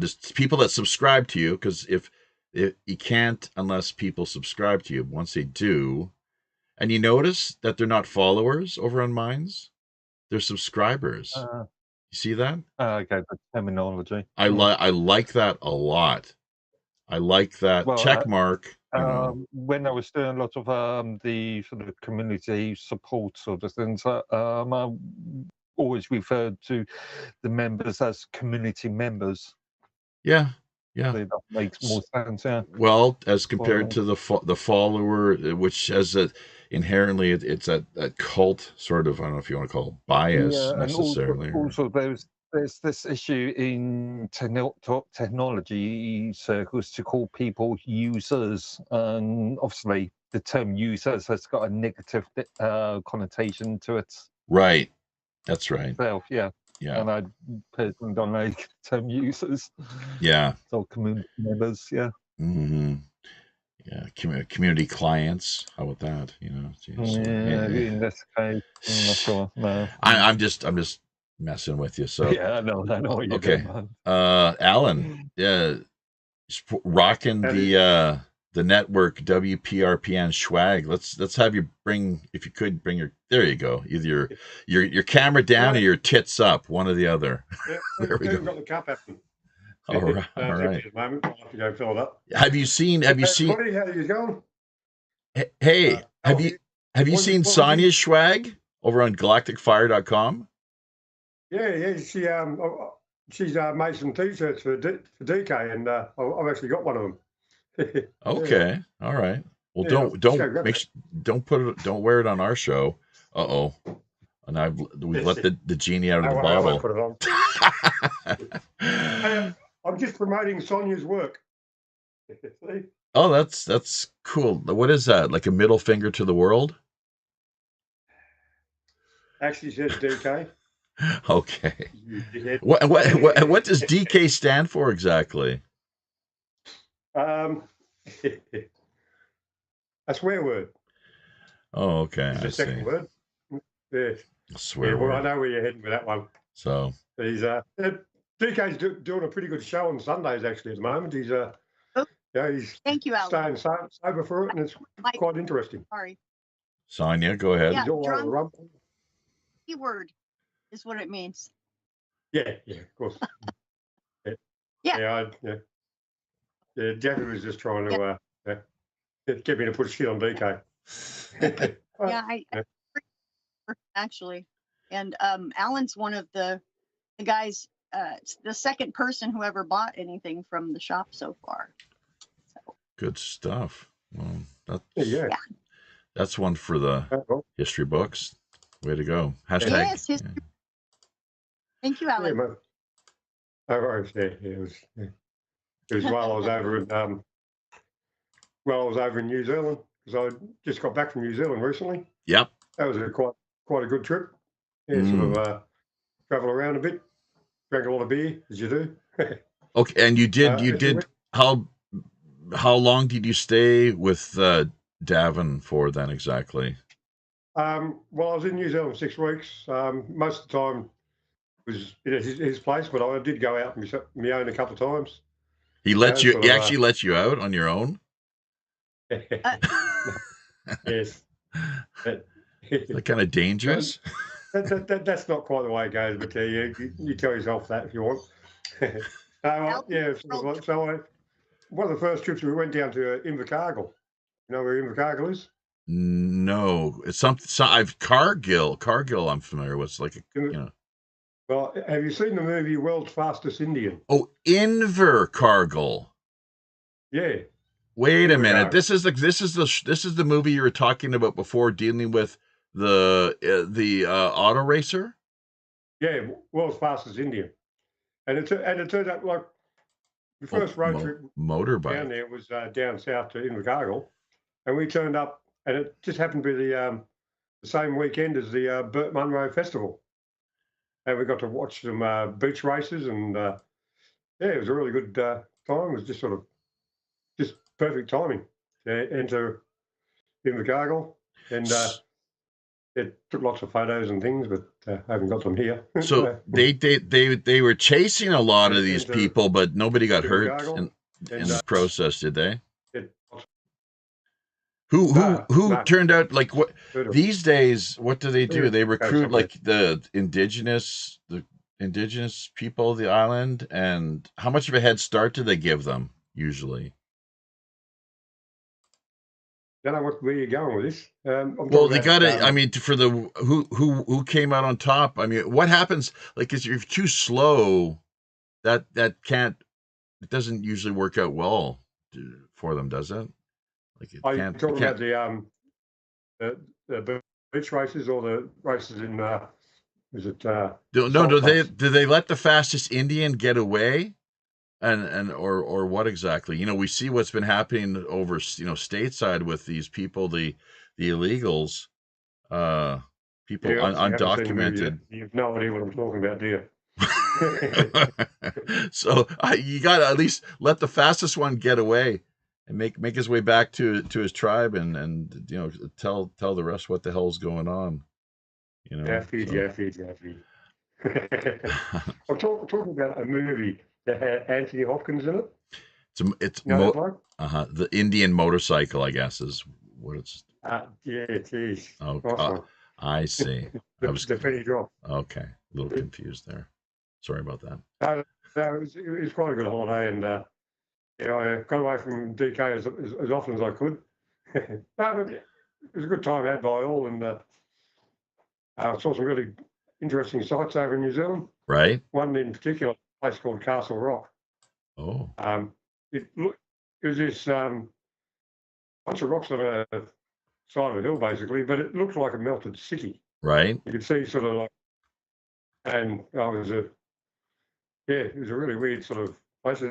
Just people that subscribe to you, because if you can't unless people subscribe to you. Once they do, and you notice that they're not followers over on Minds, they're subscribers. You see that? Okay, the terminology. I like that a lot. I like that check mark. When I was doing a lot of the sort of community support sort of things, I always referred to the members as community members. Yeah. That makes more sense. Yeah. Well, as compared to the follower, which has a inherently it's a cult sort of, I don't know if you want to call it bias necessarily. And also there's this issue in technology circles to call people users, and obviously the term users has got a negative connotation to it. Right. That's right. Yeah. And I personally don't like the term users. Yeah. So community members. Yeah. Mm-hmm. Yeah, community clients. How about that? You know. In this case, I'm not sure. No. I'm just messing with you. So yeah, I know what you're okay. doing, Alan, rocking the network WPRPN swag. Let's have you if you could bring your. There you go. Either your camera down or your tits up. One or the other. Yeah, there we go. Got the cup happening. All right. All right. At the moment, I'll have to go fill it up. Have you seen? Buddy, how are you going? Hey, have you seen Sonia's swag over on galacticfire.com? Yeah. She's made some T-shirts for DK, and I've actually got one of them. Okay, all right. Well, don't wear it on our show. And we've let the genie out of the bottle. I won't put it on. I'm just promoting Sonia's work. Oh, that's cool. What is that? Like a middle finger to the world? Actually says DK. Okay. What does DK stand for exactly? A swear word. Oh, okay. It's a second word. Yeah. A swear word. Well, I know where you're heading with that one. So he's DK's doing a pretty good show on Sundays actually at the moment. He's he's thank you, Alan. Staying sober for it, and it's quite interesting. Sorry. Sonia, go ahead. Yeah, keyword is what it means. Yeah, of course. Yeah, Jackie was just trying to get me to put shit on DK. I actually, and Alan's one of the guys, the second person who ever bought anything from the shop so far. So. Good stuff. Well, that's one for the history books. Way to go! Hashtag. Yes, history. Thank you, Alan. It was while I was over in New Zealand, because I just got back from New Zealand recently. Yep. That was quite a good trip. Yeah, sort of travel around a bit, drank a lot of beer, as you do. Okay, and you did. How long did you stay with Davin for then exactly? Well, I was in New Zealand 6 weeks. Most of the time was his place, but I did go out on my own a couple of times. He let you. He actually let you out on your own. Yes. That kind of dangerous. That's not quite the way it goes, but you tell yourself that if you want. So one of the first trips we went down to Invercargill. You know where Invercargill is? No, it's I've Cargill. I'm familiar with. It's like Well, have you seen the movie World's Fastest Indian? Oh, Invercargill. Yeah. Wait a minute. This is the movie you were talking about before, dealing with the auto racer. Yeah, World's Fastest Indian, and it turned out like the first road trip motorbike down there was down south to Invercargill, and we turned up, and it just happened to be the same weekend as the Burt Munro Festival, and we got to watch some beach races, and it was a really good time. It was just perfect timing to enter Invercargill, and it took lots of photos and things, but I haven't got them here. So they were chasing a lot of these people, but nobody got hurt in the process, did they? Who turned out like what these days? What do? They recruit like the indigenous people of the island, and how much of a head start do they give them usually? Don't know where you're going with this. Well, they got to. I mean, for the who came out on top. I mean, what happens? Like, if you're too slow, that can't. It doesn't usually work out well for them, does it? Like, it can't. Talking about the beach races or the races in? Is it? No. Do they let the fastest Indian get away? Or what exactly? You know, we see what's been happening over, stateside with these people, the illegals, people undocumented. You have no idea what I'm talking about, do you? So you got to at least let the fastest one get away and make his way back to his tribe and tell the rest what the hell's going on. Jeffy. I'm talking about a movie that had Anthony Hopkins in it. It's the Indian motorcycle, I guess, is what it's. Yeah, it is. Oh, I see. The penny drop. Okay, a little confused there. Sorry about that. It was quite a good holiday, and I got away from DK as often as I could. It was a good time had by all, and I saw some really interesting sights over in New Zealand. Right. One in particular, a place called Castle Rock. Oh. It was this bunch of rocks on the side of a hill, basically, but it looked like a melted city. Right. You could see sort of like, and it was a really weird sort of place.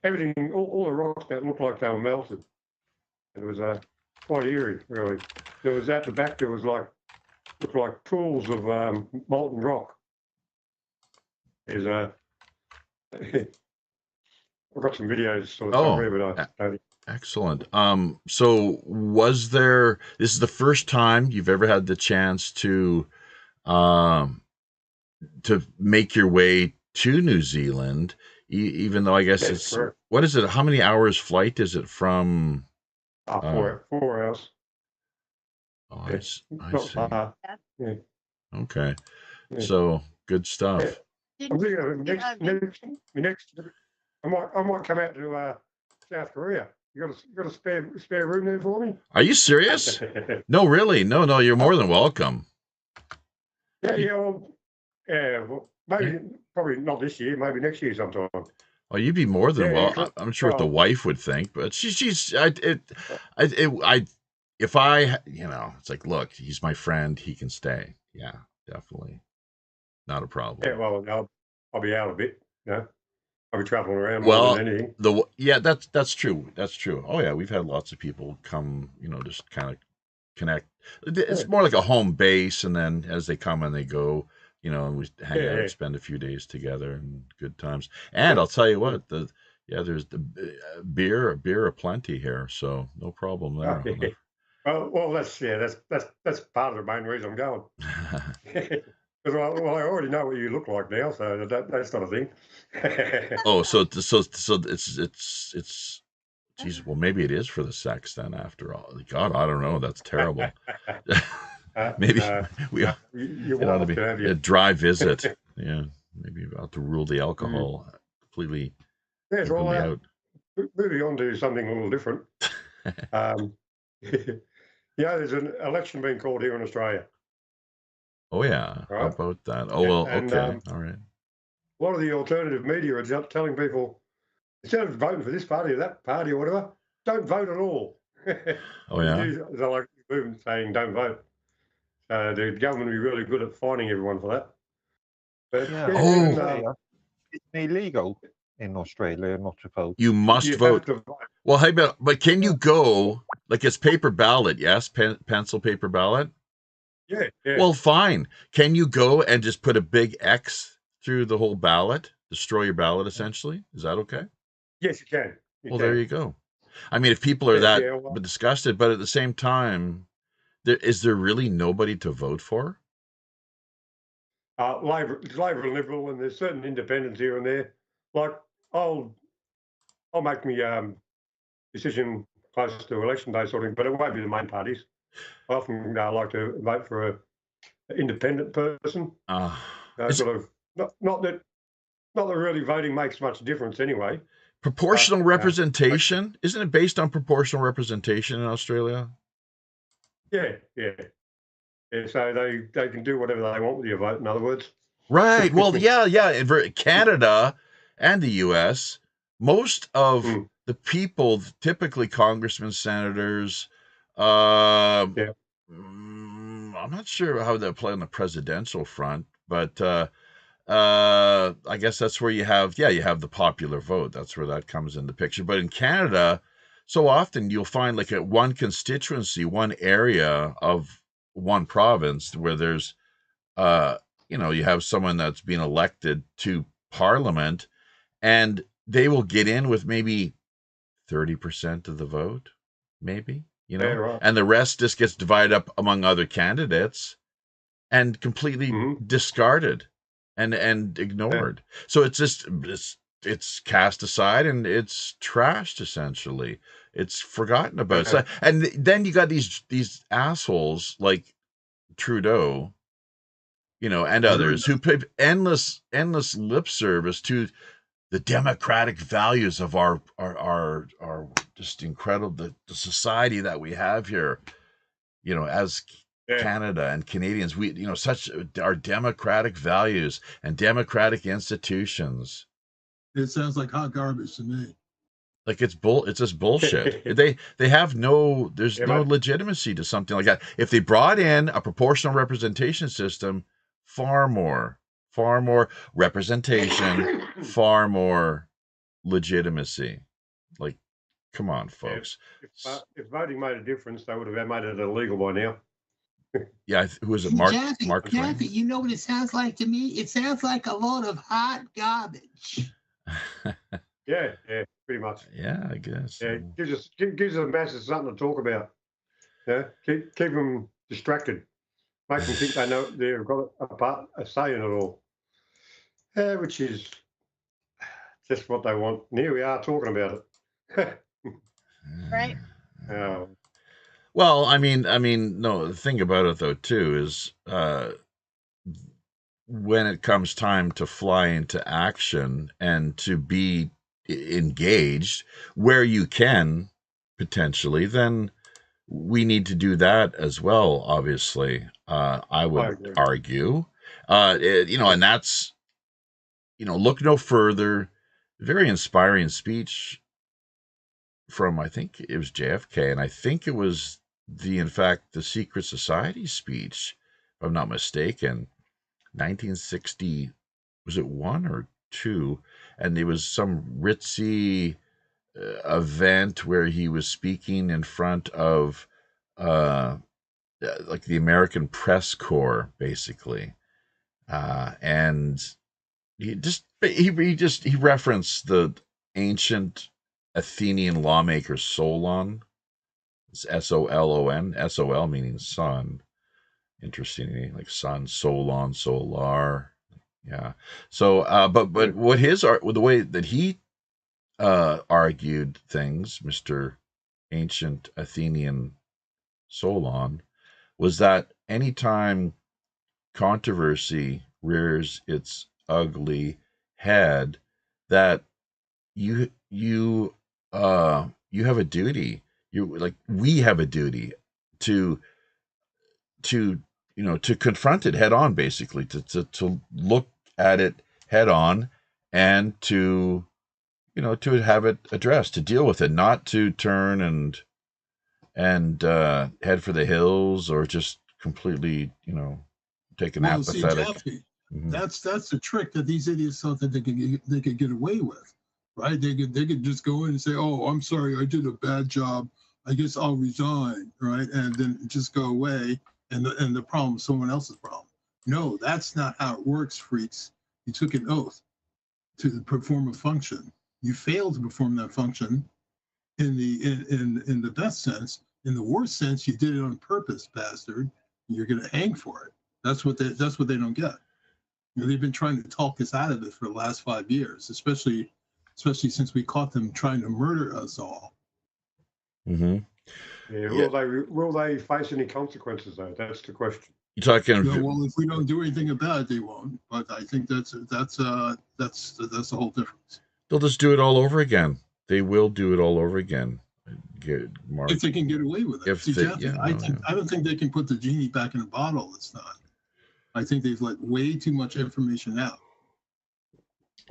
Everything, all the rocks that looked like they were melted. It was quite eerie, really. There was at the back. There was looked like pools of molten rock. I've got some videos sort of somewhere, but excellent. So this is the first time you've ever had the chance to make your way to New Zealand, even though I guess it's correct. What is it? How many hours flight is it from? 4 hours. Oh, I see. Yeah. Okay. Yeah. So good stuff. Yeah. I'm thinking of next. I might come out to South Korea. You got a spare room there for me? Are you serious? No, really? No. You're more than welcome. Well, maybe probably not this year. Maybe next year sometime. Oh, you'd be more than welcome. I'm sure what the wife would think, but it's like, look, he's my friend. He can stay. Yeah, definitely, not a problem. Yeah, well, I'll be out a bit. I'll be traveling around more than anything. That's true. That's true. Oh yeah, we've had lots of people come, just kind of connect. It's more like a home base, and then as they come and they go, and we hang out and spend a few days together and good times. And I'll tell you what, there's the beer aplenty here, so no problem there. Well, that's part of the main reason I'm going. Because I already know what you look like now, so that's not a thing. Oh, so it's. Geez, well, maybe it is for the sex then. After all, God, I don't know. That's terrible. Maybe we ought to be a dry visit. Yeah, maybe about to rule the alcohol completely. Yes, well, moving on to something a little different. There's an election being called here in Australia. Oh yeah, right? How about that? Oh well, okay, all right. A lot of the alternative media are just telling people, instead of voting for this party or that party or whatever, don't vote at all. Oh yeah. They're like saying don't vote. The government will be really good at fining everyone for that. But, it's illegal in Australia not to vote. You must vote. Well, hey, but can you go, like it's paper ballot, yes? Pencil paper ballot? Yeah. Well, fine. Can you go and just put a big X through the whole ballot? Destroy your ballot, essentially? Is that okay? Yes, you can. There you go. I mean, if people are disgusted, but at the same time, is there really nobody to vote for? Labor and Liberal, and there's certain independents here and there. Like I'll make me decision close to election day sort of thing, but it won't be the main parties. I often like to vote for an independent person. Sort of not that really voting makes much difference anyway. Proportional representation, isn't it based on proportional representation in Australia? Yeah. So they can do whatever they want with your vote. In other words, right. Well, yeah. In Canada and the U.S., most of the people, typically congressmen, senators, I'm not sure how they play on the presidential front, but I guess that's where you have the popular vote. That's where that comes in the picture. But in Canada, so often you'll find like at one constituency, one area of one province where there's, you have someone that's been elected to parliament, and they will get in with maybe 30% of the vote, maybe, right. and the rest just gets divided up among other candidates and completely discarded and ignored. So it's just it's cast aside and it's trashed, essentially. It's forgotten about. So, and then you got these assholes like Trudeau, and others who pay endless lip service to the democratic values of our just incredible the society that we have here, as Canada and Canadians. We such our democratic values and democratic institutions. It sounds like hot garbage to me. Like it's just bullshit. They have there's no legitimacy to something like that. If they brought in a proportional representation system, far more representation, far more legitimacy. Like, come on, folks. If voting made a difference, they would have made it illegal by now. Yeah, who was it? Mark Jackie, you know what it sounds like to me? It sounds like a lot of hot garbage. Yeah, pretty much. Yeah, I guess. Yeah, gives the masses something to talk about. Yeah, keep them distracted, make them think they know they've got a say in it all. Yeah, which is just what they want. And here we are talking about it. Right. Well, I mean, no. The thing about it, though, too, is when it comes time to fly into action and to be engaged where you can potentially, then we need to do that as well. Obviously, I would argue, and that's, look no further. Very inspiring speech from, I think it was JFK, and I think it was the Secret Society speech, if I'm not mistaken, 1960, was it 1 or 2? And there was some ritzy event where he was speaking in front of like the American Press Corps, basically, and he referenced the ancient Athenian lawmaker Solon. It's Solon, Sol meaning sun. Interestingly, like sun, Solon, solar. Yeah. So, but what the way that he argued things, Mr. Ancient Athenian Solon, was that anytime controversy rears its ugly head, that you have a duty. We have a duty to confront it head on, basically, to look at it head on, and to have it addressed, to deal with it, not to turn and head for the hills, or just completely, take an apathetic. See, that's the trick that these idiots thought that they could get away with, right? They could just go in and say, "Oh, I'm sorry, I did a bad job. I guess I'll resign," right? And then just go away, and the problem is someone else's problem. No, that's not how it works, freaks. You took an oath to perform a function. You failed to perform that function in the best sense. In the worst sense, you did it on purpose, bastard. You're going to hang for it. That's what they don't get. They've been trying to talk us out of it for the last 5 years, especially since we caught them trying to murder us all. Mm-hmm. Yeah, will they face any consequences though? That's the question. You're talking. Yeah, well, if we don't do anything about it, they won't. But I think that's the whole difference. They'll just do it all over again. They will do it all over again. Mark, if they can get away with it. I don't think they can put the genie back in the bottle. It's not. I think they've let way too much information out.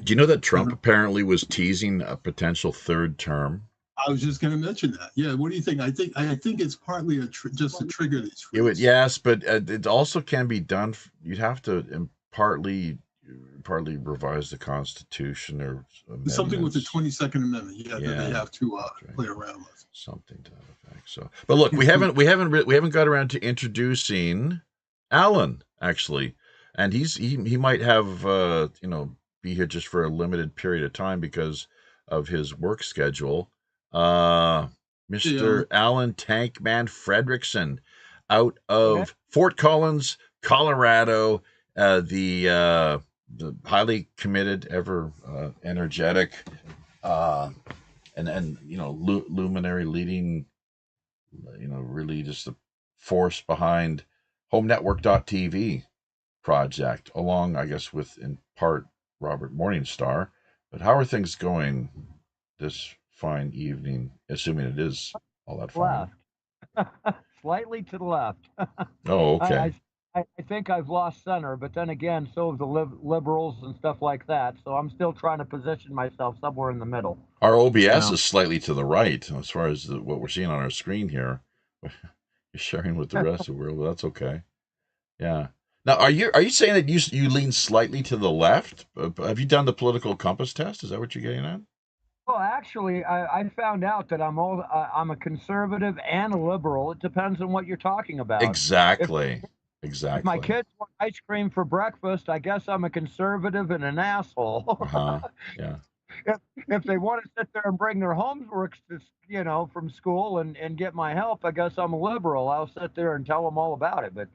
Do you know that Trump apparently was teasing a potential third term? I was just going to mention that. Yeah, what do you think? I think it's partly just to trigger these. Yes, but it also can be done. You'd have to partly revise the Constitution or something with the 22nd Amendment. Yeah, that they have to play around with. Something to that effect. So, but look, we haven't got around to introducing Alan actually, and he might have be here just for a limited period of time because of his work schedule. Mr. Alan Tankman Fredrickson, out of Fort Collins, Colorado, the highly committed, ever energetic, and luminary, leading, really just the force behind HomeNetwork.tv project, along, I guess, with in part Robert Morningstar. But how are things going this fine evening, assuming it is all that fine? Left. Slightly to the left. Oh, okay. I think I've lost center, but then again, so have the liberals and stuff like that. So I'm still trying to position myself somewhere in the middle. Our OBS is slightly to the right as far as what we're seeing on our screen here. You're sharing with the rest of the world, but that's okay. Yeah. Now, are you saying that you lean slightly to the left? Have you done the political compass test? Is that what you're getting at? Well, actually, I found out that I'm a conservative and a liberal. It depends on what you're talking about. Exactly. If my kids want ice cream for breakfast, I guess I'm a conservative and an asshole. Yeah. If they want to sit there and bring their homework, from school and get my help, I guess I'm a liberal. I'll sit there and tell them all about it. But,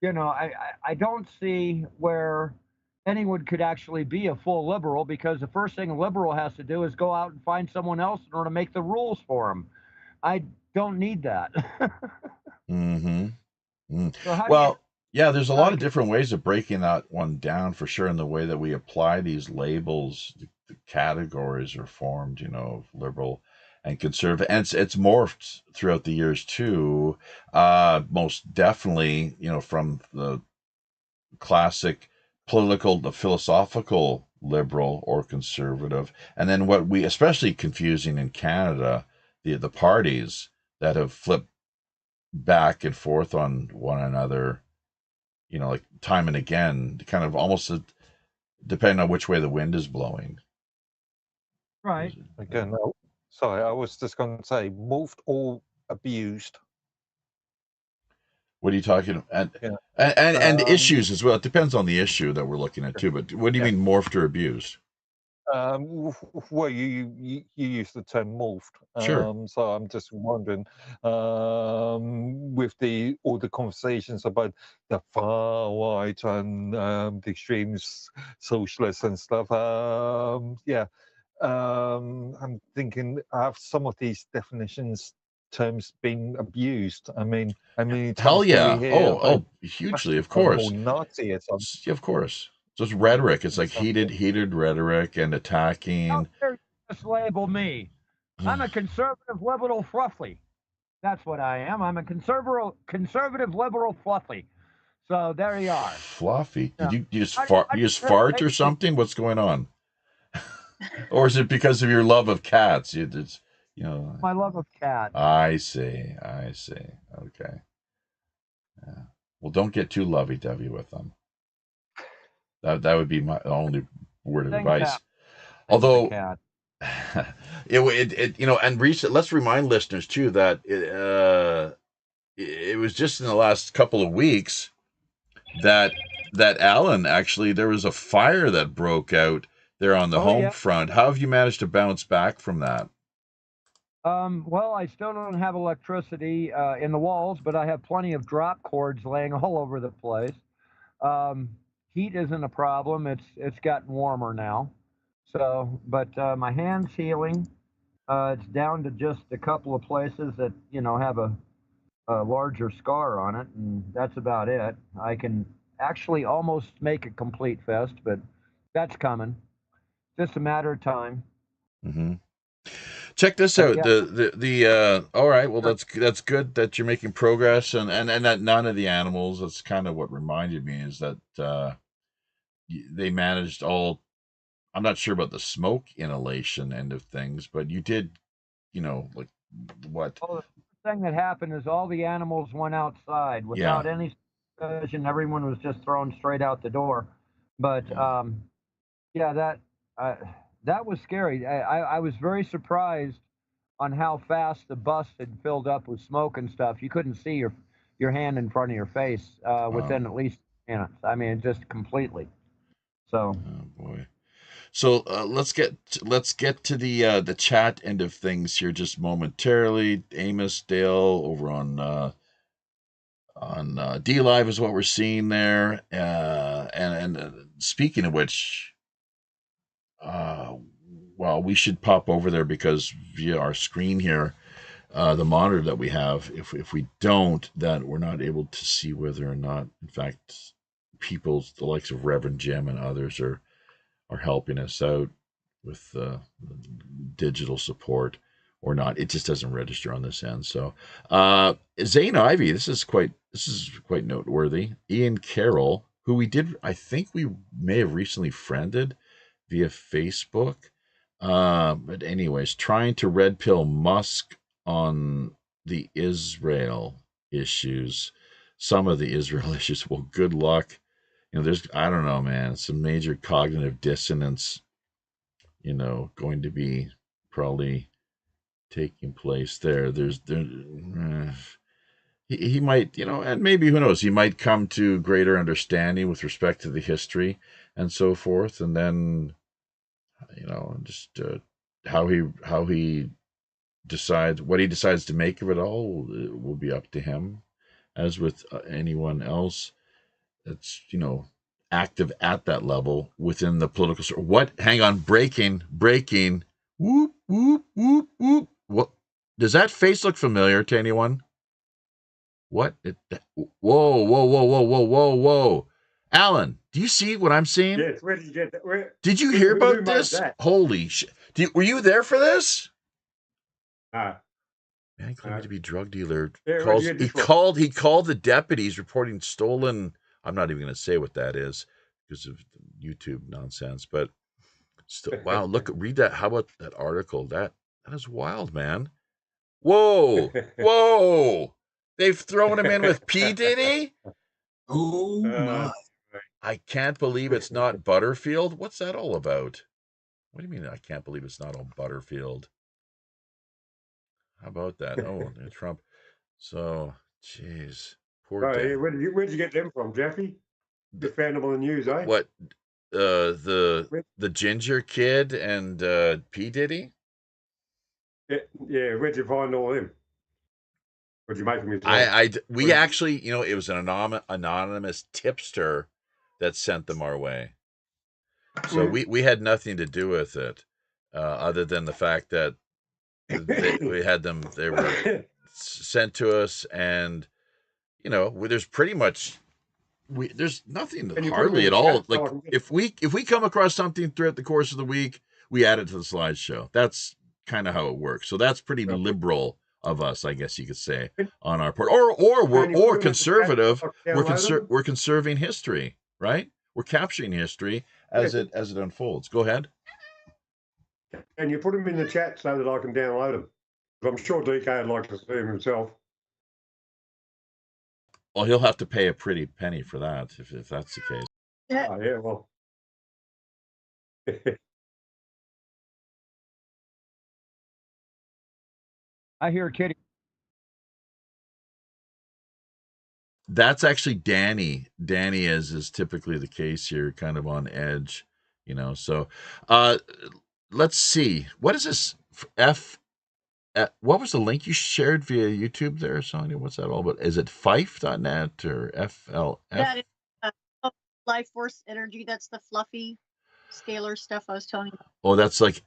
I don't see where anyone could actually be a full liberal, because the first thing a liberal has to do is go out and find someone else in order to make the rules for them. I don't need that. Mm-hmm. So there's a lot of different ways of breaking that one down for sure, in the way that we apply these labels. The categories are formed, of liberal and conservative, and it's morphed throughout the years too. Most definitely, from the classic the philosophical liberal or conservative, and then what we especially confusing in Canada, the parties that have flipped back and forth on one another, like time and again, kind of almost depending on which way the wind is blowing. Right. Again, sorry, I was just going to say, morphed or abused. What are you talking about? And issues as well. It depends on the issue that we're looking at too. But what do you mean morphed or abused? Well, you use the term morphed. Sure. So I'm just wondering, with all the conversations about the far right and the extreme socialists and stuff. I'm thinking, have some of these terms been abused? I mean, hell yeah! Hugely, of course. Nazi or something. Yeah, of course. So it's rhetoric. It's like heated rhetoric and attacking. How dare you mislabel me? I'm a conservative liberal fluffy. That's what I am. I'm a conservative liberal fluffy. So there you are. Fluffy? Did you just fart? You just fart or something? What's going on? Or is it because of your love of cats? It's my love of cats. I see. Okay. Yeah. Well, don't get too lovey-dovey with them. That would be my only word of advice. Although, let's remind listeners too that it was just in the last couple of weeks that Alan, actually, there was a fire that broke out there on the home front. How have you managed to bounce back from that? Well, I still don't have electricity in the walls, but I have plenty of drop cords laying all over the place. Um, Heat isn't a problem. It's gotten warmer now. So, but my hand's healing. It's down to just a couple of places that have a larger scar on it, and that's about it. I can actually almost make a complete fist, but that's coming. Just a matter of time. Mm-hmm. Check this But out. yeah, The all right. Well, sure. that's good that you're making progress, and that none of the animals. That's kind of what reminded me is that they managed all. I'm not sure about the smoke inhalation end of things, but you did, like what? Well, the thing that happened is all the animals went outside Yeah. without any supervision. Everyone was just thrown straight out the door. But Yeah. yeah, uh, that was scary. I was very surprised on how fast the bus had filled up with smoke and stuff. You couldn't see your hand in front of your face Wow. within at least minutes. I mean, just completely. So Oh boy. So let's get to the chat end of things here just momentarily. Amos Dale over on D Live is what we're seeing there. And speaking of which, well, we should pop over there because via our screen here, the monitor that we have, if we don't, that we're not able to see whether or not, in fact, people the likes of Reverend Jim and others are helping us out with digital support or not. It just doesn't register on this end. So Zane Ivy, this is quite noteworthy. Ian Carroll, who I think we may have recently friended via Facebook. But anyways, trying to red pill Musk on the Israel issues, some of the Israel issues. Well, good luck. There's, I don't know, man, some major cognitive dissonance, going to be probably taking place there. He might, and maybe, who knows, he might come to greater understanding with respect to the history and so forth. And then, just how he decides, what he decides to make of it all will be up to him, as with anyone else that's active at that level within the political circle. What? Hang on, breaking. Whoop whoop whoop whoop. What? Does that face look familiar to anyone? What? Whoa. Alan, do you see what I'm seeing? Yes, where did you get that? Did you hear who about made this? that? Holy shit. Were you there for this? Ah, Man claiming to be drug dealer yeah, where did you get this from? he called the deputies reporting stolen. I'm not even going to say what that is because of YouTube nonsense, but still, wow, read that. How about that article? That is wild, man. Whoa. They've thrown him in with P. Diddy? Oh my. I can't believe it's not Butterfield. What's that all about? What do you mean I can't believe it's not on Butterfield? How about that? Oh, Trump. So, jeez. Poor Right, Dan. where did you get them from, Jeffy? You found them on the news, eh? What? The ginger kid and P. Diddy? Yeah, where'd you find all them? What'd you make them yourself? We actually, it was an anonymous tipster that sent them our way. So we had nothing to do with it, other than the fact that we had them. They were sent to us, and there's pretty much there's nothing hardly at all. Like if we come across something throughout the course of the week, we add it to the slideshow. That's kind of how it works. So that's pretty liberal of us, I guess you could say, on our part. Or we're conservative. We're conserving history, right? We're capturing history as it unfolds. Go ahead. And you put them in the chat so that I can download them. I'm sure DK would like to see them himself. Well, he'll have to pay a pretty penny for that if that's the case. Yeah. Oh, yeah, well. I hear Kitty. That's actually Danny. Danny is typically the case here, kind of on edge, So let's see. What is this? what was the link you shared via YouTube there, Sonia? What's that all about? Is it fife.net or FLF? That is life force energy. That's the fluffy scalar stuff I was telling you. Oh, that's like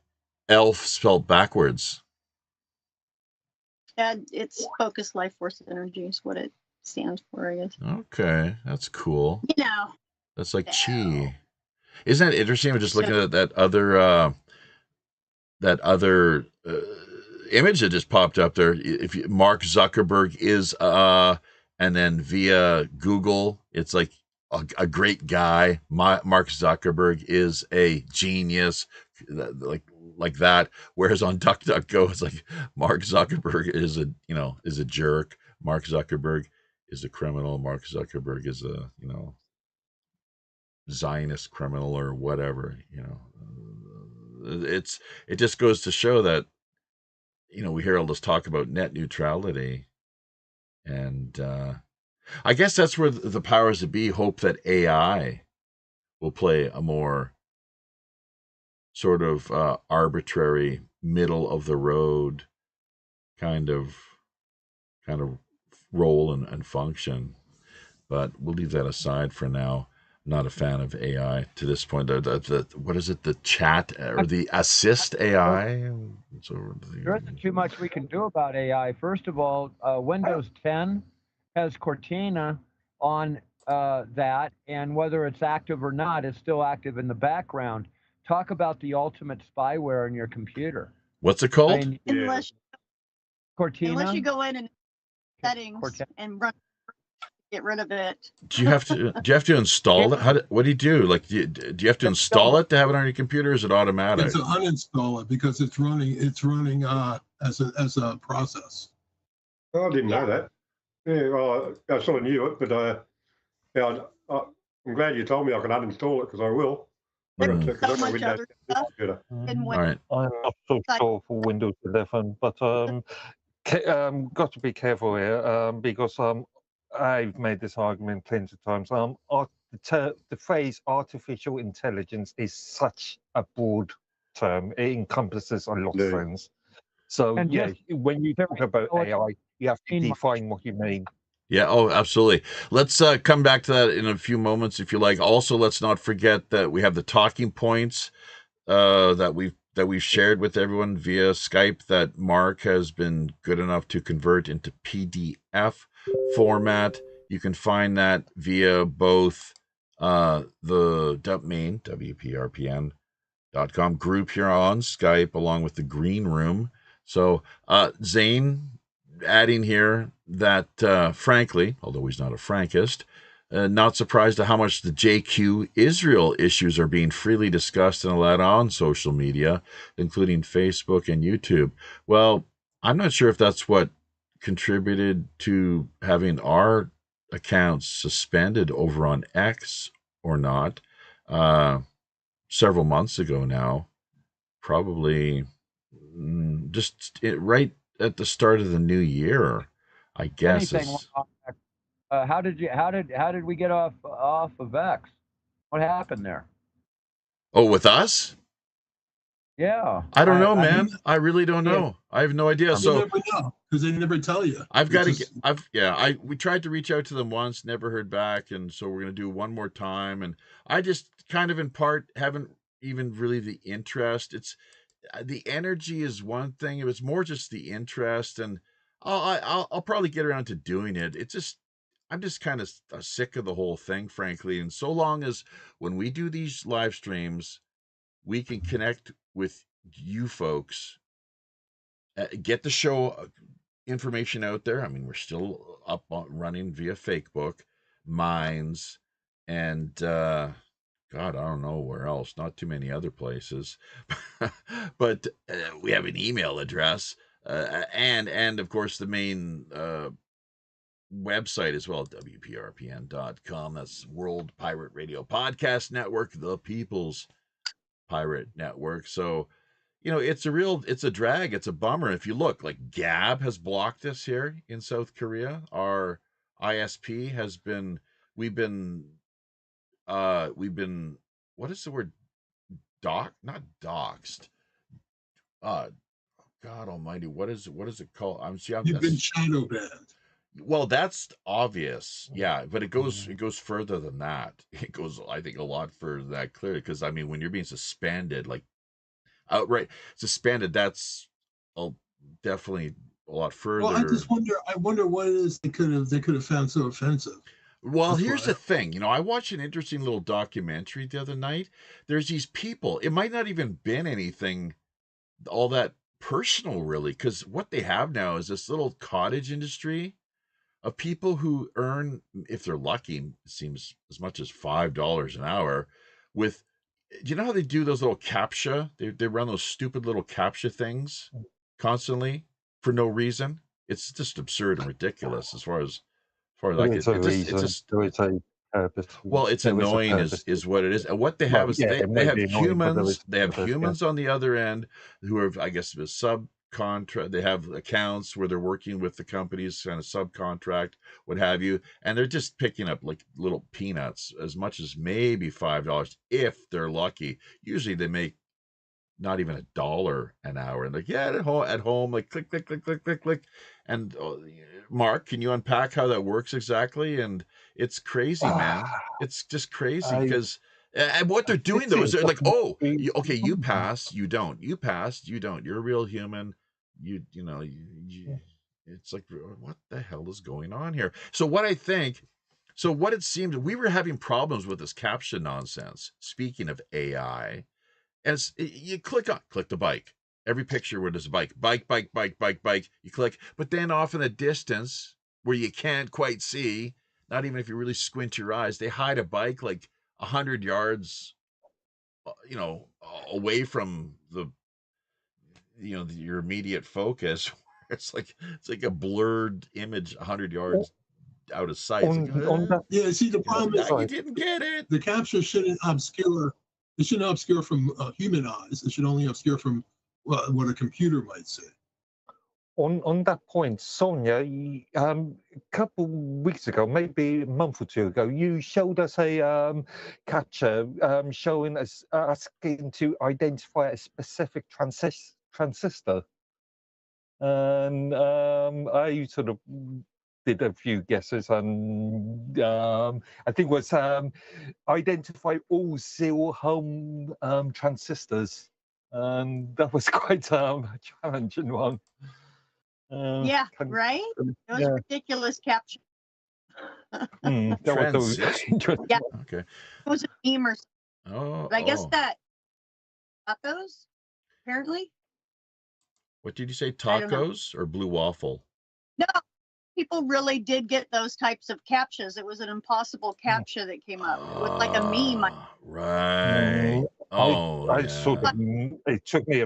elf spelled backwards. And it's focused life force energy is what it stands for, I guess. Okay, that's cool. You know. That's like chi. Isn't that interesting? I'm just So- looking at that other image that just popped up there. If Mark Zuckerberg is and then via Google, it's like a great guy. Mark Zuckerberg is a genius, like that. Whereas on DuckDuckGo, it's like Mark Zuckerberg is a jerk. Mark Zuckerberg is a criminal. Mark Zuckerberg is a Zionist criminal or whatever. It just goes to show that we hear all this talk about net neutrality, and I guess that's where the powers that be hope that AI will play a more sort of arbitrary, middle of the road kind of role and function. But we'll leave that aside for now. I'm not a fan of AI to this point. What is it? The chat or the assist AI? There isn't too much we can do about AI. First of all, Windows 10 has Cortina on that, and whether it's active or not, it's still active in the background. Talk about the ultimate spyware in your computer. What's it called? I mean, Unless Cortina. you go in and settings and get rid of it. Do you have to install it? What do you do? Like, do you have to install it to have it on your computer? Or is it automatic? It's to uninstall it because it's running as a process. Oh, I didn't know that. Yeah, well, I sort of knew it, but I'm glad you told me I can uninstall it because I will. But Because so I've got much Windows other 10 stuff computer. in All right. I'm not so sure for Windows 11, but got to be careful here because I've made this argument plenty of times. The phrase artificial intelligence is such a broad term. It encompasses a lot of things. So, And yeah, when you talk about AI, you have to define what you mean. Yeah, oh, absolutely. Let's come back to that in a few moments if you like. Also, let's not forget that we have the talking points that we've shared with everyone via Skype that Mark has been good enough to convert into PDF format. You can find that via both the main WPRPN.com group here on Skype, along with the Green Room. So Zane adding here that frankly, although he's not a Frankist, not surprised at how much the JQ Israel issues are being freely discussed and allowed on social media, including Facebook and YouTube. Well, I'm not sure if that's what contributed to having our accounts suspended over on X or not. Several months ago now, probably just right at the start of the new year, I guess. How did we get off of X? What happened there? Oh, with us? Yeah. I don't know, man. I really don't know. I have no idea. You never know because they never tell you. We tried to reach out to them once, never heard back, and so we're gonna do one more time. And I just kind of in part haven't even really the interest. It's the energy is one thing. It was more just the interest, and I'll probably get around to doing it. It's just I'm just kind of sick of the whole thing, frankly. And so long as when we do these live streams, we can connect with you folks, get the show information out there. I mean, we're still up running via Fakebook, Minds, and God, I don't know where else. Not too many other places, but we have an email address, and of course the main website as well, WPRPN.com. That's World Pirate Radio Podcast Network, the People's Pirate Network. So, it's a drag. It's a bummer. If you look, like Gab has blocked us here in South Korea. Our ISP has been, we've been, what is the word? Not doxed. God Almighty, what is it called? You've been shadow banned. Well, that's obvious, yeah, but it goes further than that. It goes, I think, a lot further than that, clearly, because I mean, when you're being suspended, like outright suspended, that's definitely a lot further. Well, I wonder what it is they could have found so offensive. Well, That's here's why. the thing. You know, I watched an interesting little documentary the other night. There's these people. It might not even been anything all that personal, really, because what they have now is this little cottage industry of people who earn, if they're lucky, it seems as much as $5 an hour. With, do you know how they do those little captcha? They run those stupid little captcha things constantly for no reason. It's just absurd and ridiculous as far as like There is a reason. There is a purpose. well, it's There is a annoying purpose. is what it is. And what they Well, have is yeah, it they may have be annoying, but there humans, is they have purpose, yeah. humans on the other end who are, I guess, subcontract. They have accounts where they're working with the companies, kind of subcontract, what have you, and they're just picking up like little peanuts, as much as maybe $5 if they're lucky. Usually they make not even $1 an hour, and like, yeah, at home, like click click click click click click. And Mark, can you unpack how that works exactly? And it's crazy, man. It's just crazy because and what they're doing though is they're like, oh, okay, you pass, you don't, you passed, you don't, you're a real human, you know, it's like, what the hell is going on here? So what it seemed, we were having problems with this caption nonsense. Speaking of AI, as you click the bike, every picture where there's a bike, you click, but then off in the distance where you can't quite see, not even if you really squint your eyes, they hide a bike like 100 yards, away from your immediate focus. It's like a blurred image 100 yards out of sight. Yeah, see, the problem is you didn't get it. The capture shouldn't obscure. It shouldn't obscure from human eyes. It should only obscure from what a computer might say. On that point, Sonia, a couple weeks ago, maybe a month or two ago, you showed us a capture showing us asking to identify a specific transistor, and I sort of did a few guesses, and I think it was identify all zero home transistors, and that was quite a challenging one. Yeah, right? Those yeah. ridiculous captions. That was so interesting. Yeah. Okay. It was a meme or something. Oh, But I guess that tacos, apparently. What did you say? I don't know. Tacos or blue waffle? No, people really did get those types of captchas. It was an impossible captcha that came up. It was like a meme. Right. I sort of, it took me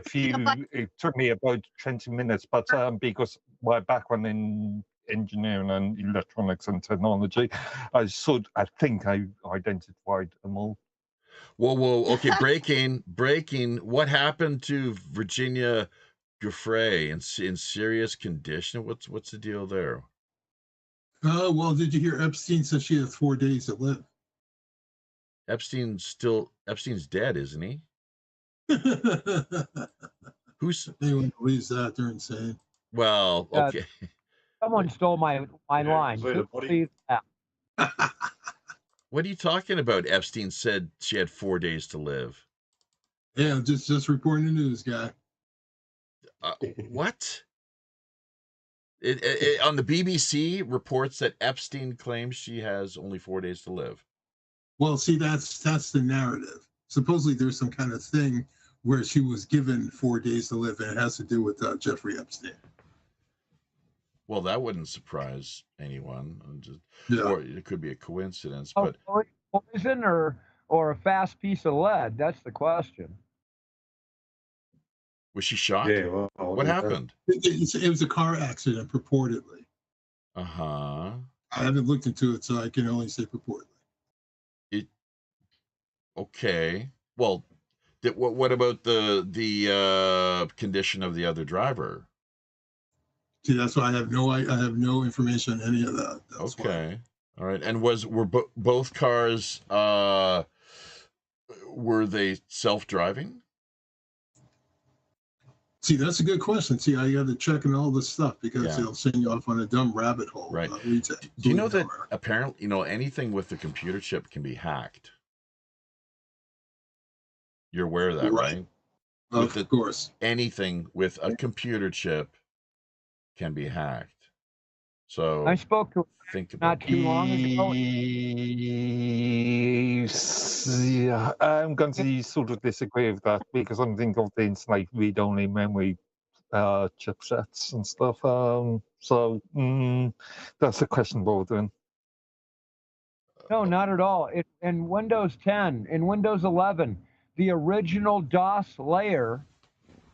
about 20 minutes, but because my background in engineering and electronics and technology, I think I identified them all. Whoa. Okay, breaking. What happened to Virginia Giuffre in serious condition? What's the deal there? Well, did you hear Epstein said she had 4 days to live? Epstein's dead, isn't he? Anyone believes that, they're insane. Well, okay. Someone stole my line. What are you talking about? Epstein said she had 4 days to live. Yeah, just reporting the news, guy. What? On the BBC reports that Epstein claims she has only 4 days to live. Well, see, that's the narrative. Supposedly, there's some kind of thing where she was given 4 days to live, and it has to do with Jeffrey Epstein. Well, that wouldn't surprise anyone. Yeah. Or it could be a coincidence. Oh, But poison or a fast piece of lead? That's the question. Was she shot? Yeah. Well, what happened? It was a car accident, purportedly. Uh-huh. I haven't looked into it, so I can only say purportedly. Okay. Well, what about the condition of the other driver? See, that's why I have no information on any of that. That's okay. Why. All right. And were both cars were they self-driving? See, that's a good question. See, I got to check in all this stuff because Yeah. it'll send you off on a dumb rabbit hole. Right. Do you know that apparently, anything with the computer chip can be hacked? You're aware of that, right? Of course. Anything with a computer chip can be hacked. So I spoke to think about not too long ago. Yeah, I'm going to sort of disagree with that because I'm thinking of things like read-only memory chipsets and stuff. So that's a questionable then. No, not at all. In Windows 10, in Windows 11, the original DOS layer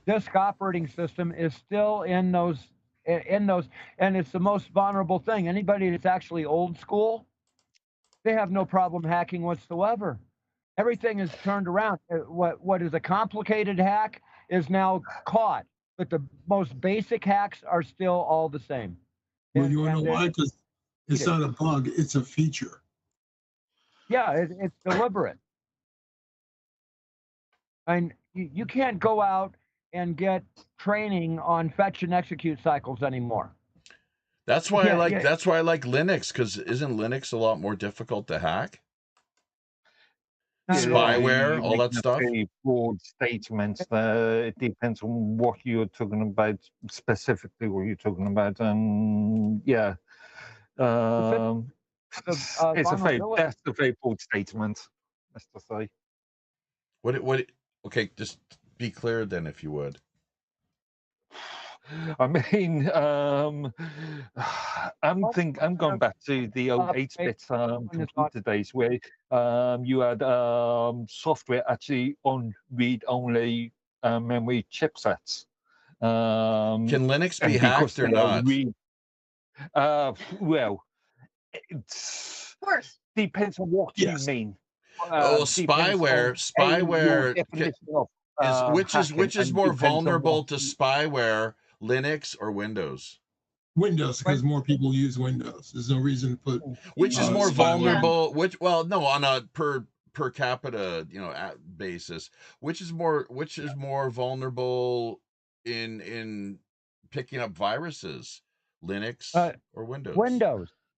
disk operating system is still in those, and it's the most vulnerable thing. Anybody that's actually old school, they have no problem hacking whatsoever. Everything is turned around. What is a complicated hack is now caught, but the most basic hacks are still all the same. Well, you want to know why? Because it's not a bug; it's a feature. Yeah, it's deliberate. And you can't go out and get training on fetch and execute cycles anymore. That's why that's why I like Linux, because isn't Linux a lot more difficult to hack? Spyware, all that stuff. Very broad statements. It depends on what you're talking about, specifically what you're talking about, and yeah, that's a very broad statement. Let's just say. What? Okay, just be clear then, if you would. I mean, I'm going back to the old 8-bit computer days where you had software actually on read-only memory chipsets. Can Linux be hacked or not? Well, it Of course. depends on what you mean. Spyware which is more vulnerable to spyware, Linux or Windows? Windows, because more people use Windows. There's no reason to put. Which is more spyware. vulnerable? On a per capita basis, which is more vulnerable in picking up viruses, Linux or Windows?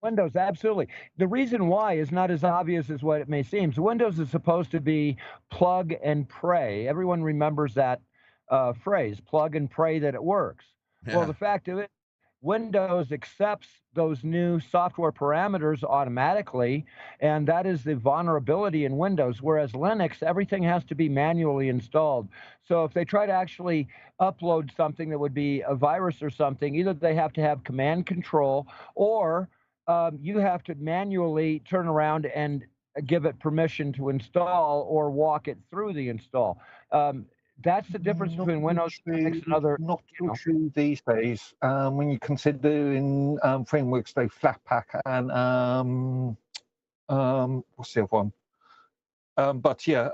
Windows, absolutely. The reason why is not as obvious as what it may seem. So Windows is supposed to be plug and pray. Everyone remembers that phrase, plug and pray that it works. Yeah. Well, the fact of it, Windows accepts those new software parameters automatically, and that is the vulnerability in Windows, whereas Linux, everything has to be manually installed. So if they try to actually upload something that would be a virus or something, either they have to have command control or you have to manually turn around and give it permission to install or walk it through the install. That's the difference between Windows, Linux, and other. Not so true these days. When you consider in frameworks like Flatpak and what's the other one? But yeah,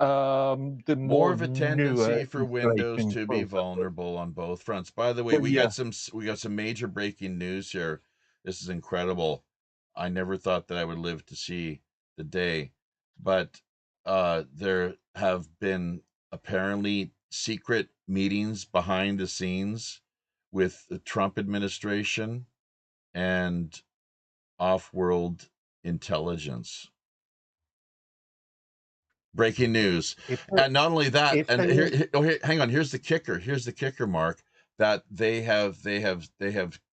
the more of a tendency for Windows to be vulnerable on both fronts. By the way, we got some major breaking news here. This is incredible. I never thought that I would live to see the day, but there have been apparently secret meetings behind the scenes with the Trump administration and off-world intelligence. Breaking news. And not only that, and hang on, here's the kicker, Mark, that they have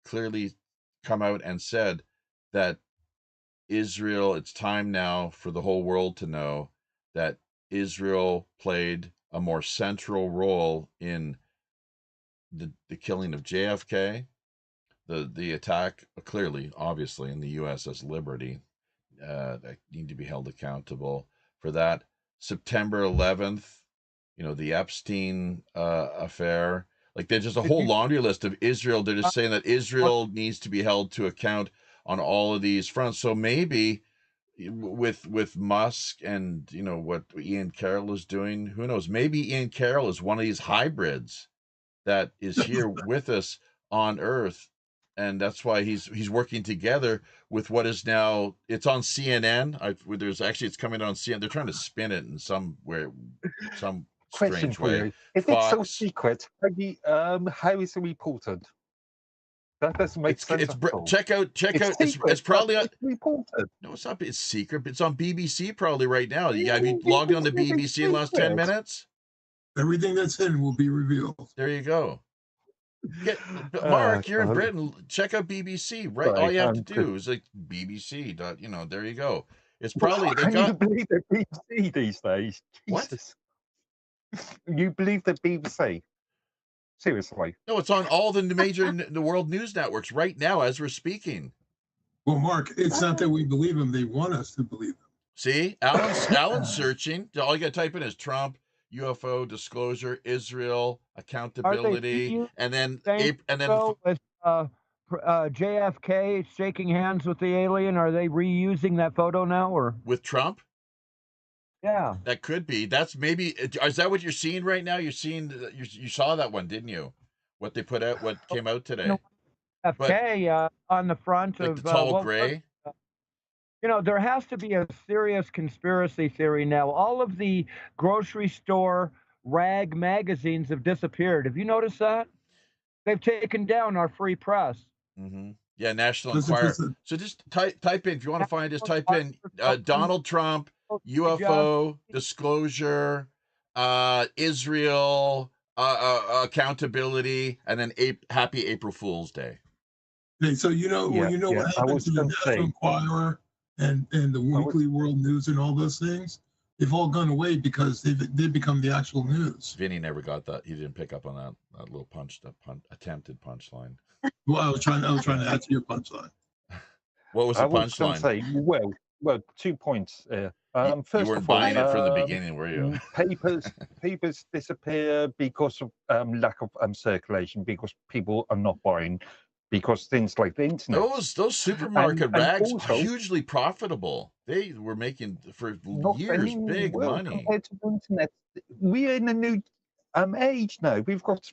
clearly come out and said that Israel, it's time now for the whole world to know that Israel played a more central role in the killing of JFK, the attack, clearly, obviously, in the USS Liberty, that need to be held accountable for that. September 11th, the Epstein affair. Like, there's just a whole laundry list of Israel. They're just saying that Israel needs to be held to account on all of these fronts. So maybe with Musk and what Ian Carroll is doing, who knows? Maybe Ian Carroll is one of these hybrids that is here with us on Earth, and that's why he's working together with what is now, it's on CNN. It's coming on CNN. They're trying to spin it in some question strange for way. you. If it's so Fox, secret, how is it reported? That doesn't make sense at all. check out. It's secret, It's probably but it's reported. no, it's not. It's secret. It's on BBC probably right now. Have you logged on to BBC in the last 10 minutes? Everything that's hidden will be revealed. There you go. Mark, you're in Britain. Check out BBC. Right, all you have to do is like BBC. There you go. It's probably they Can got. you believe the BBC these days? Jesus. What? You believe the BBC? Seriously? No, it's on all the major the world news networks right now as we're speaking. Well, Mark, it's not that we believe them; they want us to believe them. See, Alan's searching. All you got to type in is Trump, UFO disclosure, Israel, accountability, and then with JFK shaking hands with the alien. Are they reusing that photo now, or with Trump? Yeah, that could be. That's maybe. Is that what you're seeing right now? You're seeing. You saw that one, didn't you? What they put out. What came out today? JFK on the front like of the tall gray. There has to be a serious conspiracy theory now. All of the grocery store rag magazines have disappeared. Have you noticed that? They've taken down our free press. Mm-hmm. Yeah, National Enquirer. So just type in, if you want to find, just type in Donald Trump, UFO, disclosure, Israel, accountability, and then Happy April Fool's Day. Okay, so what happened to the National Enquirer and the Weekly World News and all those things? They've all gone away because they've become the actual news. Vinny never got that. He didn't pick up on that little attempted punchline. Well, I was trying to add to your punchline. What was the punchline? Well, 2 points. First you weren't buying it from the beginning, were you? Papers disappear because of lack of circulation, because people are not buying, because things like the internet. Those supermarket rags also, hugely profitable. They were making for years big money. Compared to the internet, we are in a new age now. We've got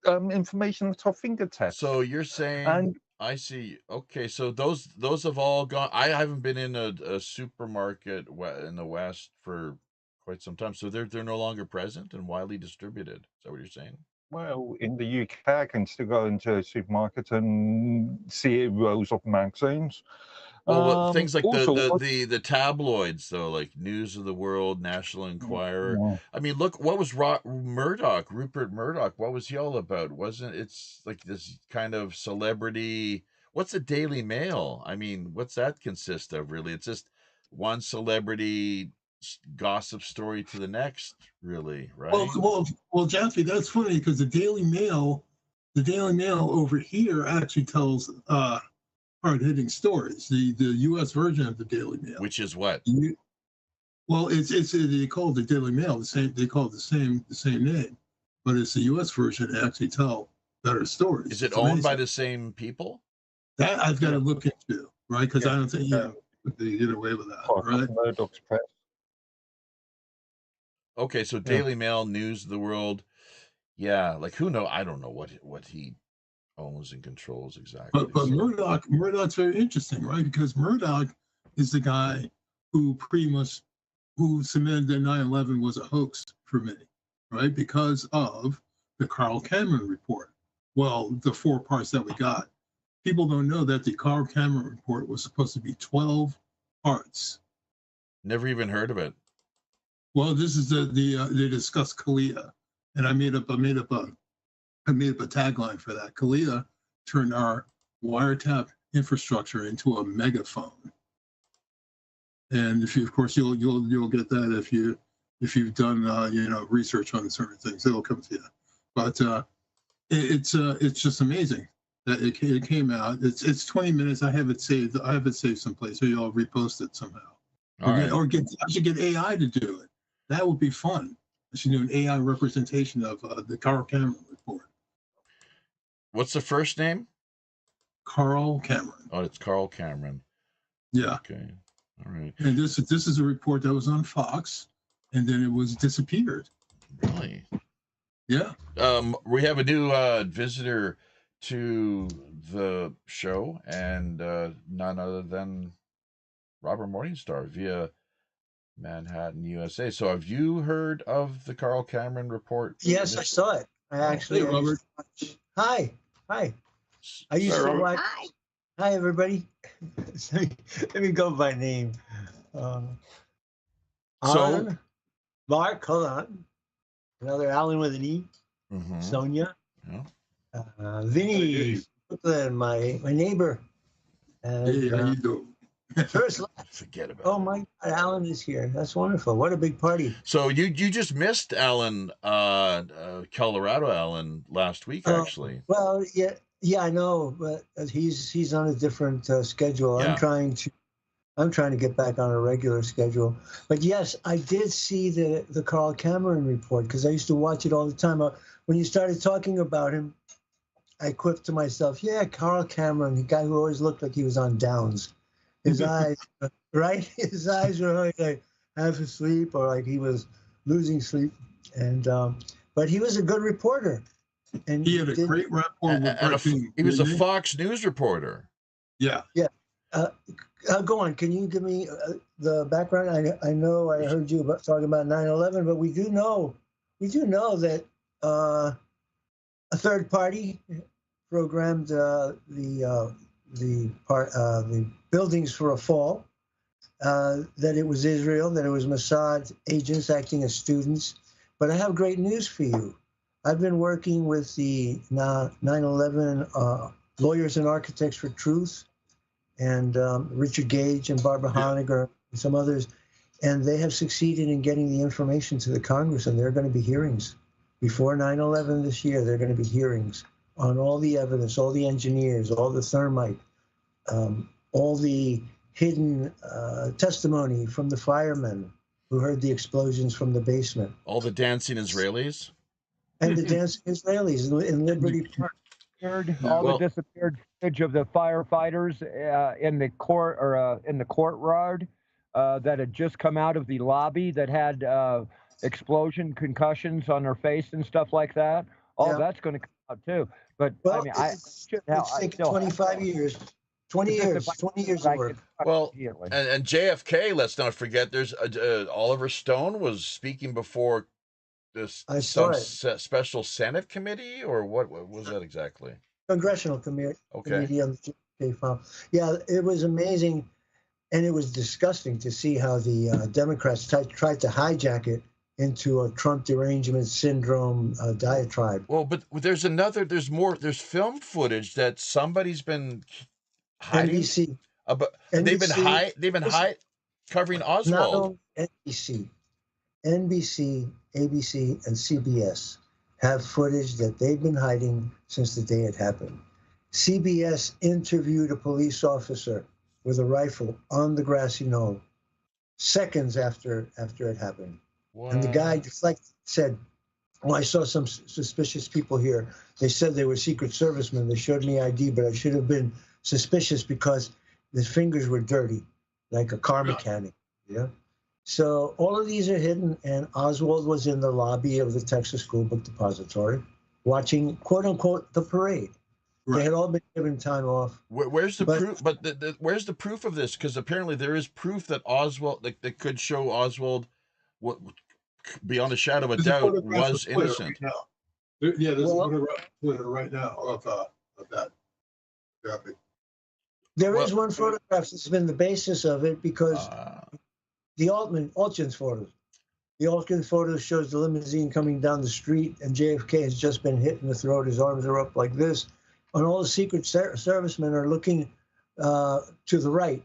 information at our fingertips. So you're saying, I see. Okay, so those have all gone. I haven't been in a supermarket in the West for quite some time. So they're no longer present and widely distributed. Is that what you're saying? Well, in the UK, I can still go into a supermarket and see rows of magazines. Well, things like the tabloids, though, like News of the World, National Enquirer. Yeah. I mean, look, what was Rupert Murdoch? What was he all about? It's like this kind of celebrity? What's the Daily Mail? I mean, what's that consist of, really? It's just one celebrity gossip story to the next, really, right? Well, Jeffy, that's funny because the Daily Mail over here actually tells hard-hitting stories. The U.S. version of the Daily Mail, which is what? It's they call it the Daily Mail. They call it the same name, but it's the U.S. version that actually tell better stories. Is it owned by the same people? That I've got to look into, right? Because I don't think they get away with that, right? Murdoch's press. Okay, so Daily Mail, News of the World, like who knows? I don't know what he owns and controls exactly. But Murdoch's very interesting, right? Because Murdoch is the guy who cemented that 9/11 was a hoax for many, right? Because of the Carl Cameron report. Well, the 4 parts that we got. People don't know that the Carl Cameron report was supposed to be 12 parts. Never even heard of it. Well, this is they discussed Kalia, and I made up a tagline for that. Kalia turned our wiretap infrastructure into a megaphone, and you'll get that if you've done research on certain things, it'll come to you. But it's just amazing that it came out. It's 20 minutes. I have it saved someplace, so you'll repost it somehow. I should get AI to do it. That would be fun. I should do an AI representation of the Carl Cameron report. What's the first name? Carl Cameron. Oh, it's Carl Cameron. Yeah. Okay. All right. And this is a report that was on Fox, and then it was disappeared. Really? Yeah. We have a new visitor to the show, and none other than Robert Morningstar via Manhattan, USA. So have you heard of the Carl Cameron report? Yes, I saw it. I actually. Hey, Robert. Hi. I used Hey, to Robert. watch. Hi. Hi, everybody. Let me go by name. Alan, Mark, hold on. Another Alan with an E. Mhm. Sonia. Yeah. Vinny, Brooklyn, my neighbor. And, Hey, how you doing? first, Forget about oh it. my God, Alan is here. That's wonderful. What a big party. So you just missed Alan, Colorado Alan last week, Oh, actually. Well, yeah, I know, but he's on a different schedule. Yeah. I'm trying to get back on a regular schedule. But yes, I did see the Carl Cameron report because I used to watch it all the time. When you started talking about him, I quipped to myself, yeah, Carl Cameron, the guy who always looked like he was on downs. His eyes, right? His eyes were like half asleep or like he was losing sleep. And but he was a good reporter. And He had a great rapport with Brett King. He was a didn't he? Fox News reporter. Yeah. Go on. Can you give me the background? I know I heard you talking about 9/11, but we do know that a third party programmed the buildings for a fall. That it was Israel, that it was Mossad agents acting as students. But I have great news for you. I've been working with the 9/11 Lawyers and Architects for Truth, and Richard Gage and Barbara Honegger and some others, and they have succeeded in getting the information to the Congress, and there are going to be hearings. Before 9/11 this year, there are going to be hearings on all the evidence, all the engineers, all the thermite, all the hidden testimony from the firemen who heard the explosions from the basement. All the dancing Israelis. And the dancing Israelis in Liberty Park. The disappeared footage of the firefighters in the court or in the courtyard that had just come out of the lobby that had explosion concussions on their face and stuff like that. All that's going to come out too. But well, I mean, it's taken 25 years. 20 years of work. Well, and JFK, let's not forget, there's Oliver Stone was speaking before this special Senate committee, or what was that exactly? Congressional committee. Okay. Committee on the JFK file. Yeah, it was amazing, and it was disgusting to see how the Democrats tried to hijack it into a Trump derangement syndrome diatribe. Well, but there's film footage that somebody's been hiding. NBC. But they've been covering Oswald. Not only NBC, ABC, and CBS have footage that they've been hiding since the day it happened. CBS interviewed a police officer with a rifle on the grassy knoll seconds after it happened. Wow. And the guy said, "Oh, I saw some suspicious people here. They said they were Secret Servicemen. They showed me ID, but I should have been suspicious because the fingers were dirty, like a car mechanic." Yeah. So all of these are hidden, and Oswald was in the lobby of the Texas School Book Depository watching, quote unquote, the parade. Right. They had all been given time off. Where's the proof? But where's the proof of this? Because apparently there is proof that Oswald, that could show Oswald, what beyond a shadow of a doubt, was innocent. Right now. There's a photo right now of that graphic. There is one photograph that's been the basis of it because the Altgens photos. The Altgens photo shows the limousine coming down the street, and JFK has just been hit in the throat. His arms are up like this. And all the Secret Servicemen are looking to the right.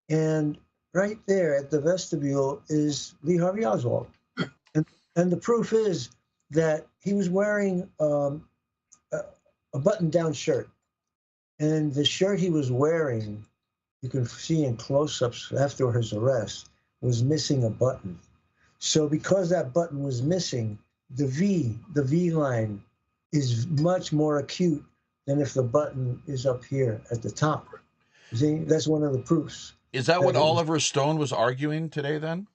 And right there at the vestibule is Lee Harvey Oswald. And the proof is that he was wearing a button-down shirt. And the shirt he was wearing, you can see in close-ups after his arrest, was missing a button. So because that button was missing, the V line is much more acute than if the button is up here at the top. See, that's one of the proofs. Is that what Oliver Stone was arguing today then?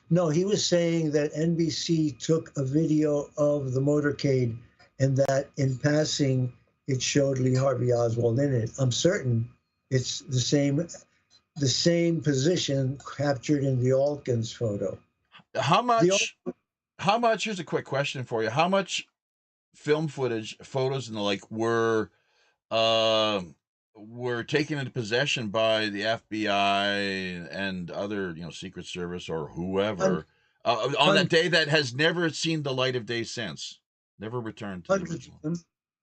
No, he was saying that NBC took a video of the motorcade and that in passing, it showed Lee Harvey Oswald in it. I'm certain it's the same. the same position captured in the Alkins photo. How much? Here's a quick question for you. How much film footage, photos, and the like were taken into possession by the FBI and other, Secret Service or whoever on that day that has never seen the light of day since? Never returned to the original. Hundreds of them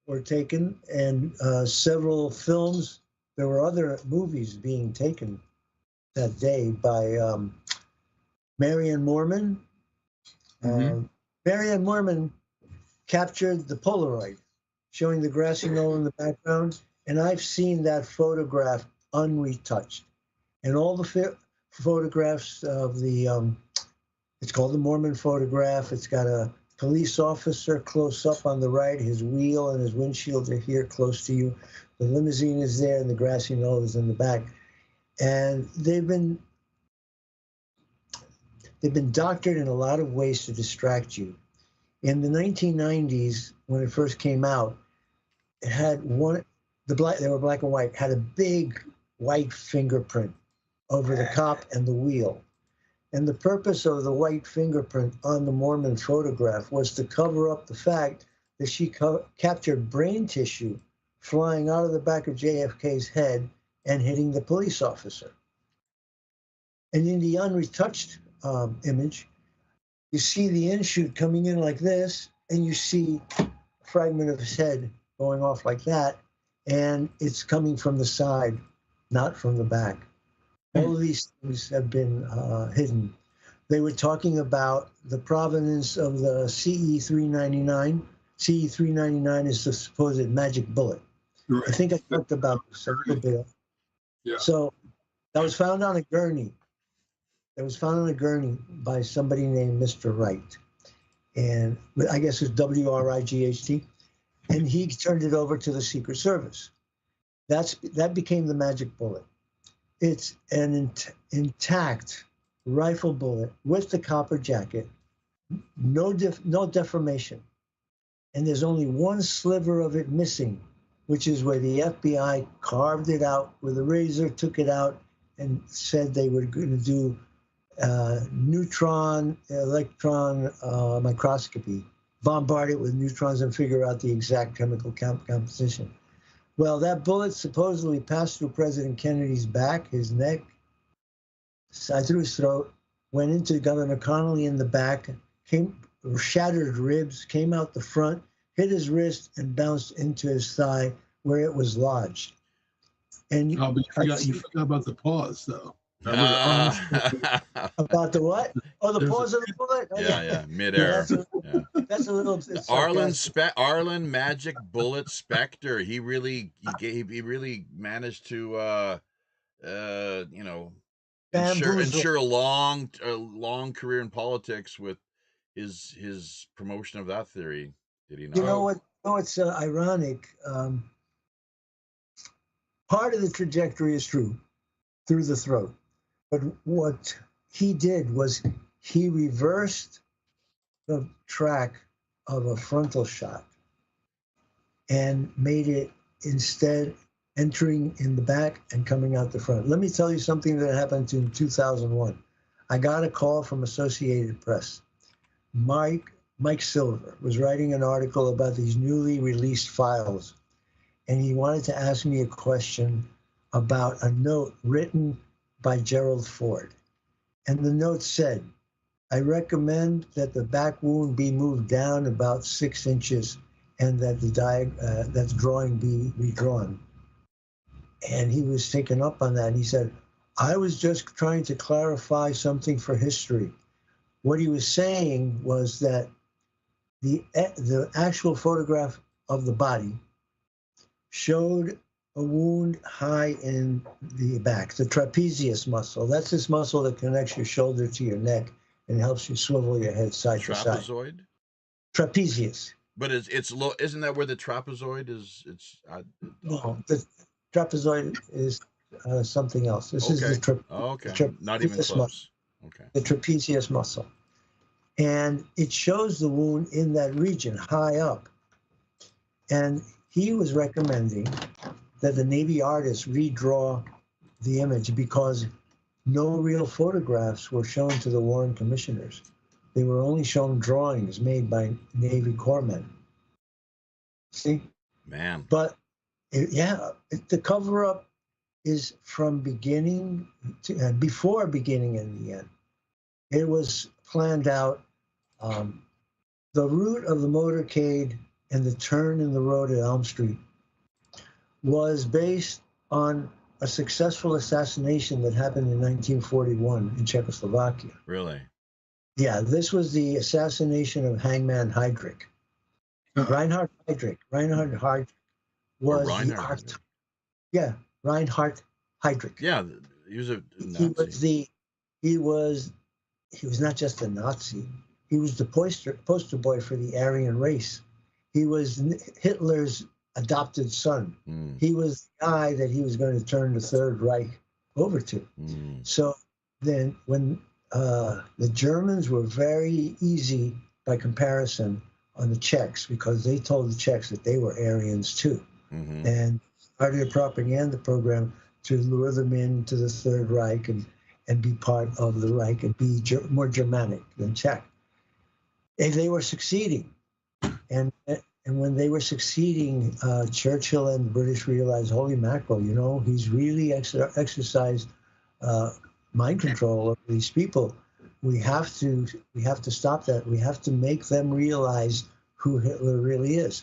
were taken, and several films. There were other movies being taken that day by Marianne Moorman. Marianne Moorman captured the Polaroid showing the grassy knoll in the background, and I've seen that photograph unretouched. And all the photographs of the, it's called the Moorman photograph. It's got a police officer close up on the right. His wheel and his windshield are here close to you. The limousine is there, and the grassy knoll is in the back. And they've been doctored in a lot of ways to distract you. In the 1990s, when it first came out, it had they were black and white, had a big white fingerprint over the cop and the wheel. And the purpose of the white fingerprint on the Moorman photograph was to cover up the fact that she captured brain tissue flying out of the back of JFK's head and hitting the police officer. And in the unretouched image, you see the in-shoot coming in like this, and you see a fragment of his head going off like that, and it's coming from the side, not from the back. All of these things have been hidden. They were talking about the provenance of the CE-399. CE-399 is the supposed magic bullet. Right. I think I talked about this a little bit. Yeah. So that was found on a gurney. It was found on a gurney by somebody named Mr. Wright. And I guess it's W-R-I-G-H-T. And he turned it over to the Secret Service. That became the magic bullet. It's an intact rifle bullet with the copper jacket, no deformation. And there's only one sliver of it missing, which is where the FBI carved it out with a razor, took it out, and said they were going to do neutron, electron microscopy, bombard it with neutrons and figure out the exact chemical composition. Well, that bullet supposedly passed through President Kennedy's back, his neck, through his throat, went into Governor Connolly in the back, shattered ribs, came out the front, hit his wrist, and bounced into his thigh where it was lodged. And but you forgot about the pause, though. About the what? Oh, the pause of the bullet? Oh, yeah, midair. That's a little. Arlen Magic Bullet Spectre. He really managed to ensure a long career in politics with his promotion of that theory. Did he not? You know what? It's ironic. Part of the trajectory is true, through the throat. But what he did was he reversed the track of a frontal shot and made it instead entering in the back and coming out the front. Let me tell you something that happened in 2001. I got a call from Associated Press. Mike Silver was writing an article about these newly released files, and he wanted to ask me a question about a note written by Gerald Ford. And the note said, I recommend that the back wound be moved down about 6 inches and that that drawing be redrawn. And he was taken up on that. And he said, I was just trying to clarify something for history. What he was saying was that the actual photograph of the body showed a wound high in the back, the trapezius muscle. That's this muscle that connects your shoulder to your neck and helps you swivel your head side to side. Trapezoid? Trapezius. But it's low. Isn't that where the trapezoid is? No, the trapezoid is something else. This is the not even close. Muscle. Okay. The trapezius muscle. And it shows the wound in that region, high up. And he was recommending that the Navy artists redraw the image because no real photographs were shown to the Warren Commissioners. They were only shown drawings made by Navy corpsmen. See? Man. But the cover-up is from beginning to before beginning and the end. It was planned out. The route of the motorcade and the turn in the road at Elm Street was based on a successful assassination that happened in 1941 in Czechoslovakia. Really? Yeah, this was the assassination of Hangman Heydrich. Reinhard Heydrich. Reinhard Heydrich was Reinhard. Reinhard Heydrich. Yeah, he was a Nazi. He was not just a Nazi. He was the poster boy for the Aryan race. He was Hitler's adopted son. He was the guy that he was going to turn the Third Reich over to. So then when the Germans were very easy by comparison on the Czechs because they told the Czechs that they were Aryans too. And started a propaganda program to lure them into the Third Reich and be part of the Reich and be more Germanic than Czech. And they were succeeding. And when they were succeeding, Churchill and the British realized, holy mackerel, you know, he's really exercised mind control over these people. We have to stop that. We have to make them realize who Hitler really is.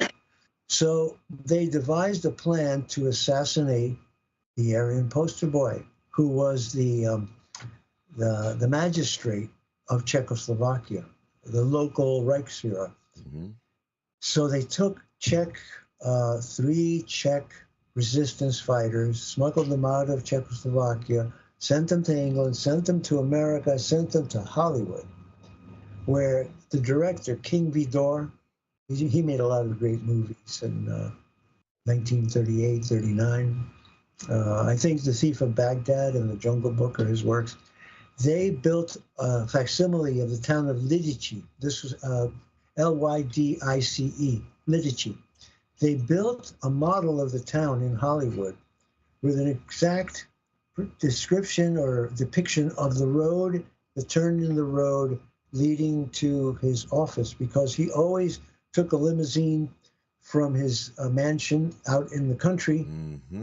So they devised a plan to assassinate the Aryan poster boy, who was the magistrate of Czechoslovakia, the local Reichsführer. So they took three Czech resistance fighters, smuggled them out of Czechoslovakia, sent them to England, sent them to America, sent them to Hollywood, where the director, King Vidor, he made a lot of great movies in 1938, 39. I think The Thief of Baghdad and The Jungle Book are his works. They built a facsimile of the town of Lidice. This was Lydice, Lidice. They built a model of the town in Hollywood with an exact description or depiction of the road, the turn in the road leading to his office, because he always took a limousine from his mansion out in the country,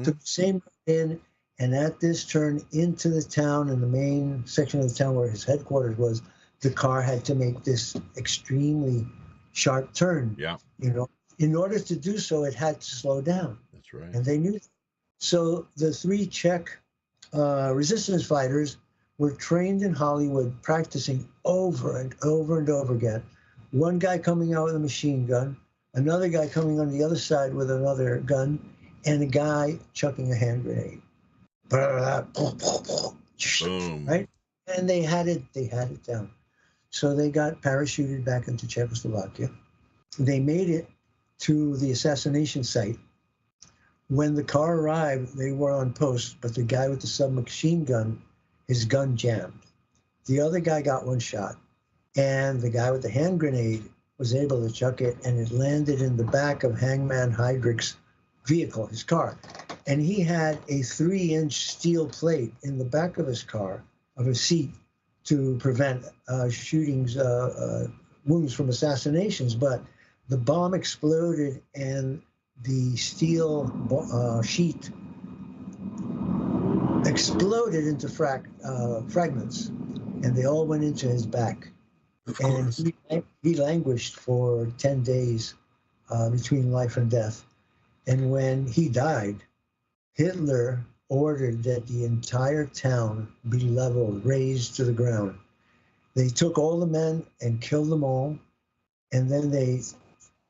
took the same in, and at this turn into the town, in the main section of the town where his headquarters was, the car had to make this extremely sharp turn. Yeah. You know, in order to do so, it had to slow down. That's right. And they knew that. So the three Czech resistance fighters were trained in Hollywood, practicing over and over and over again. One guy coming out with a machine gun, another guy coming on the other side with another gun, and a guy chucking a hand grenade. Boom. Right? And they had it down. So they got parachuted back into Czechoslovakia. They made it to the assassination site. When the car arrived, they were on post, but the guy with the submachine gun, his gun jammed. The other guy got one shot, and the guy with the hand grenade was able to chuck it, and it landed in the back of Hangman Heydrich's vehicle, his car. And he had a 3-inch steel plate in the back of his car, of his seat, to prevent shootings, wounds from assassinations. But the bomb exploded, and the steel sheet exploded into fragments, and they all went into his back. And he languished for 10 days between life and death. And when he died, Hitler ordered that the entire town be leveled, razed to the ground. They took all the men and killed them all, and then they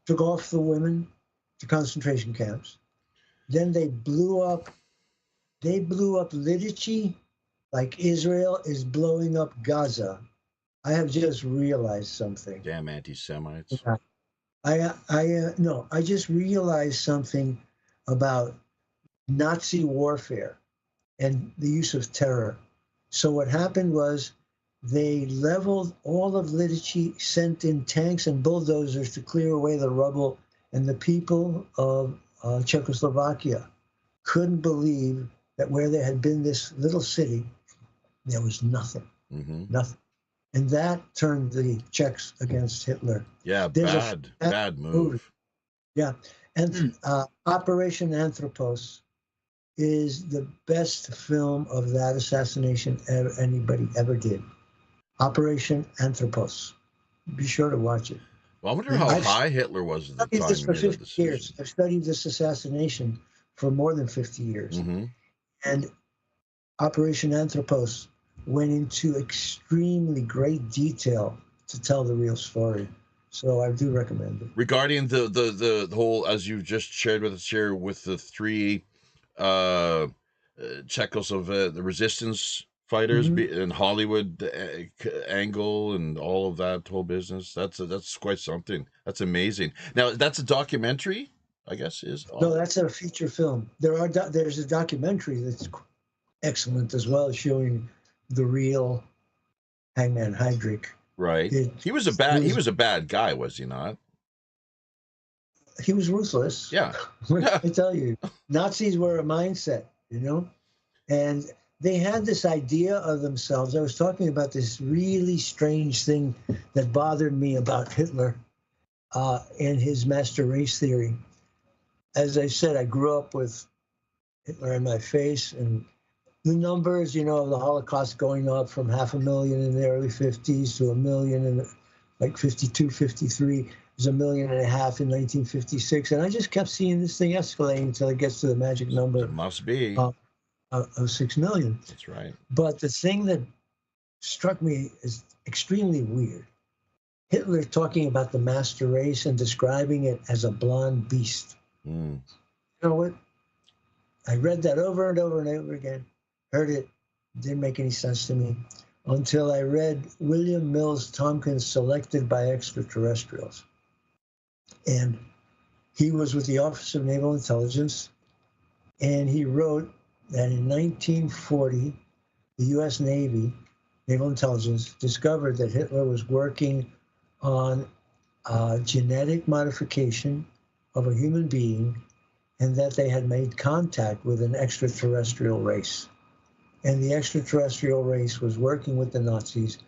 took off the women to concentration camps. Then they blew up Lidice like Israel is blowing up Gaza. I have just realized something. Damn anti-Semites. I just realized something about Nazi warfare and the use of terror. So what happened was they leveled all of Lidice, sent in tanks and bulldozers to clear away the rubble, and the people of Czechoslovakia couldn't believe that where there had been this little city, there was nothing, nothing. And that turned the Czechs against Hitler. Yeah, There's bad move. Yeah, and Operation Anthropos is the best film of that assassination anybody ever did. Operation Anthropos. Be sure to watch it. Well, I wonder how high Hitler was at the time. This for 50 years. I've studied this assassination for more than 50 years. And Operation Anthropos went into extremely great detail to tell the real story. So I do recommend it. Regarding the whole, as you just shared with us here, with the three Czechos of the resistance fighters and Hollywood angle and all of that whole business, that's quite something. That's amazing. Now that's a documentary, I guess, is no, that's a feature film. There's a documentary that's excellent as well, showing the real Hangman Heydrich. Right. He was a bad guy, was he not? He was ruthless. Yeah. I tell you, Nazis were a mindset, you know, and they had this idea of themselves. I was talking about this really strange thing that bothered me about Hitler and his master race theory. As I said, I grew up with Hitler in my face, and the numbers, you know, of the Holocaust going up from 500,000 in the early 50s to 1 million in like 52, 53. There's 1.5 million in 1956. And I just kept seeing this thing escalating until it gets to the magic number. It must be. Of 6 million. That's right. But the thing that struck me is extremely weird. Hitler talking about the master race and describing it as a blonde beast. You know what? I read that over and over and over again. Heard it, didn't make any sense to me until I read William Mills Tompkins' Selected by Extraterrestrials. And he was with the Office of Naval Intelligence, and he wrote that in 1940, the U.S. Navy, Naval Intelligence, discovered that Hitler was working on genetic modification of a human being, and that they had made contact with an extraterrestrial race. And the extraterrestrial race was working with the Nazis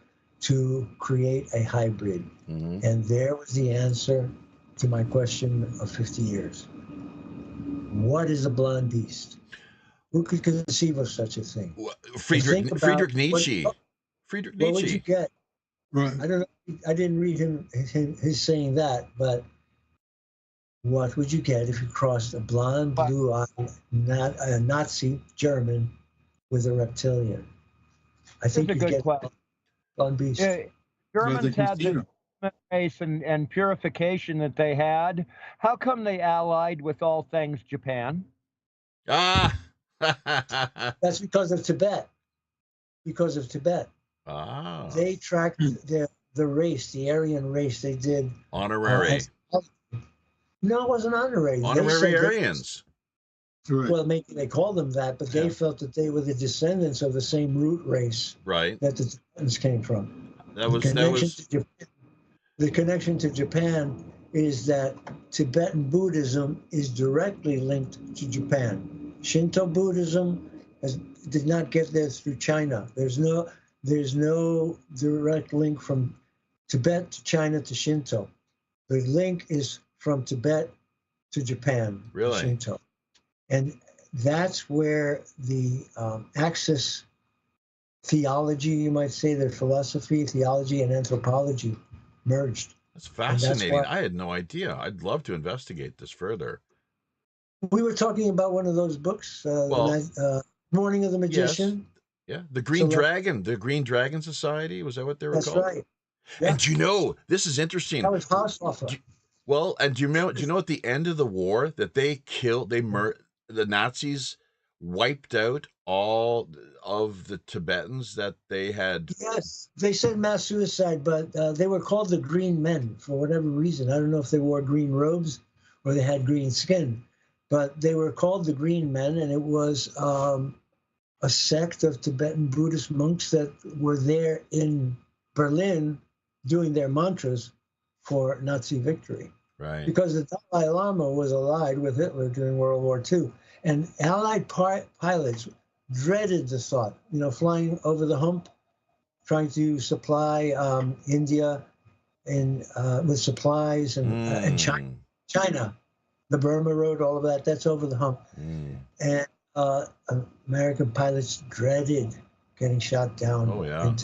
to create a hybrid. And there was the answer to my question of 50 years. What is a blonde beast? Who could conceive of such a thing? Friedrich Nietzsche. What would you get? Right. I don't know. I didn't read his saying that, but what would you get if you crossed a blonde, blue-eyed, not a Nazi German with a reptilian? I think you get blonde beast. Germans had the race and purification that they had. How come they allied with all things Japan? That's because of Tibet. Because of Tibet. They tracked the race, the Aryan race. They did honorary. No, it wasn't honorary. Honorary Aryans. Well, maybe they called them that, but they felt that they were the descendants of the same root race that the Tibetans came from. The connection to Japan is that Tibetan Buddhism is directly linked to Japan. Shinto Buddhism did not get there through China. There's no direct link from Tibet to China to Shinto. The link is from Tibet to Japan. Really? Shinto. And that's where the Axis theology, you might say, their philosophy, theology, and anthropology merged. That's fascinating. I had no idea. I'd love to investigate this further. We were talking about one of those books, Morning of the Magician. Yes. Yeah, the Green Dragon Society. Was that what they were called? That's right. Yeah. And you know, this is interesting. That was Haushofer. Well, and do you know at the end of the war that the Nazis wiped out all of the Tibetans that they had? Yes, they said mass suicide, but they were called the Green Men for whatever reason. I don't know if they wore green robes or they had green skin, but they were called the Green Men, and it was a sect of Tibetan Buddhist monks that were there in Berlin doing their mantras for Nazi victory. Right. Because the Dalai Lama was allied with Hitler during World War II. And Allied pilots dreaded the thought, flying over the hump, trying to supply India with supplies and China, the Burma Road, all of that. That's over the hump. And American pilots dreaded getting shot down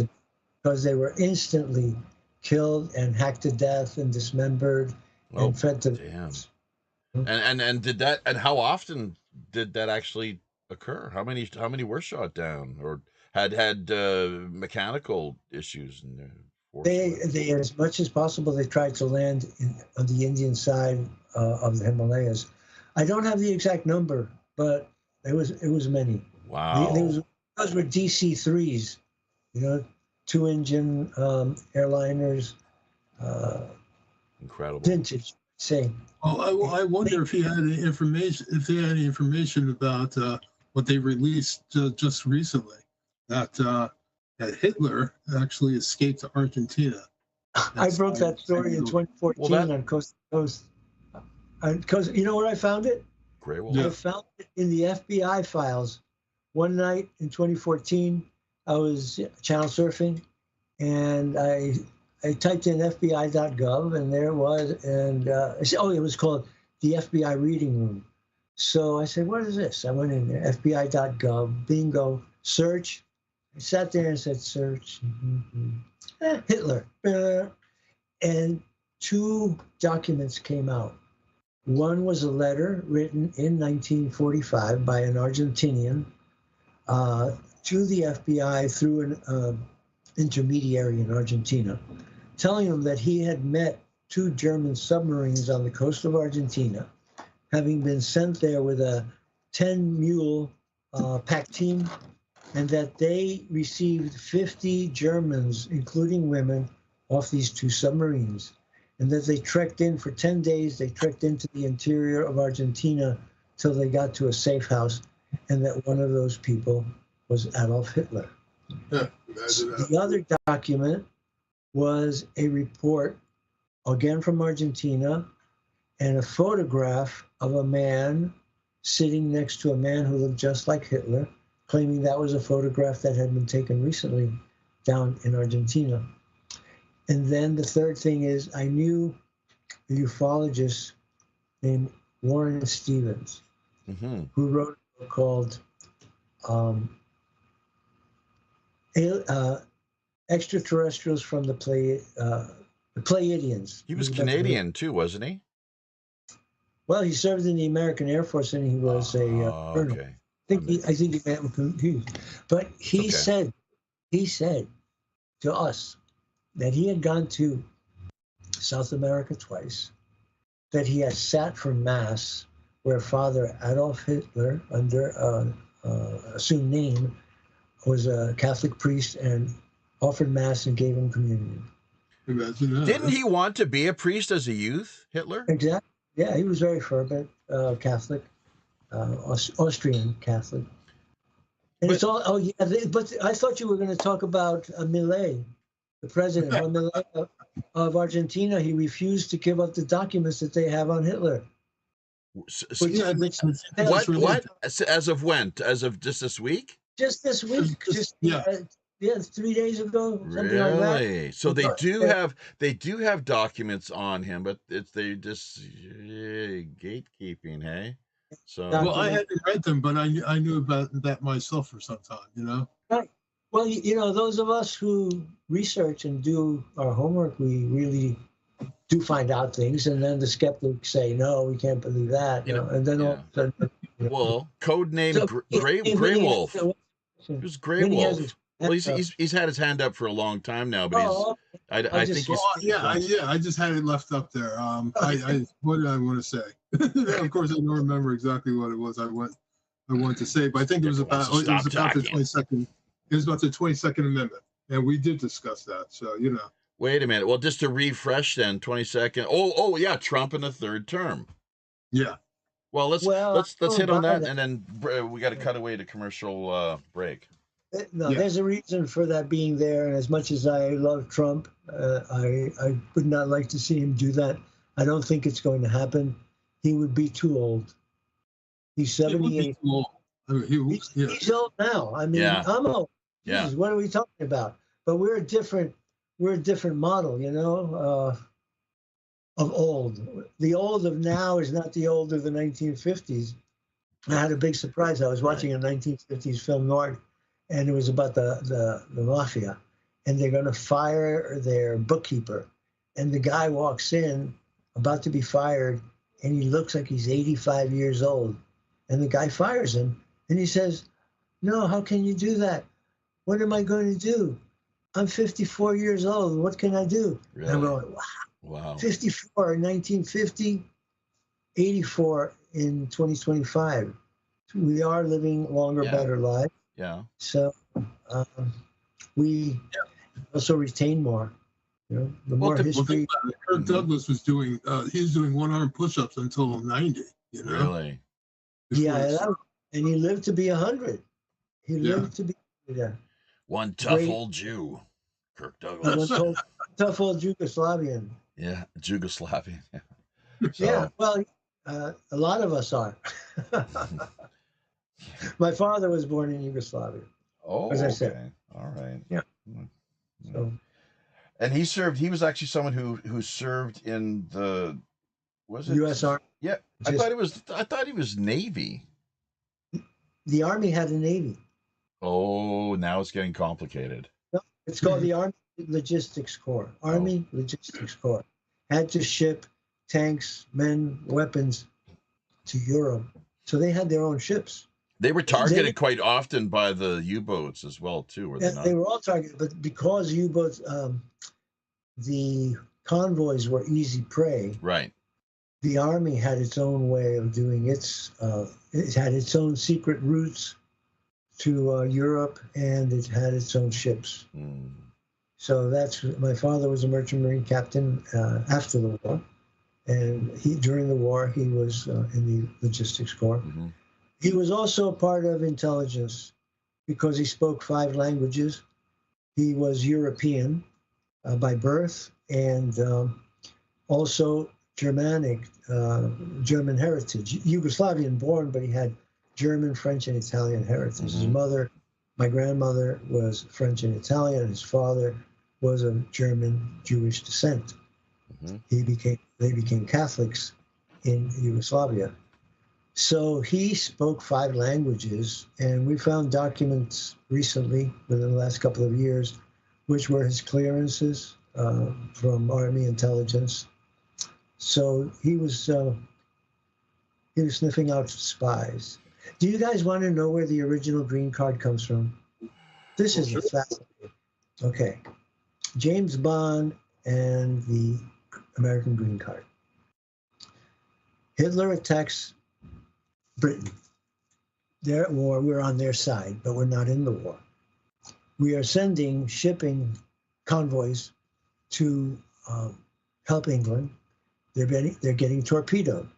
because they were instantly killed and hacked to death and dismembered and fed to. Damn. And did that? And how often did that actually occur? How many were shot down or had mechanical issues in their force? They as much as possible they tried to land on the Indian side of the Himalayas. I don't have the exact number, but it was many. Wow. Those were DC-3s, 2-engine airliners. Incredible. Vintage, say. Oh, I wonder if he had any information. If they had any information about what they released just recently, that Hitler actually escaped to Argentina. I broke that story in 2014 on Coast to Coast. Because you know where I found it? Great. Well, I found it in the FBI files. One night in 2014, I was channel surfing, and I typed in FBI.gov, and there it was. And it was called the FBI Reading Room. So I said, what is this? I went in there, FBI.gov, bingo, search. I sat there and said, search. Hitler. And 2 documents came out. One was a letter written in 1945 by an Argentinian to the FBI through an intermediary in Argentina, telling him that he had met 2 German submarines on the coast of Argentina, having been sent there with a 10-mule pack team, and that they received 50 Germans, including women, off these 2 submarines. And that they trekked in for 10 days, they trekked into the interior of Argentina till they got to a safe house, and that one of those people was Adolf Hitler. Yeah, the other document was a report, again from Argentina, and a photograph of a man sitting next to a man who looked just like Hitler, claiming that was a photograph that had been taken recently down in Argentina. And then the third thing is I knew a ufologist named Warren Stevens, who wrote a book called Extraterrestrials from the Pleiadians. He was Canadian too, wasn't he? Well, he served in the American Air Force, and he was a colonel. Okay. I think he met with him, but he said to us that he had gone to South America twice, that he had sat for Mass where Father Adolf Hitler, under assumed name, was a Catholic priest and offered Mass and gave him communion. Didn't he want to be a priest as a youth, Hitler? Exactly. Yeah, he was very fervent Catholic, Austrian Catholic. And it's all, but I thought you were going to talk about Milei, the president of Argentina. He refused to give up the documents that they have on Hitler. What? As of when? As of just this week? Just this week. Yeah, 3 days ago. Something really? like that. So they do have documents on him, but they just gatekeeping, hey? So well, I hadn't read them, but I knew about that myself for some time, Right. Well, those of us who research and do our homework, we really do find out things, and then the skeptics say, "No, we can't believe that," and then all of a sudden, well, code name Grey Wolf. It was Grey Wolf. Well, he's had his hand up for a long time now, but I think he's. I just had it left up there. What did I want to say? Of course, I don't remember exactly what it was. I want to say, but I think it was about the 22nd. It was about the 22nd Amendment, and we did discuss that. So Wait a minute. Well, just to refresh, then 22nd. Oh yeah, Trump in the 3rd term. Yeah. Well, let's hit on that, and then we got to cut away to commercial break. No, there's a reason for that being there, and as much as I love Trump, I would not like to see him do that. I don't think it's going to happen. He would be too old. He's 78. I mean, He's old now. I mean, Yeah. I'm old. Yeah. Jesus, what are we talking about? But we're a different model, you know, of old. The old of now is not the old of the 1950s. I had a big surprise. I was watching a 1950s film noir, and it was about the mafia, and they're going to fire their bookkeeper, and the guy walks in, about to be fired, and he looks like he's 85 years old, and the guy fires him, and he says, "No, how can you do that? What am I going to do? I'm 54 years old. What can I do?" Really? And I'm going, Wow. 54 in 1950, 84 in 2025. We are living longer, better lives. Yeah. So we also retain more. You know, the more history. Kirk Douglas was doing. He was doing 1 arm push-ups until 90. You know. Really? Yeah, and he lived to be 100. He lived to be one tough old Jew, Kirk Douglas. Tough old Yugoslavian. Yeah, Yugoslavian. So, yeah, well, a lot of us are. My father was born in Yugoslavia. Oh, as I said. All right. Yeah. So, and he served. He was actually someone who served in the U.S. Army. Yeah, I thought he was Navy. The Army had a Navy. Oh, now it's getting complicated. No, it's called the Army Logistics Corps. Army Logistics Corps had to ship tanks, men, weapons to Europe. So they had their own ships. They were targeted quite often by the U-boats as well, too, were they not? They were all targeted, but because U-boats, the convoys were easy prey. Right. The Army had its own way of doing its. It had its own secret routes to Europe, and it had its own ships. Mm. So my father was a merchant marine captain after the war, and during the war he was in the logistics corps. Mm-hmm. He was also a part of intelligence because he spoke 5 languages. He was European by birth and also Germanic, German heritage, Yugoslavian born, but he had German, French, and Italian heritage. Mm-hmm. His mother, my grandmother, was French and Italian. His father was of German Jewish descent. Mm-hmm. They became Catholics in Yugoslavia. So he spoke 5 languages, and we found documents recently, within the last couple of years, which were his clearances from Army intelligence. So he was sniffing out spies. Do you guys want to know where the original green card comes from? This is fascinating. Okay. James Bond and the American green card. Hitler attacks Britain. They're at war. We're on their side, but we're not in the war. We are sending shipping convoys to help England. They're getting torpedoed.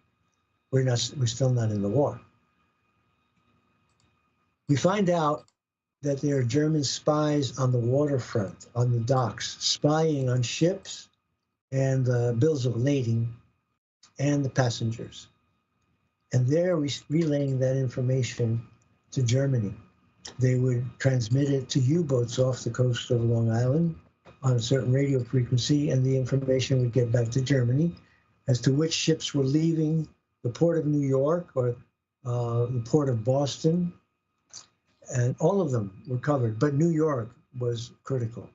We're still not in the war. We find out that there are German spies on the waterfront, on the docks, spying on ships and bills of lading and the passengers. And they're relaying that information to Germany. They would transmit it to U-boats off the coast of Long Island on a certain radio frequency, and the information would get back to Germany as to which ships were leaving the port of New York or the port of Boston. And all of them were covered, but New York was critical.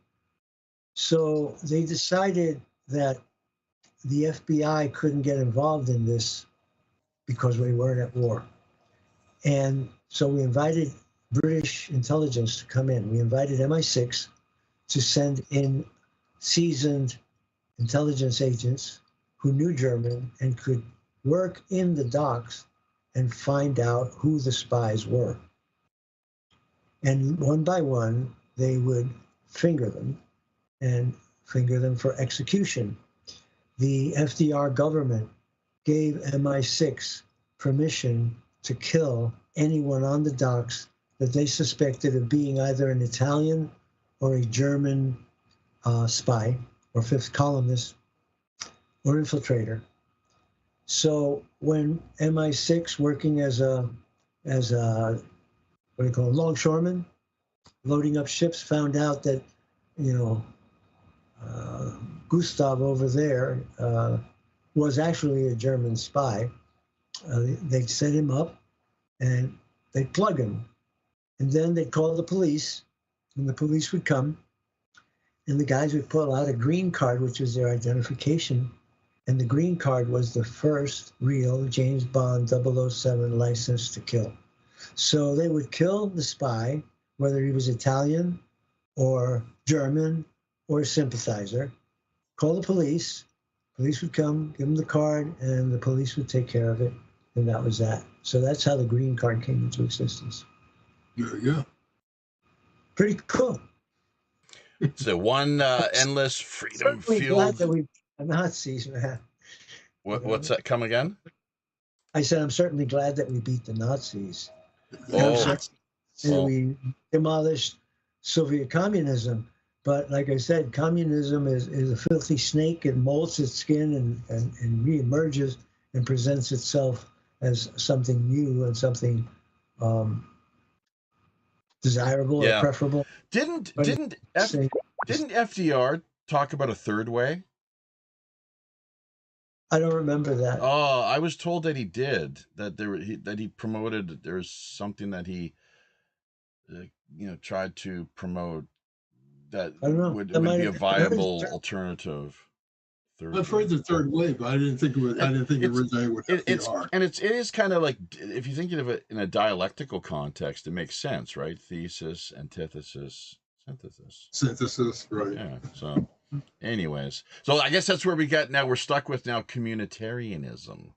So they decided that the FBI couldn't get involved in this because we weren't at war. And so we invited British intelligence to come in. We invited MI6 to send in seasoned intelligence agents who knew German and could work in the docks and find out who the spies were. And one by one, they would finger them and finger them for execution. The FDR government gave MI6 permission to kill anyone on the docks that they suspected of being either an Italian or a German spy or fifth columnist or infiltrator. So when MI6, working as a what do you call them, longshoremen, loading up ships, found out that, Gustav over there was actually a German spy. They'd set him up and they'd plug him. And then they'd call the police, and the police would come, and the guys would pull out a green card, which was their identification. And the green card was the first real James Bond 007 license to kill. So they would kill the spy, whether he was Italian or German or a sympathizer, call the police would come, give them the card, and the police would take care of it, and that was that. So that's how the green card came into existence. There you go. Pretty cool. So one endless freedom Glad fueled. that we beat the Nazis, man. What's that? Come again? I said I'm certainly glad that we beat the Nazis. Oh. And we demolished Soviet communism. But like I said, communism is a filthy snake. It molts its skin and reemerges and presents itself as something new and something desirable or preferable. Didn't FDR talk about a third way? I don't remember that. Oh, I was told that he did. That he promoted. There's something that he, tried to promote that would be a viable alternative. I've heard the third way, but I didn't think it originated with FDR. It is kind of like, if you think of it in a dialectical context, it makes sense, right? Thesis, antithesis, synthesis. Synthesis, right? Yeah. So, anyways, so I guess that's where we got now. We're stuck with now communitarianism.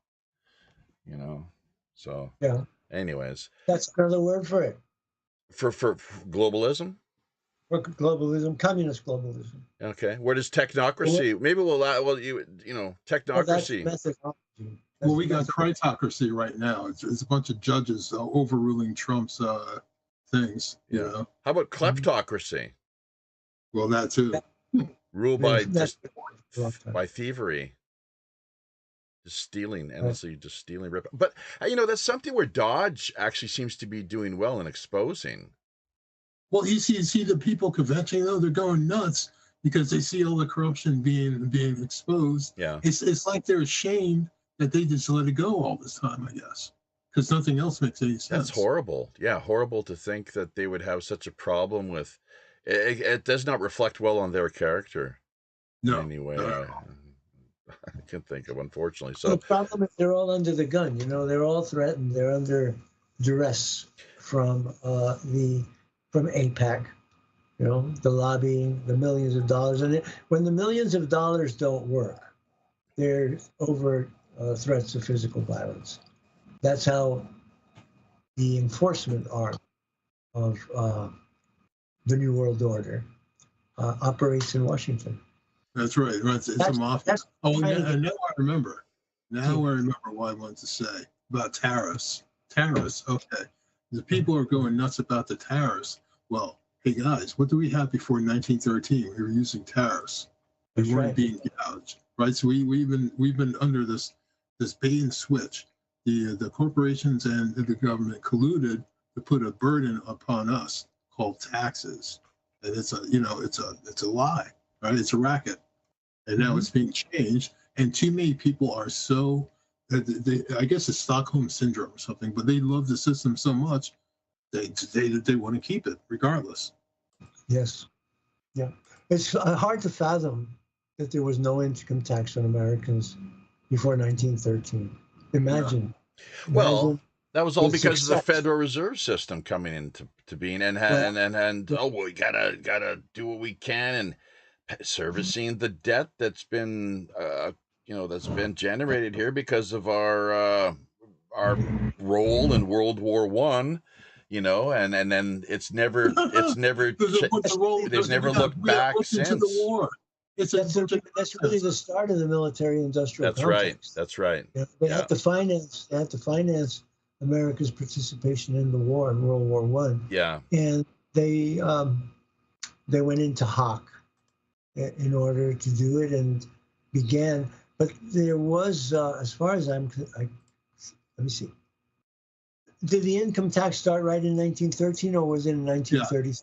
So yeah. Anyways, that's another word for it. For globalism. For globalism, communist globalism. Okay, where does technocracy? Maybe technocracy. Well, we got critocracy right now. It's a bunch of judges overruling Trump's things. Yeah. How about kleptocracy? Well, that too. Ruled by thievery, just stealing, endlessly just stealing. But that's something where Dodge actually seems to be doing well in exposing. Well, you see the people convention, they're going nuts because they see all the corruption being exposed. Yeah. It's like they're ashamed that they just let it go all this time, I guess, because nothing else makes any sense. That's horrible. Yeah, horrible to think that they would have such a problem with it. It does not reflect well on their character. No. Anyway, I can think of, unfortunately. So the problem is they're all under the gun. They're all threatened. They're under duress from APAC, the lobbying, the millions of dollars. And when the millions of dollars don't work, they're overt threats of physical violence. That's how the enforcement arm of the New World Order operates in Washington. That's right. It's a mafia. Now I remember. I remember what I wanted to say about tariffs. Tariffs, okay. The people are going nuts about the tariffs. Well, hey guys, what do we have before 1913? We were using tariffs. We weren't being gouged, right? So we've been under this bait and switch. The corporations and the government colluded to put a burden upon us called taxes, and it's a lie, right? It's a racket, and now it's being changed. And too many people are so. I guess it's Stockholm syndrome or something, but they love the system so much they want to keep it regardless. Yes. Yeah. It's hard to fathom that there was no income tax on Americans before 1913. Imagine. Well, that was all because of the Federal Reserve System coming into being, and we gotta do what we can and servicing the debt that's been that's been generated here because of our role in World War I, and then there's never looked back since. The war. That's really the start of the military-industrial complex. That's right. They have to finance America's participation in the war in World War I. Yeah. And they went into hock in order to do it and began. But there was, as far as let me see. did the income tax start right in 1913, or was it in 1930?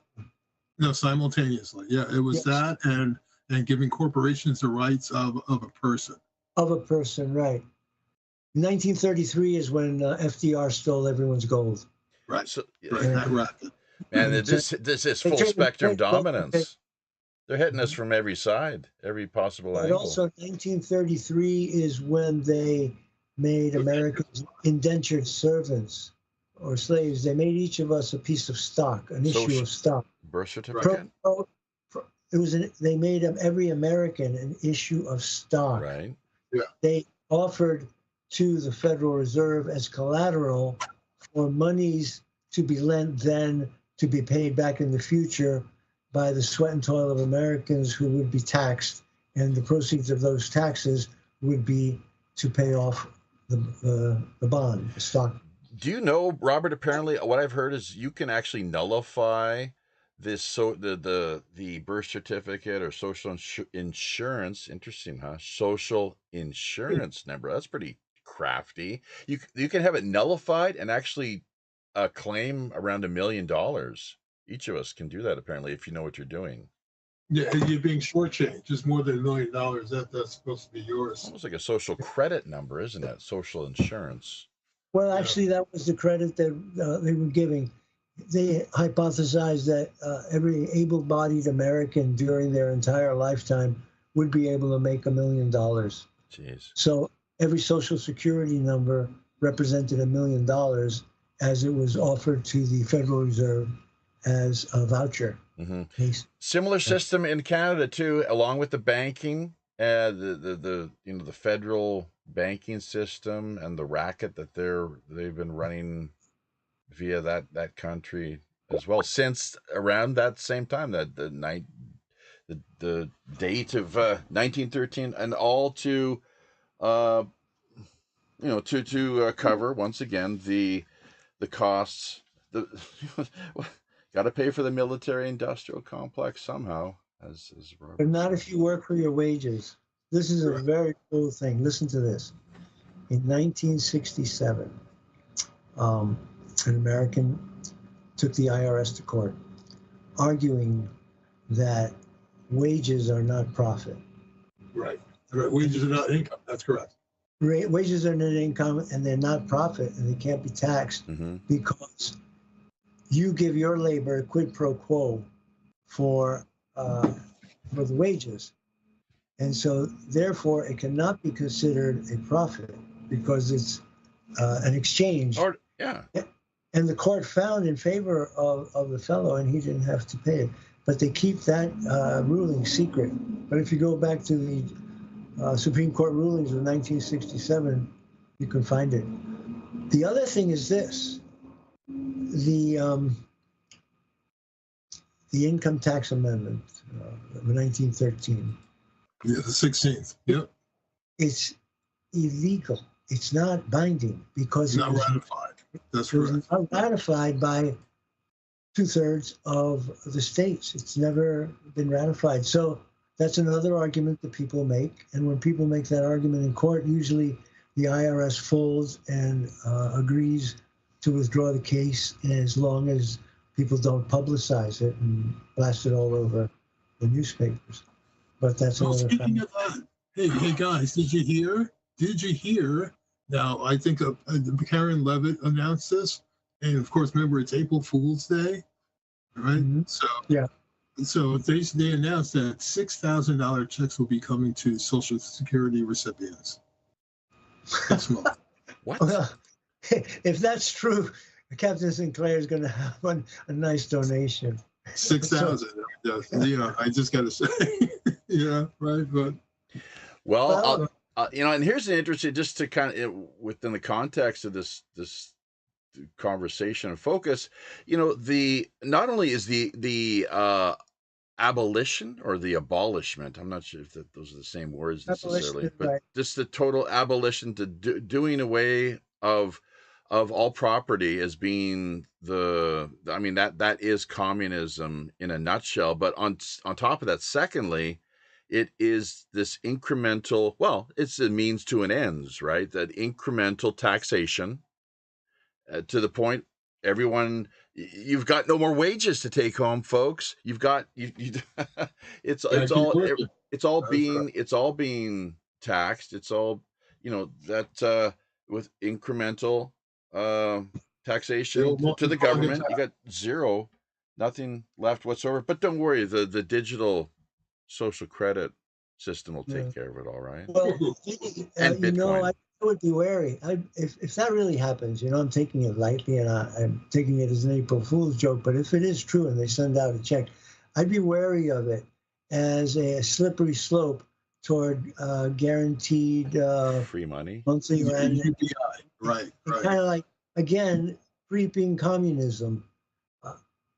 No, simultaneously. Yeah, it was that and giving corporations the rights of a person. Of a person, right. 1933 is when FDR stole everyone's gold. Right. So, right. That rapid. And this is full spectrum dominance. They're hitting us from every side, every possible but angle. also 1933 is when they made Americans indentured servants or slaves. They made each of us a piece of stock, an issue of stock. Birth certificate? They made every American an issue of stock. Right. Yeah. They offered to the Federal Reserve as collateral for monies to be lent then to be paid back in the future by the sweat and toil of Americans who would be taxed, and the proceeds of those taxes would be to pay off the bond, the stock. Do you know, Robert, apparently what I've heard is you can actually nullify this, the birth certificate or social insurance, interesting, huh? Social insurance number. That's pretty crafty. You can have it nullified and actually claim around $1 million. Each of us can do that, apparently, if you know what you're doing. Yeah, and you're being shortchanged. Just more than $1 million. That's supposed to be yours. Almost like a social credit number, isn't it? Social insurance. Well, actually, that was the credit that they were giving. They hypothesized that every able-bodied American during their entire lifetime would be able to make $1 million. Jeez. So every Social Security number represented $1 million as it was offered to the Federal Reserve as a voucher. Mm-hmm. Similar system in Canada too, along with the banking, the federal banking system and the racket that they've been running via that country as well since around that same time, that the date of 1913, and all to cover once again the costs. Got to pay for the military-industrial complex somehow. But not if you work for your wages. This is a very cool thing. Listen to this. In 1967, an American took the IRS to court, arguing that wages are not profit. Right. Wages are not income. That's correct. Wages are not income, and they're not profit, and they can't be taxed because you give your labor a quid pro quo for the wages. And so therefore it cannot be considered a profit because it's an exchange. And the court found in favor of the fellow, and he didn't have to pay it. But they keep that ruling secret. But if you go back to the Supreme Court rulings of 1967, you can find it. The other thing is this. The income tax amendment of 1913. Yeah, the 16th. Yep. It's illegal. It's not binding because it's not ratified. That's correct. It was not ratified by 2/3 of the states. It's never been ratified. So that's another argument that people make. And when people make that argument in court, usually the IRS folds and agrees to withdraw the case as long as people don't publicize it and blast it all over the newspapers. But that's another speaking of that, hey guys, did you hear? Now, I think Karen Levitt announced this, and of course, remember it's April Fool's Day, right? So yeah. So they announced that $6,000 checks will be coming to Social Security recipients this month. What? Well, if that's true, Captain Sinclair is going to have a nice donation. 6,000. Yeah, I just got to say, yeah, right, but. Well, and here's an interesting, just to kind of within the context of this conversation and focus, not only is the abolition or the abolishment, I'm not sure if those are the same words necessarily, but right. Just the total abolition to doing away of all property as being that is communism in a nutshell. But on top of that, secondly, it is this incremental, it's a means to an ends, right? That incremental taxation to the point, everyone, you've got no more wages to take home, folks. You've got it's all being taxed. It's all, that with incremental taxation to the government. You got nothing left whatsoever. But don't worry, the digital social credit system will take care of it all, right? Well, and Bitcoin. I would be wary. If that really happens, I'm taking it lightly and I'm taking it as an April Fool's joke. But if it is true and they send out a check, I'd be wary of it as a slippery slope toward guaranteed free money, monthly rent. Right. Kind of like, again, creeping communism.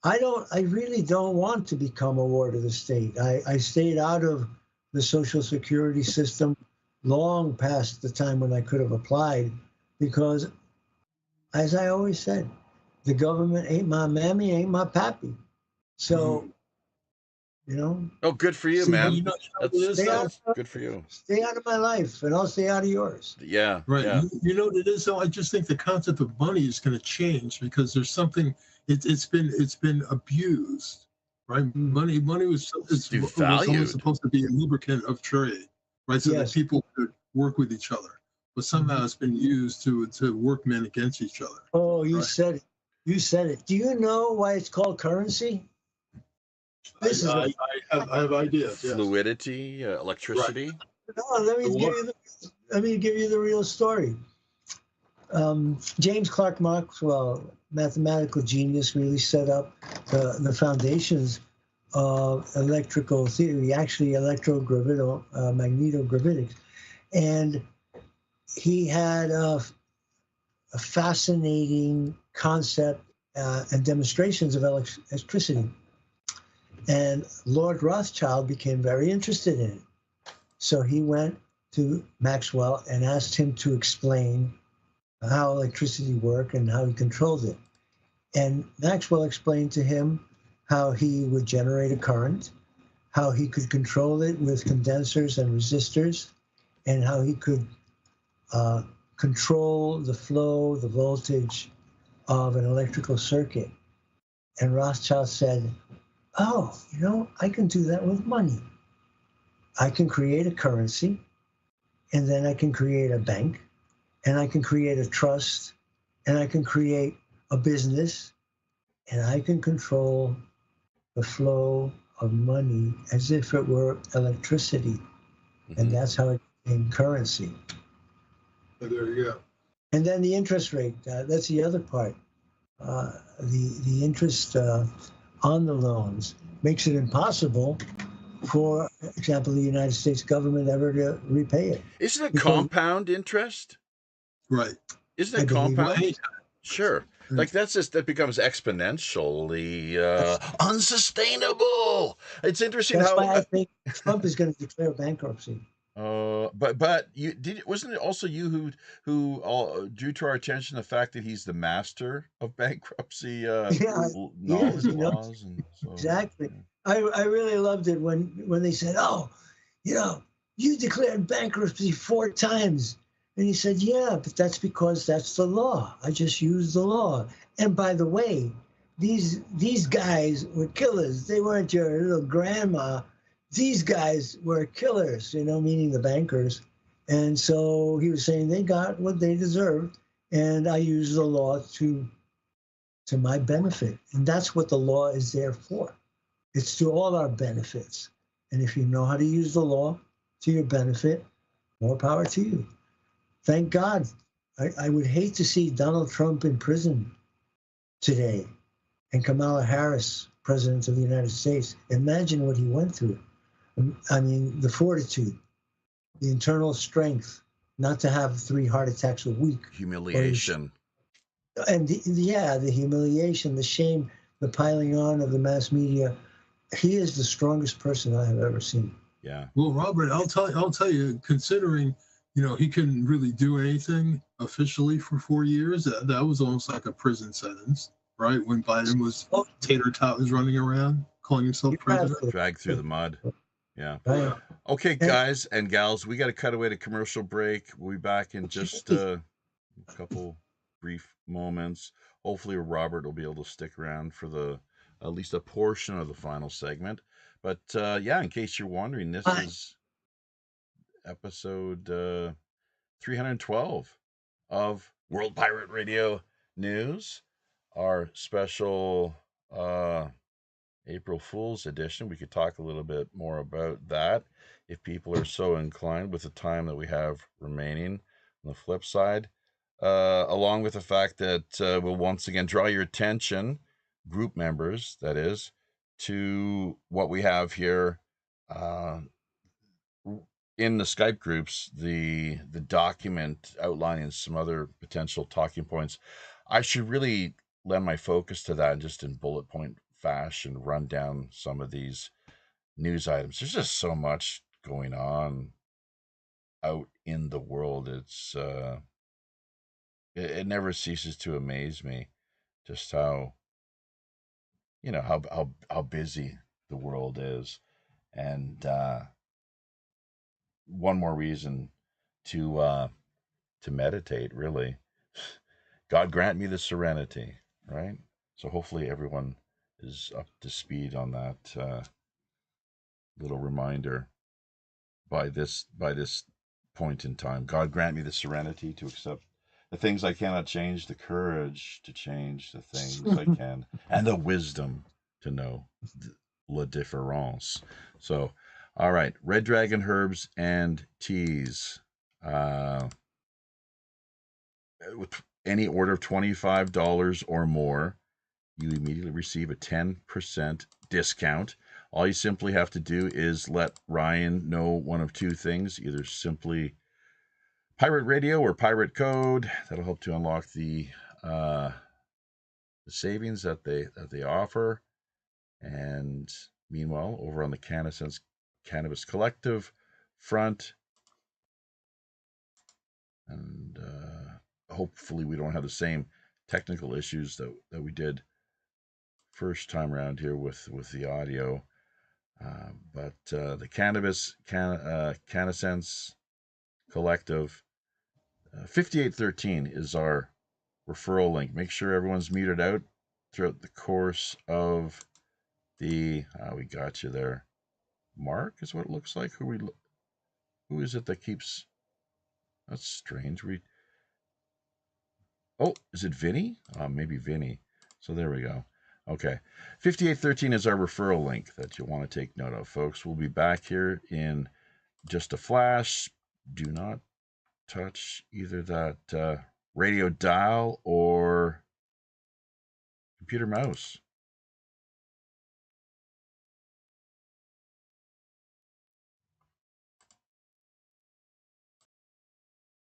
I really don't want to become a ward of the state. I stayed out of the Social Security system long past the time when I could have applied, because, as I always said, the government ain't my mammy, ain't my pappy. So, Oh, good for you, man. That's good for you. Stay out of my life, and I'll stay out of yours. Yeah. Right. Yeah. You know what it is, though? I just think the concept of money is going to change, because there's something. It's been abused, right? Money was only supposed to be a lubricant of trade, right? So that people could work with each other. But somehow it's been used to work men against each other. Oh, you said it. You said it. Do you know why it's called currency? I have ideas. Yes. Fluidity, electricity. Right. No, let me give you the real story. James Clerk Maxwell, mathematical genius, really set up the foundations of electrical theory, actually magnetogravitics. And he had a fascinating concept and demonstrations of electricity. And Lord Rothschild became very interested in it. So he went to Maxwell and asked him to explain how electricity worked and how he controlled it. And Maxwell explained to him how he would generate a current, how he could control it with condensers and resistors, and how he could control the flow, the voltage of an electrical circuit. And Rothschild said, oh, I can do that with money. I can create a currency, and then I can create a bank, and I can create a trust, and I can create a business, and I can control the flow of money as if it were electricity. Mm-hmm. And that's how it became currency. There you go. And then the interest rate, that's the other part. The interest on the loans makes it impossible for example, the United States government ever to repay it. Isn't it compound interest? Right. Isn't it compound? Sure. Like that becomes exponentially unsustainable. It's interesting That's why I think Trump is going to declare bankruptcy. But wasn't it also you who drew to our attention the fact that he's the master of bankruptcy laws and so, exactly. I really loved it when they said, oh, you declared bankruptcy 4 times. And he said, yeah, but that's because that's the law. I just used the law. And by the way, these guys were killers. They weren't your little grandma. These guys were killers, meaning the bankers. And so he was saying they got what they deserved, and I used the law to my benefit. And that's what the law is there for. It's to all our benefits. And if you know how to use the law to your benefit, more power to you. Thank God. I would hate to see Donald Trump in prison today and Kamala Harris, President of the United States. Imagine what he went through. I mean, the fortitude, the internal strength, not to have 3 heart attacks a week. Humiliation. And the humiliation, the shame, the piling on of the mass media. He is the strongest person I have ever seen. Yeah. Well, Robert, I'll tell you, considering, he couldn't really do anything officially for 4 years. That was almost like a prison sentence, right? When Biden was tater tot was running around calling himself president. Dragged through the mud. Yeah. Right. Okay, guys and gals, we got to cut away to commercial break. We'll be back in just a couple brief moments. Hopefully Robert will be able to stick around for at least a portion of the final segment. But yeah, in case you're wondering, this is episode 312 of World Pirate Radio News, our special April Fool's edition. We could talk a little bit more about that if people are so inclined with the time that we have remaining. On the flip side, along with the fact that we'll once again draw your attention, group members, that is, to what we have here in the Skype groups, the document outlining some other potential talking points. I should really lend my focus to that and just in bullet point fashion run down some of these news items. There's just so much going on out in the world. It's it never ceases to amaze me just how how busy the world is, and one more reason to meditate, really. God grant me the serenity, right? So hopefully everyone is up to speed on that little reminder by this point in time. God grant me the serenity to accept the things I cannot change, the courage to change the things I can, and the wisdom to know la différence. So, all right, Red Dragon herbs and teas. With any order of $25 or more, you immediately receive a 10% discount. All you simply have to do is let Ryan know one of two things, either simply Pirate Radio or Pirate Code. That'll help to unlock the savings that they offer. And meanwhile, over on the CannaSense Cannabis Collective front, and hopefully we don't have the same technical issues that we did first time around here with the audio. But the CannaSense Collective, 5813 is our referral link. Make sure everyone's muted out throughout the course of the. We got you there. Mark is what it looks like. Who is it that keeps? That's strange. Oh, is it Vinny? Maybe Vinny. So there we go. Okay. 5813 is our referral link that you'll want to take note of, folks. We'll be back here in just a flash. Do not touch either that radio dial or computer mouse.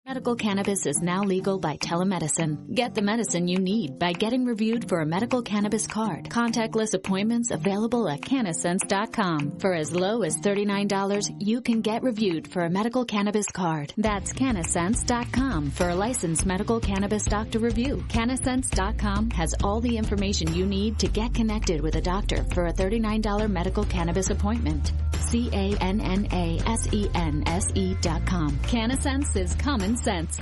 Medical cannabis is now legal by telemedicine. Get the medicine you need by getting reviewed for a medical cannabis card. Contactless appointments available at CannaSense.com. For as low as $39, you can get reviewed for a medical cannabis card. That's CannaSense.com for a licensed medical cannabis doctor review. CannaSense.com has all the information you need to get connected with a doctor for a $39 medical cannabis appointment. CannaSense.com. CannaSense is common sense.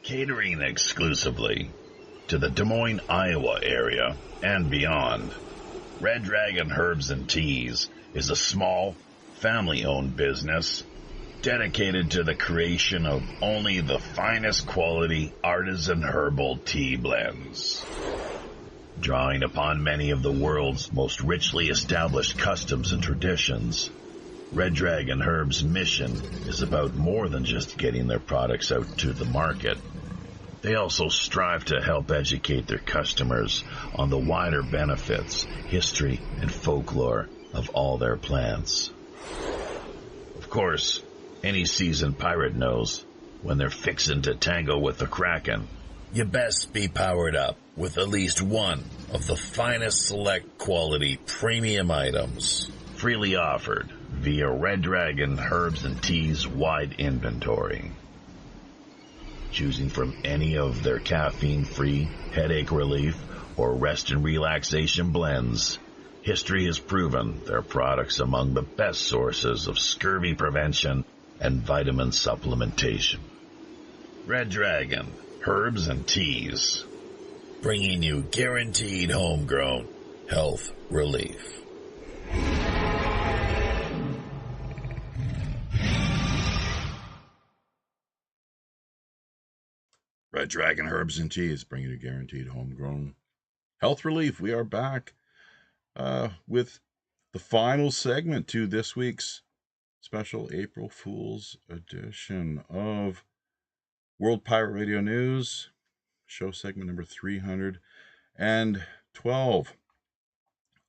Catering exclusively to the Des Moines, Iowa area and beyond, Red Dragon Herbs and Teas is a small, family-owned business dedicated to the creation of only the finest quality artisan herbal tea blends. Drawing upon many of the world's most richly established customs and traditions, Red Dragon Herbs' mission is about more than just getting their products out to the market. They also strive to help educate their customers on the wider benefits, history, and folklore of all their plants. Of course, any seasoned pirate knows when they're fixin' to tango with the Kraken, you best be powered up with at least one of the finest select quality premium items freely offered via Red Dragon Herbs and Teas wide inventory. Choosing from any of their caffeine-free, headache relief, or rest and relaxation blends, History has proven their products among the best sources of scurvy prevention and vitamin supplementation. Red Dragon, herbs and teas, bringing you guaranteed homegrown health relief. Red Dragon Herbs and Teas, bringing you guaranteed homegrown health relief. We are back with the final segment to this week's special April Fool's edition of World Pirate Radio News, show segment number 312.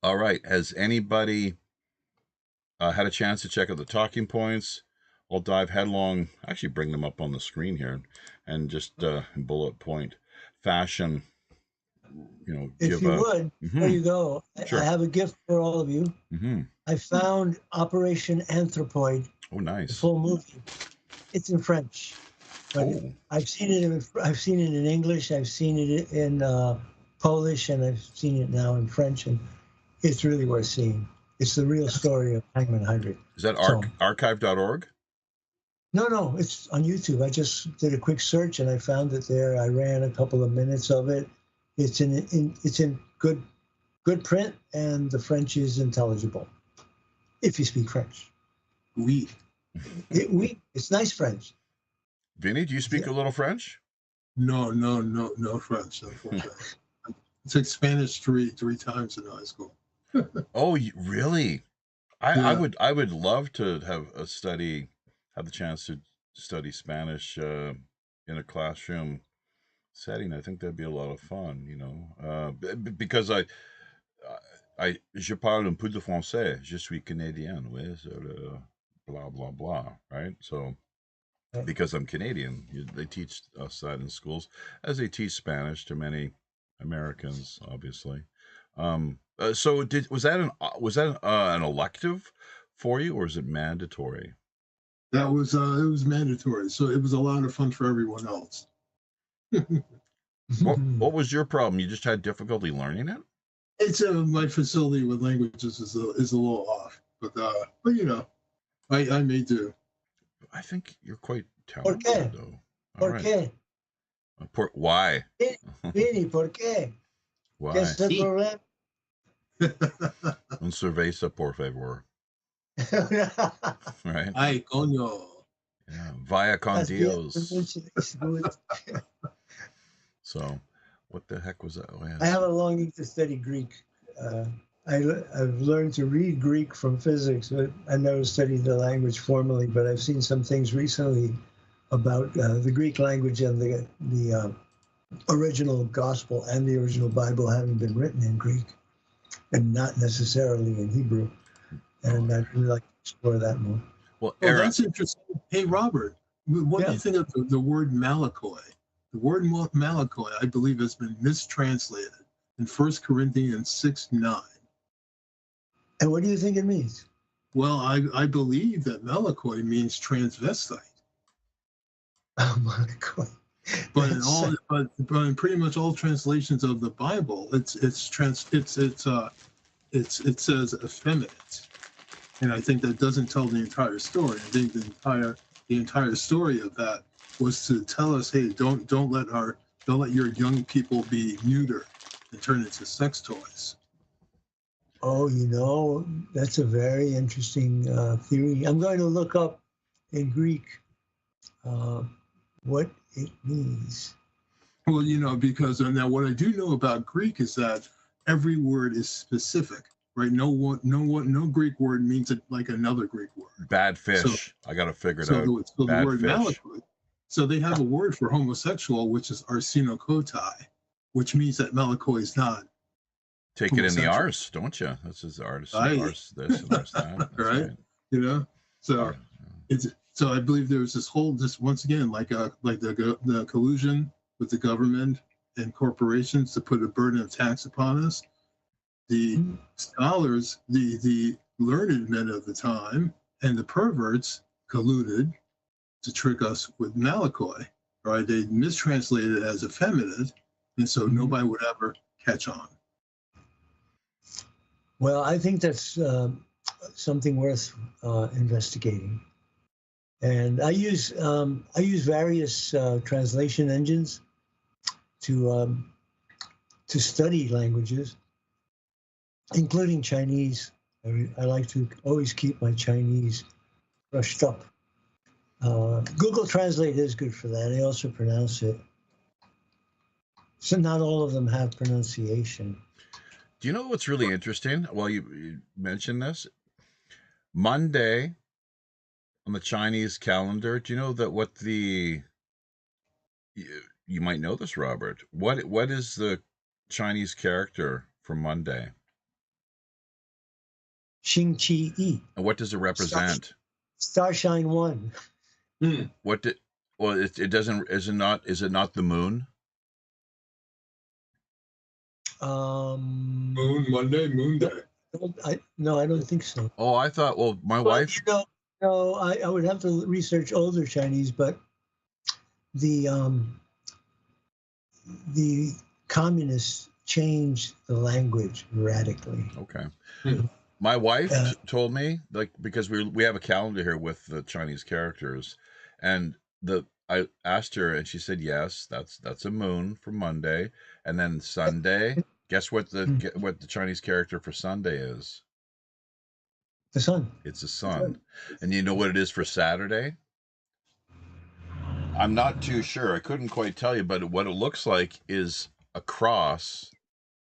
All right, has anybody had a chance to check out the talking points? I'll dive headlong, actually bring them up on the screen here, and just in bullet point fashion, if you would, there you go. Sure. I have a gift for all of you. I found Operation Anthropoid. Oh, nice. The full movie. It's in French. But I've seen it in English, I've seen it in Polish, and I've seen it now in French, and it's really worth seeing. It's the real story of Hangman Hydra. Is that archive.org? No, it's on YouTube. I just did a quick search and I found it there. I ran a couple of minutes of it. It's in good print, and the French is intelligible if you speak French. Oui. It's nice French. Vinny, do you speak a little French? No French, unfortunately. I took Spanish three times in high school. Oh, really? I would love to have the chance to study Spanish in a classroom setting. I think that'd be a lot of fun, because je parle un peu de français. Je suis canadien, oui, blah blah blah, right? So, because I'm Canadian, they teach us that in schools, as they teach Spanish to many Americans, obviously. So was that an elective for you, or is it mandatory? That was it was mandatory, so it was a lot of fun for everyone else. What was your problem? You just had difficulty learning it? It's my facility with languages is a little off, but I may do. I think you're quite talented, though. ¿Por qué? Why? Vinny, ¿por qué? Why? ¿Qué es el problema? Un cerveza, por favor. Right? Ay, coño. Yeah. Vaya con Dios. So, what the heck was that? I have a longing to study Greek. I've learned to read Greek from physics, but I never studied the language formally. But I've seen some things recently about the Greek language and the original gospel and the original Bible having been written in Greek and not necessarily in Hebrew. And I'd really like to explore that more. Well, that's interesting. Hey, Robert, what do you think of the word Malakoi? The word Malakoi, I believe, has been mistranslated in 1 Corinthians 6:9. And what do you think it means? Well, I believe that Malakoi means transvestite. Oh, Malakoi. But in pretty much all translations of the Bible, it says effeminate, and I think that doesn't tell the entire story. I think the entire story of that was to tell us, hey, don't let your young people be neutered and turn into sex toys. Oh, that's a very interesting theory. I'm going to look up in Greek what it means. Well, because now what I do know about Greek is that every word is specific, right? No Greek word means it like another Greek word. Bad fish. I got to figure it out. So Bad the word fish. Malakoi. So they have a word for homosexual, which is arsenokotai, which means that Malakoi is not. Take it in the arse, don't you? This is arse, arse this and arse that. Right? So so I believe there was this once again like the collusion with the government and corporations to put a burden of tax upon us. The scholars, the learned men of the time, and the perverts colluded to trick us with Malakoi, right? They mistranslated it as effeminate, and so nobody would ever catch on. Well, I think that's something worth investigating. And I use various translation engines to study languages, including Chinese. I like to always keep my Chinese brushed up. Google Translate is good for that. They also pronounce it. So not all of them have pronunciation. Do you know what's really interesting? Well, you mentioned this. Monday on the Chinese calendar, do you know that what the... You might know this, Robert. What is the Chinese character for Monday? Xing Qi Yi. And what does it represent? Starshine 1. What did... Well, it doesn't... Is it not the moon? Moon Monday, Moon Day. No, I don't think so. Oh, I thought. Well, my wife. No, I would have to research older Chinese, but the communists changed the language radically. Okay. My wife told me, like, because we have a calendar here with the Chinese characters, and I asked her, and she said yes, that's a moon for Monday, and then Sunday. Guess what the Chinese character for Sunday is? The sun. It's the sun. And you know what it is for Saturday? I'm not too sure. I couldn't quite tell you, but what it looks like is a cross,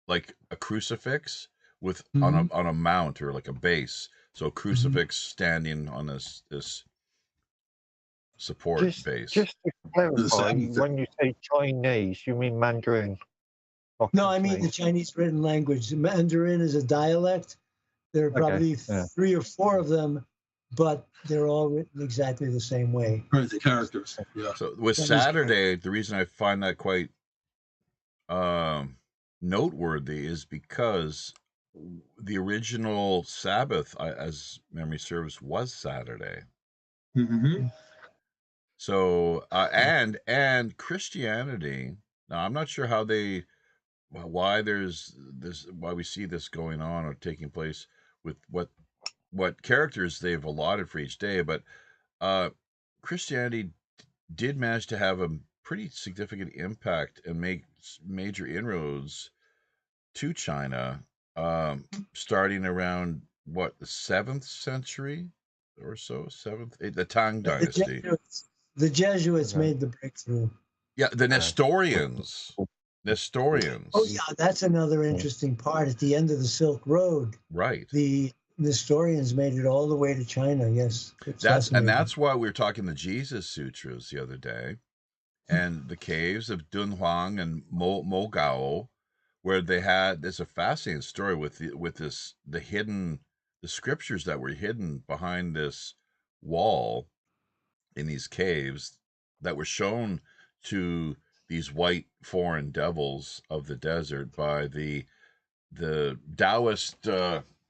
like a crucifix with on a mount or like a base. So a crucifix standing on this support base. Just to clarify, when you say Chinese, you mean Mandarin? No, I mean the Chinese written language. Mandarin is a dialect. There are probably 3 or 4 of them, but they're all written exactly the same way. Right, the characters. Yeah. So with Saturday, the reason I find that quite noteworthy is because the original Sabbath, as memory serves, was Saturday. Mm-hmm. So and Christianity. Now I'm not sure why there's this, why we see this going on or taking place with what characters they've allotted for each day, but Christianity did manage to have a pretty significant impact and make major inroads to China, starting around the 7th century or so, the Tang Dynasty. The Jesuits made the breakthrough. Yeah, the Nestorians. Oh yeah, that's another interesting part. At the end of the Silk Road, right? The Nestorians made it all the way to China. Yes, that's why we were talking the Jesus Sutras the other day, and the caves of Dunhuang and Mogao, where they had. There's a fascinating story with the scriptures that were hidden behind this wall in these caves that were shown to these white foreign devils of the desert by the Taoist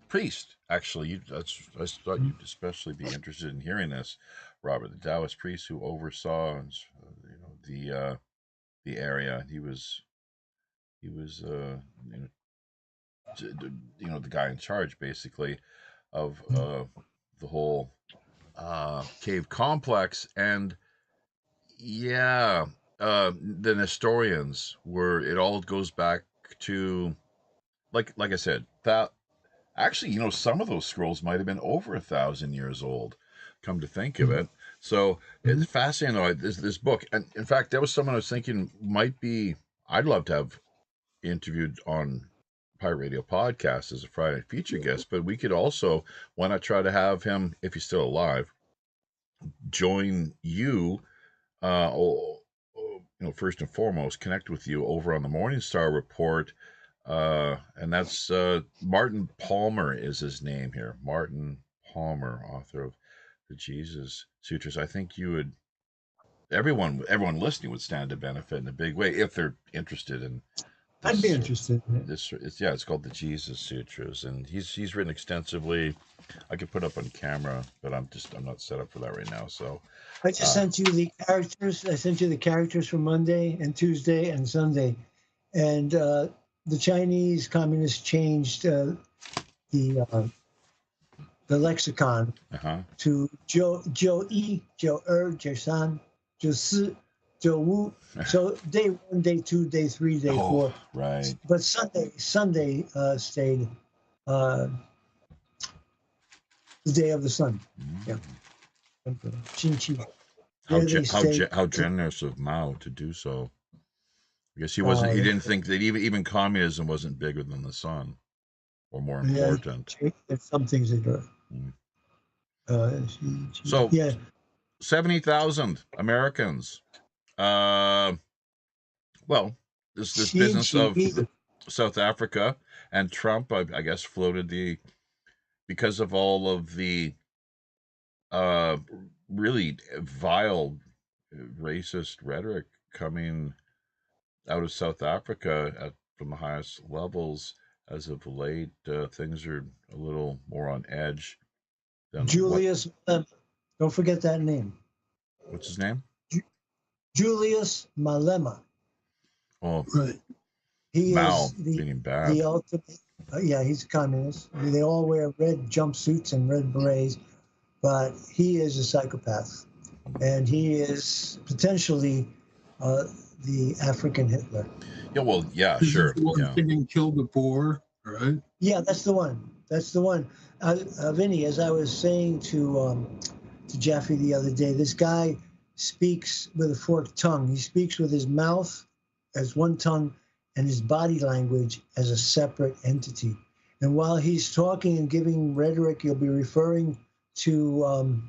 priest. Actually, I thought you'd especially be interested in hearing this, Robert. The Taoist priest who oversaw, the area. He was the guy in charge, basically, of the whole cave complex. And the Nestorians it all goes back to, like I said, that actually, some of those scrolls might have been over 1,000 years old, come to think of it. So it's fascinating, though, this book. And in fact, that was someone I was thinking I'd love to have interviewed on Pirate Radio Podcast as a Friday feature guest, but we could also, why not try to have him, if he's still alive, join you, first and foremost, connect with you over on the Morningstar Report, and that's Martin Palmer is his name here. Martin Palmer, author of the Jesus Sutras. I think everyone listening would stand to benefit in a big way if they're interested in. I'd be interested in it. It's called the Jesus Sutras, and he's written extensively. I could put up on camera, but I'm not set up for that right now. So I just sent you the characters. I sent you the characters for Monday and Tuesday and Sunday, and the Chinese communists changed the lexicon to Joe E, Joe Joe San, Joe Si, Joe Wu. So day 1, day 2, day 3, day 4. Right. But Sunday stayed the day of the sun. Yeah. How generous of Mao to do so. I guess he wasn't. He didn't think that even communism wasn't bigger than the sun, or more important. There's some things that are. So 70,000 Americans. Well, this business of South Africa and Trump, I guess, floated because of all of the really vile, racist rhetoric coming out of South Africa from the highest levels. As of late, things are a little more on edge. Julius, don't forget that name. What's his name? Julius Malema. Oh, right. He Mao, is meaning bad. the ultimate. He's a communist. They all wear red jumpsuits and red berets, but he is a psychopath, and he is potentially the African Hitler. Yeah, well, yeah, sure. Thinking kill the Boer, right? Yeah, that's the one. That's the one. Vinny, as I was saying to Jaffe the other day, this guy speaks with a forked tongue. He speaks with his mouth as one tongue and his body language as a separate entity. And while he's talking and giving rhetoric, he'll be referring to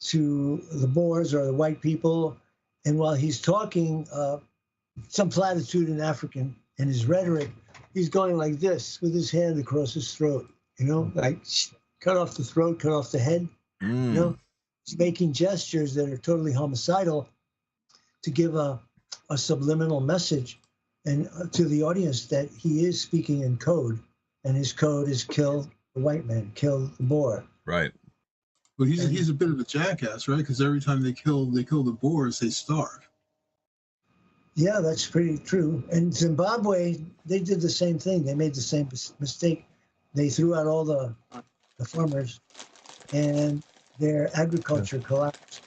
the Boers or the white people. And while he's talking some platitude in African and his rhetoric, he's going like this with his hand across his throat, like cut off the throat, cut off the head. He's making gestures that are totally homicidal to give a subliminal message and to the audience that he is speaking in code, and his code is kill the white man, kill the Boer. Right. But he's a bit of a jackass, right? Because every time they kill the Boers, they starve. Yeah, that's pretty true. And Zimbabwe, they did the same thing. They made the same mistake. They threw out all the farmers, and their agriculture collapsed.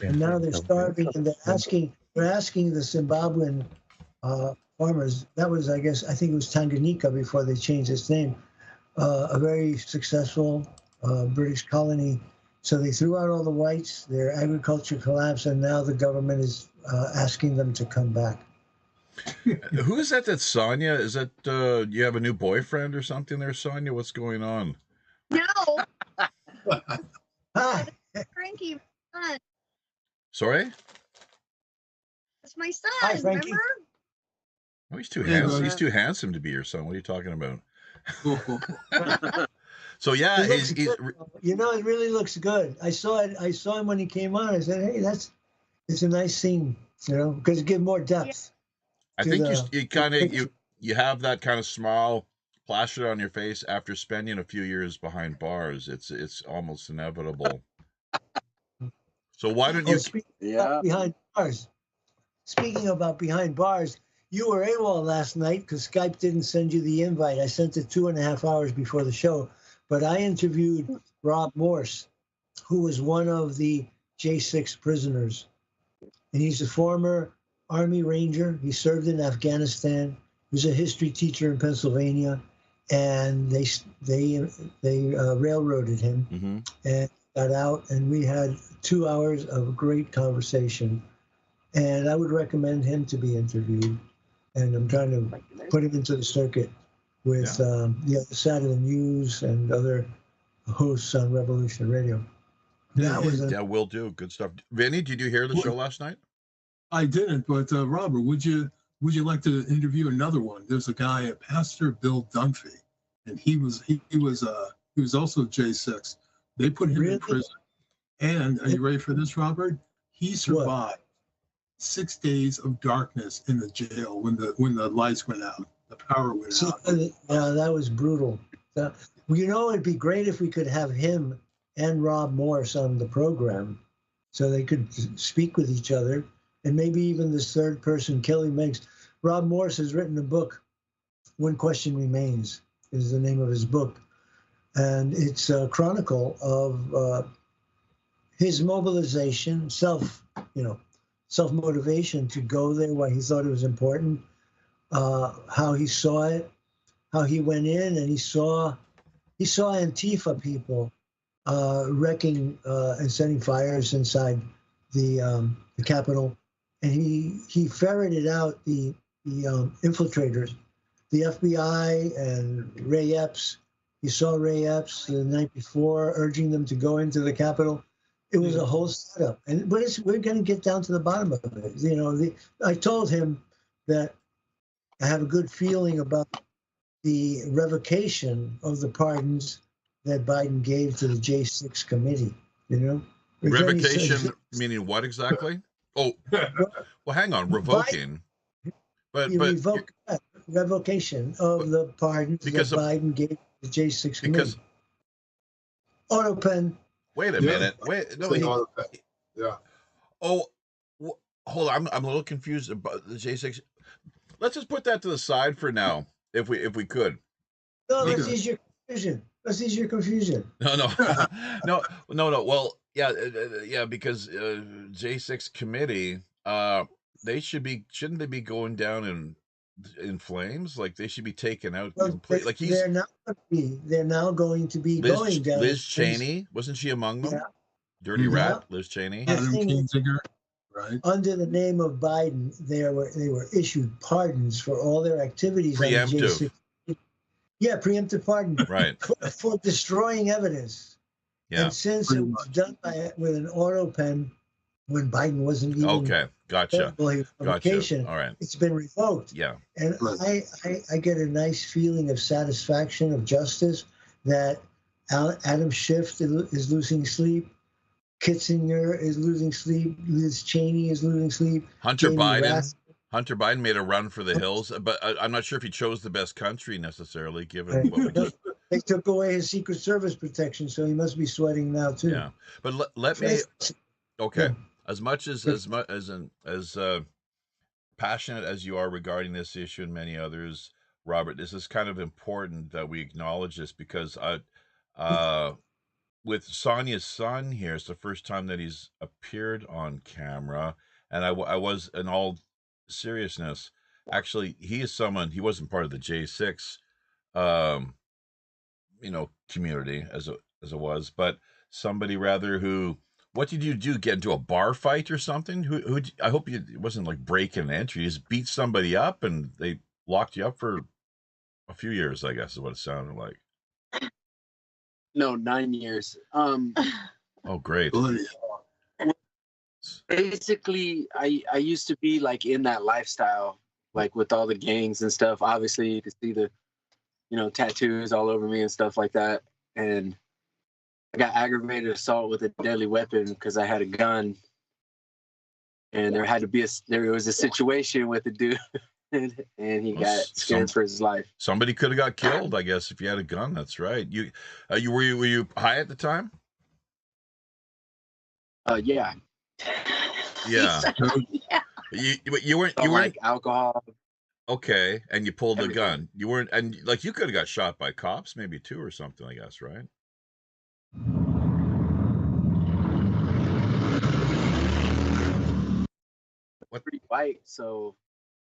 And now they're starving, and they're asking the Zimbabwean farmers. That was, I think it was Tanganyika before they changed its name, a very successful British colony. So they threw out all the whites, their agriculture collapsed, and now the government is asking them to come back. Who is that? Sonia? Is that you have a new boyfriend or something there, Sonia? What's going on? No. Hi. Frankie, my son. Sorry? It's my son. Hi, Frankie. Remember? Oh, he's too handsome. He's too handsome to be your son. What are you talking about? So yeah, he's it really looks good. I saw him when he came on. I said, hey, it's a nice scene, because it gives more depth. I think you have that kind of smile plastered on your face after spending a few years behind bars. It's almost inevitable. So why don't you? Behind bars. Speaking about behind bars, you were AWOL last night because Skype didn't send you the invite. I sent it 2.5 hours before the show, but I interviewed Rob Morse, who was one of the J6 prisoners, and he's a former Army Ranger. He served in Afghanistan. He was a history teacher in Pennsylvania, and they railroaded him and got out, and we had 2 hours of great conversation. And I would recommend him to be interviewed. And I'm trying to put him into the circuit with the other side of the news and other hosts on Revolution Radio. Will do. Good stuff. Vinny, did you hear the show last night? I didn't, but Robert, would you like to interview another one? There's a guy, Pastor Bill Dunphy, and he was also J6. They put him in prison, and are you ready for this, Robert? He survived 6 days of darkness in the jail when the lights went out, the power went out. Yeah, that was brutal. It'd be great if we could have him and Rob Morse on the program, so they could speak with each other. And maybe even this third person, Kelly Meigs. Rob Morse has written a book, One Question Remains. is the name of his book. And it's a chronicle of his mobilization, self-motivation to go there, why he thought it was important, how he saw it, how he went in and he saw Antifa people wrecking and setting fires inside the Capitol, and he ferreted out the infiltrators, the FBI and Ray Epps. He saw Ray Epps the night before urging them to go into the Capitol. It was a whole setup, but we're going to get down to the bottom of it. I told him that I have a good feeling about the revocation of the pardons that Biden gave to the J6 committee. Revocation meaning what exactly? Oh, well, hang on, revoking. Revocation of the pardons that Biden gave to the J6 committee. Auto pen. Wait a minute. Wait, no. Yeah. Oh, hold on. I'm a little confused about the J6. Let's just put that to the side for now, if we could. No, let's ease your confusion. No. Well, yeah, because J6 committee, shouldn't they be going down in flames? Like they should be taken out completely. Like they're now going to be going down. Liz Cheney, wasn't she among them? Yeah. Dirty rat, Liz Cheney. Right. Under the name of Biden, they were issued pardons for all their activities. Preemptive. Preemptive pardon. Right. For destroying evidence. Yeah. And since it was done with an auto pen when Biden wasn't even Gotcha. All right. It's been revoked. Yeah. And I get a nice feeling of satisfaction, of justice, that Adam Schiff is losing sleep. Kitzinger is losing sleep. Liz Cheney is losing sleep. Hunter Biden made a run for the hills, but I'm not sure if he chose the best country necessarily, given what we just... They took away his Secret Service protection, so he must be sweating now too. Yeah, but let me. Okay, yeah. As passionate as you are regarding this issue and many others, Robert, this is kind of important that we acknowledge this because with Sonia's son here, it's the first time that he's appeared on camera, and I was, in all seriousness, actually, he wasn't part of the J6, community as it was, but somebody rather who. What did you do? Get into a bar fight or something? Who? I hope it wasn't like breaking an entry. You just beat somebody up and they locked you up for a few years, I guess is what it sounded like. No, 9 years. Oh, great. Basically, I used to be like in that lifestyle, like with all the gangs and stuff. Obviously, you could see the, tattoos all over me and stuff like that. And I got aggravated assault with a deadly weapon because I had a gun. And there was a situation with a dude. And he got scared for his life. Somebody could have got killed, I guess, if you had a gun. That's right. Were you high at the time? Yeah. Yeah. You weren't like alcohol. Okay, and you pulled a gun. You weren't, and like you could have got shot by cops, maybe too, or something. I guess, right? Pretty white, so.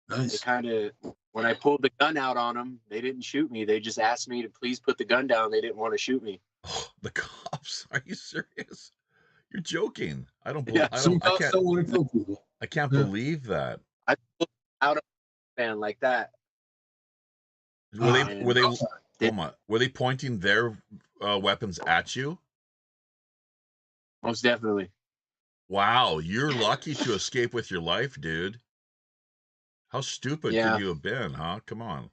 Nice. They kind of, when I pulled the gun out on them, they didn't shoot me. They just asked me to please put the gun down. They didn't want to shoot me. Oh, the cops? Are you serious? You're joking. I don't Yeah. believe. Some cops don't want to kill people. I can't believe that. I pulled out of a fan like that. Were they pointing their weapons at you? Most definitely. Wow, you're lucky to escape with your life, dude. How stupid could you have been, huh? Come on.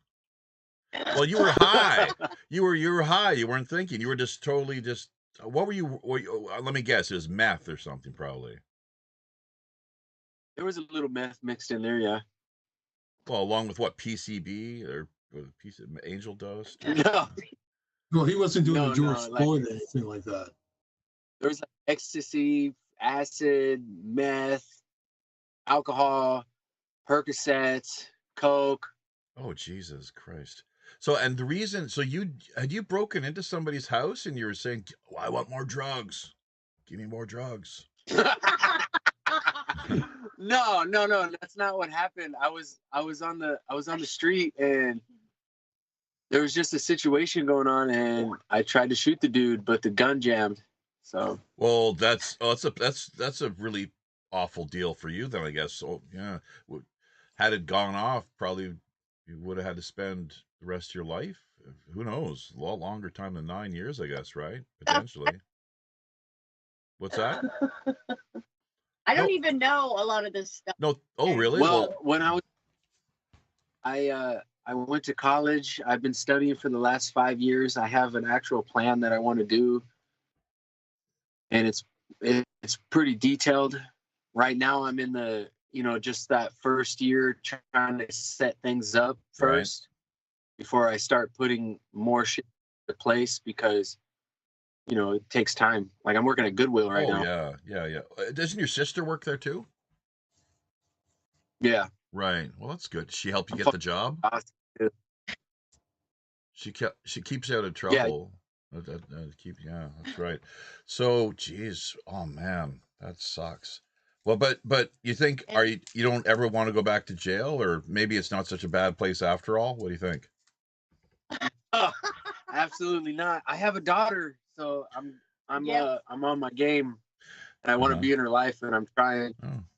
Well, you were high. You were high. You weren't thinking. You were just totally just. What were you? Let me guess. It was meth or something, probably. There was a little meth mixed in there, yeah. Well, along with what, PCB or piece of angel dust? No. Well, he wasn't doing the George Floyd or anything like that. There was like ecstasy, acid, meth, alcohol, Percocets, Coke. Oh, Jesus Christ. So, and the reason, so had you broken into somebody's house and you were saying, oh, I want more drugs. Give me more drugs. No, that's not what happened. I was on the street and there was just a situation going on and I tried to shoot the dude, but the gun jammed. So, well, that's a really awful deal for you then, I guess. So, yeah, had it gone off, probably you would have had to spend the rest of your life. Who knows? A lot longer time than 9 years, I guess, right? Potentially. What's that? I don't even know a lot of this stuff. No. Oh, really? Well, when I went to college. I've been studying for the last 5 years. I have an actual plan that I want to do, and it's pretty detailed. Right now, I'm in the just that first year trying to set things up first before I start putting more shit into place because it takes time. Like I'm working at Goodwill right now. Yeah. Doesn't your sister work there too? Yeah. Right. Well, that's good. She helped you get the job. She keeps you out of trouble. Yeah, that's right. So, geez, oh man, that sucks. Well, but you think you don't ever want to go back to jail, or maybe it's not such a bad place after all? What do you think? Absolutely not. I have a daughter, so I'm on my game, and I want to be in her life, and I'm trying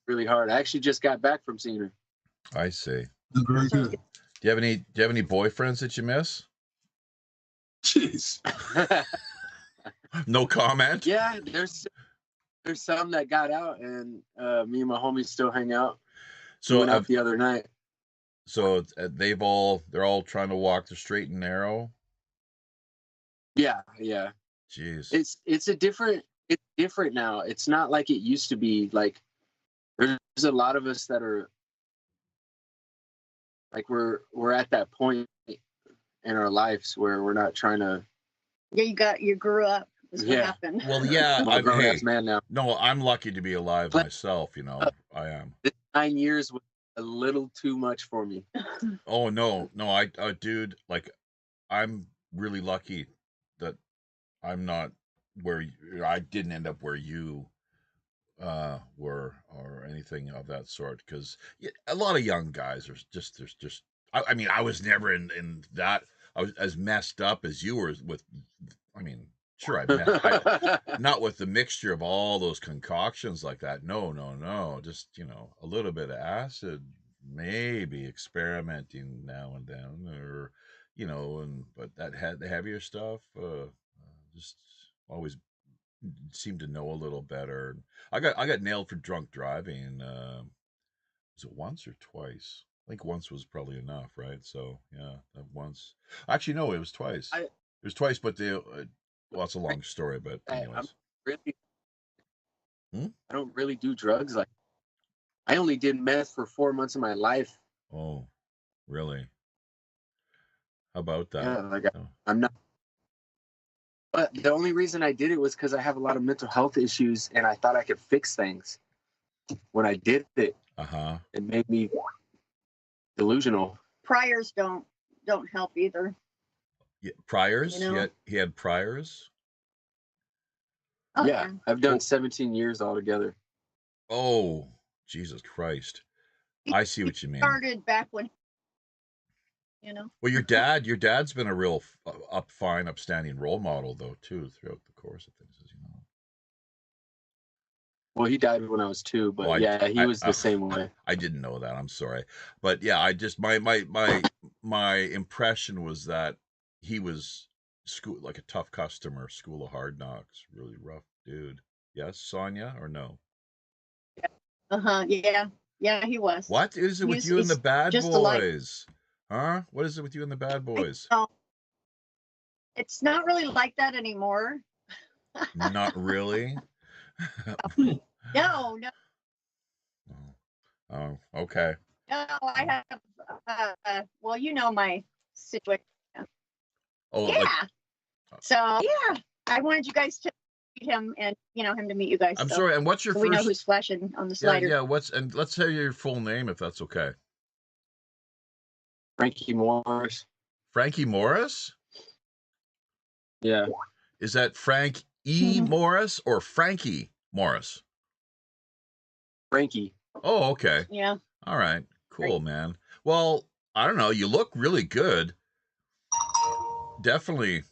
really hard. I actually just got back from seeing her. I see. Very good. Do you have any boyfriends that you miss? Jeez. No comment. Yeah, there's some that got out, and me and my homies still hang out. So went out the other night. So they're all trying to walk the straight and narrow. Yeah. Jeez. It's different now. It's not like it used to be. Like there's a lot of us that are like we're at that point in our lives where we're not trying to. Yeah, you grew up. Is what happened. Well, yeah, I'm a grown-ass man now. No, I'm lucky to be alive myself. I am. This 9 years was a little too much for me. Oh no, dude, like I'm really lucky that I'm not where I didn't end up where you were or anything of that sort, because a lot of young guys are just I mean, I was never in that. I was as messed up as you were with. I mean, sure, not with the mixture of all those concoctions like that. No. Just a little bit of acid, maybe experimenting now and then, or but the heavier stuff, just always seemed to know a little better. I got nailed for drunk driving. Was it once or twice? I think once was probably enough, right? So yeah, that once. Actually, no, it was twice. It was twice, but well, it's a long story, but anyways. I don't really do drugs. Like I only did meth for 4 months of my life. Oh, really? How about that? Yeah, like I'm not. But the only reason I did it was because I have a lot of mental health issues, and I thought I could fix things. When I did it, it made me delusional. Priors don't help either. Yeah, priors? He had priors? Oh, yeah, I've done 17 years altogether. Oh, Jesus Christ. I see what you mean. Started back when, Well, your dad's been a real fine, upstanding role model, though, too, throughout the course of things, as you know. Well, he died when I was 2, but he was the same way. I didn't know that. I'm sorry, but yeah, I just my impression was that he was like a tough customer, School of Hard Knocks, really rough dude. Yes, Sonia, or no? Yeah, he was. What is it with you and the Bad Boys? Huh? What is it with you and the Bad Boys? It's not really like that anymore. Not really. No. Oh, okay. No, I have. Well, my situation. Oh, yeah. So yeah, I wanted you guys to meet him, and him to meet you guys. I'm sorry. And what's your first? We know who's flashing on the slider. Yeah. And let's have your full name if that's okay. Frankie Morris. Frankie Morris? Yeah. Is that Frank E. Morris or Frankie Morris? Frankie. Oh, okay. Yeah. All right. Cool, man. Well, I don't know. You look really good. Definitely.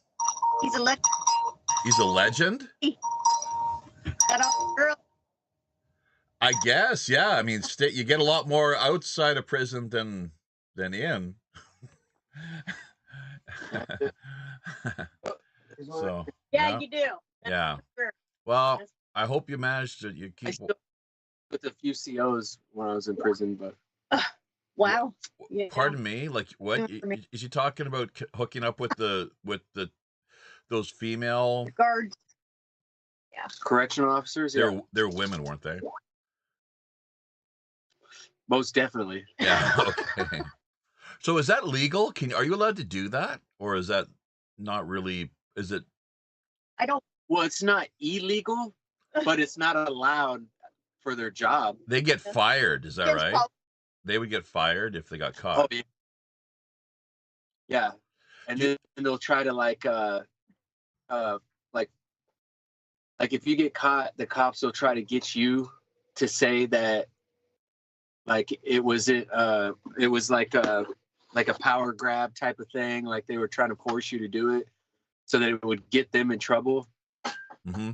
He's a legend. He's a legend? That old girl. I guess, yeah. I mean, you get a lot more outside of prison than in. So Yeah, you do. Yeah. Sure. Well, I hope you managed to keep. I still with a few COs when I was in prison, but wow. Yeah. Pardon me. Like, what is he talking about? Hooking up with those female guards? Yeah. Correctional officers. They're women, weren't they? Most definitely. Yeah. Okay. So is that legal? Are you allowed to do that, or is that not really? Is it? I don't. Well, it's not illegal, but it's not allowed for their job. They get fired. Is that right? They would get fired if they got caught. Oh, yeah. Yeah, and then they'll try to like if you get caught, the cops will try to get you to say that like it was like a power grab type of thing, like they were trying to force you to do it so that it would get them in trouble. Mm-hmm.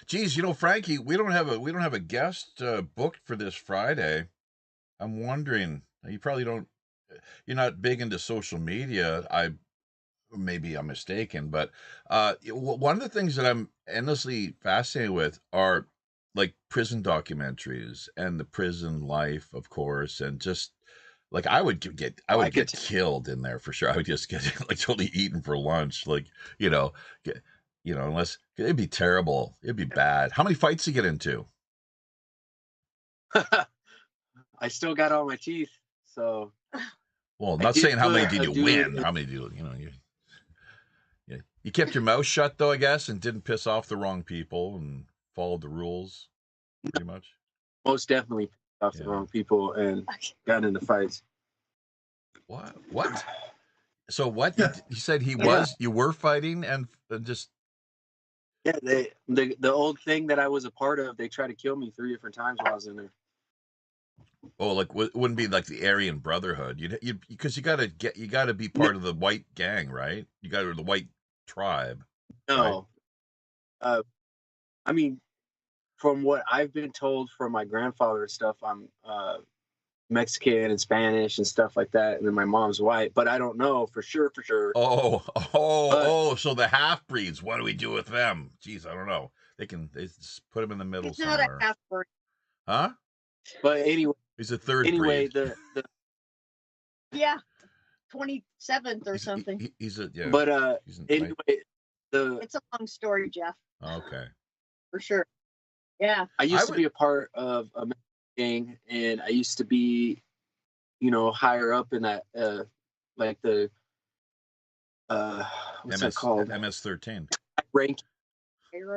Geez, Frankie, we don't have a guest booked for this Friday. I'm wondering, you probably don't, you're not big into social media. Maybe I'm mistaken, but one of the things that I'm endlessly fascinated with are like prison documentaries and the prison life, of course, and just like I would get killed in there for sure. I would just get like totally eaten for lunch, like unless it'd be terrible, it'd be bad. How many fights do you get into? I still got all my teeth, so. Well, I'm not saying how many did you win. How many do you kept your mouth shut though, I guess, and didn't piss off the wrong people and followed the rules, pretty much. Most definitely pissed off the wrong people and got into fights. What? So what? You said you were fighting and just. Yeah, the old thing that I was a part of, they tried to kill me 3 different times while I was in there. Oh, like it wouldn't be like the Aryan Brotherhood. You because you gotta be part of the white gang, right? You got the white tribe. No, right? I mean, from what I've been told from my grandfather and stuff, I'm Mexican and Spanish and stuff like that, and then my mom's white, but I don't know for sure. So the half breeds. What do we do with them? Jeez, I don't know. They just put them in the middle somewhere. Not a half breed. Huh? But anyway, he's a third breed. the 27th or something. He's a yeah. But anyway, it's a long story, Jeff. Okay. For sure. Yeah. I used to be a part of a gang, and I used to be, higher up in that, like the, what's that called? MS-13.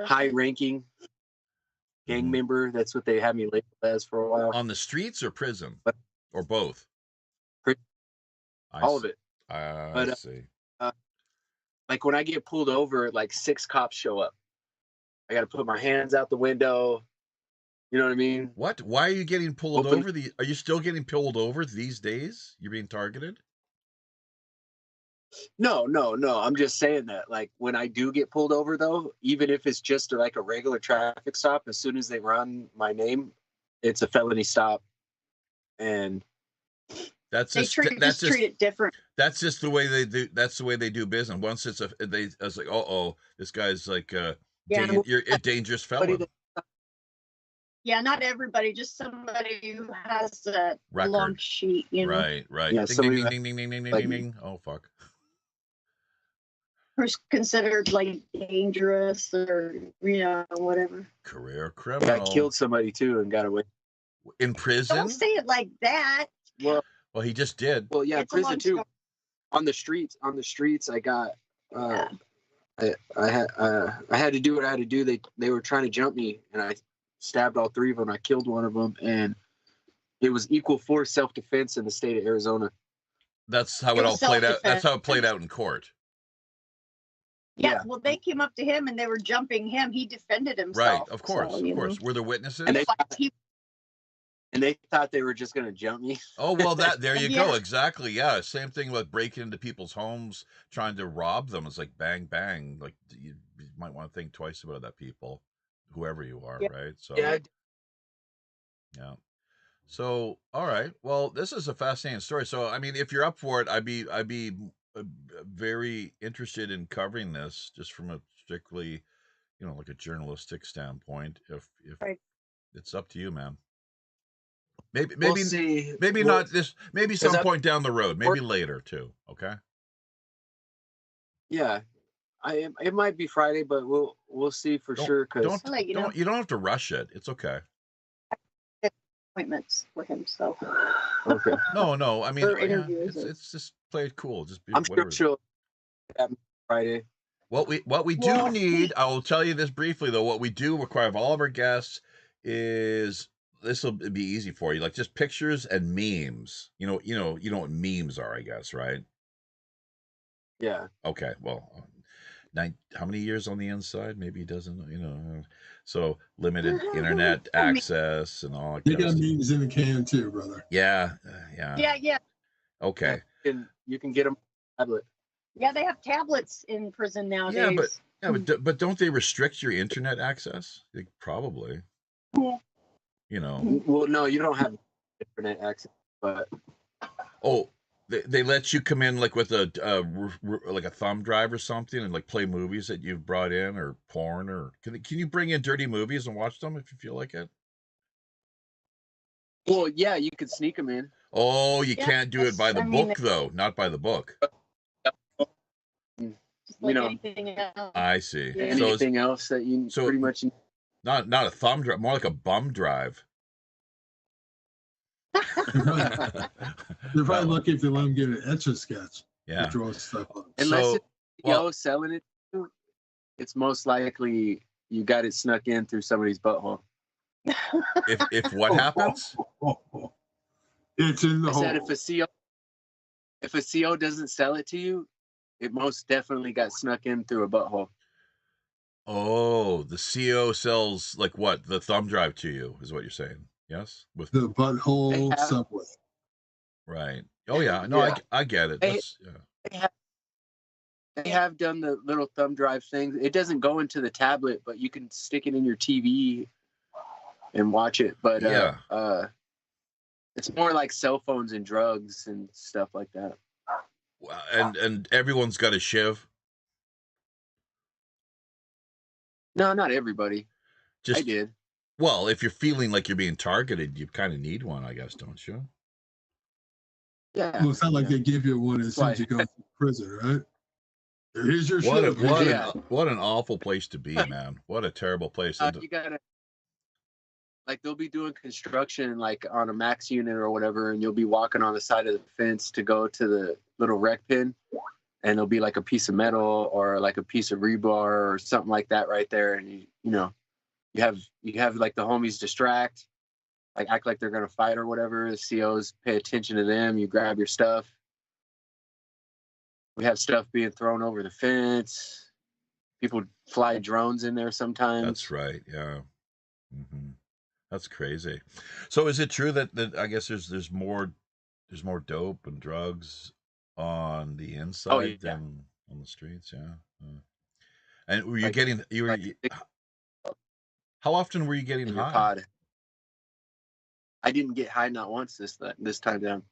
High-ranking gang member. That's what they had me labeled as for a while. On the streets or prison, or both? All of it. I see. Like when I get pulled over, like 6 cops show up. I got to put my hands out the window. You know what I mean? What? Why are you getting pulled over? Are you still getting pulled over these days? You're being targeted? No. I'm just saying that, like, when I do get pulled over, though, even if it's just like a regular traffic stop, as soon as they run my name, it's a felony stop. And that's just treat it different. That's just the way they do. That's the way they do business. Once I was like, this guy's like, you're a dangerous felon. Yeah, not everybody, just somebody who has a long sheet, Right. Yeah, ding, ding. Oh, fuck. Who's considered like dangerous or, whatever. Career criminal. I killed somebody too and got away. In prison? Don't say it like that. Well, he just did. Well, yeah, it's prison too. On the streets, I got, I had to do what I had to do. They were trying to jump me, and I stabbed all 3 of them. I killed one of them, and it was equal force self-defense in the state of Arizona. That's how It it was all played out. That's self-defense. how it played out in court. Yeah, well, they came up to him and they were jumping him. He defended himself. Right, of course, so, of you course. know. Were there witnesses? And they thought they were just going to jump me. Oh, well, there you Yeah. go. Exactly. Yeah. Same thing with breaking into people's homes, trying to rob them. It's like bang, bang. Like you might want to think twice about that, people, whoever you are, Yeah. right? So, Yeah. yeah. So, all right. Well, this is a fascinating story. So, I mean, if you're up for it, I'd be very interested in covering this just from a strictly, you know, like a journalistic standpoint. If Right. it's up to you, man. Maybe We'll see. maybe Well, not this. Maybe some that- point down the road. Maybe later too. Okay. Yeah. It might be Friday, but we'll see for sure. Because I'll let you know. You don't have to rush it. It's okay. Appointments for him, so. okay. No. I mean, For yeah, interviews it's just play it cool. Just be I'm whatever. sure she'll have me Friday. What we do Well, need, I will tell you this briefly though. What we do require of all of our guests is, this will be easy for you, like just pictures and memes. You know what memes are, I guess, right? Yeah. Okay, well, how many years on the inside? Maybe he doesn't, you know. So limited internet access and all that. They got memes in the can too, brother. Yeah. Yeah. Okay. You can get them on tablet. Yeah, they have tablets in prison nowadays. But don't they restrict your internet access? Probably. Yeah. You know. Well, no, you don't have internet access, but they let you come in like with like a thumb drive or something and like play movies that you've brought in, or porn, or can you bring in dirty movies and watch them if you feel like it? well, yeah, you could sneak them in. Oh, you Yeah, can't do it by the book though, not by the book. Just like you know, anything else. I see. Yeah. So Anything else that you pretty much. not a thumb drive, more like a bum drive. They're probably lucky if they let them get an Etch-a-Sketch. Yeah. To draw stuff on. Unless it's selling it, it's most likely you got it snuck in through somebody's butthole. If what happens? It's in the I hole. said if a CO doesn't sell it to you, it most definitely got snuck in through a butthole. Oh, the CO sells like what? The thumb drive to you is what you're saying? Yes, with the butthole subway. Right. Oh yeah. No, Yeah. I get it. They have done the little thumb drive thing. It doesn't go into the tablet, but you can stick it in your TV and watch it. But it's more like cell phones and drugs and stuff like that. And everyone's got a shiv. No, not everybody. I did. Well, if you're feeling like you're being targeted, you kind of need one, I guess, don't you? Yeah. Well, it's not like they give you one as soon as you go to prison, right? Here's your shiv. What an awful place to be, man. What a terrible place. You gotta, like, they'll be doing construction like on a max unit or whatever, and you'll be walking on the side of the fence to go to the little rec pin, and there'll be like a piece of metal or like a piece of rebar or something like that right there, and you have like the homies distract, like act like they're gonna fight or whatever. The COs pay attention to them. You grab your stuff. We have stuff being thrown over the fence. People fly drones in there sometimes. That's right. Yeah. Mm-hmm. That's crazy. So is it true that I guess there's more dope and drugs on the inside than on the streets? Yeah. And were you how often were you getting high? Pod. I didn't get high not once this time down.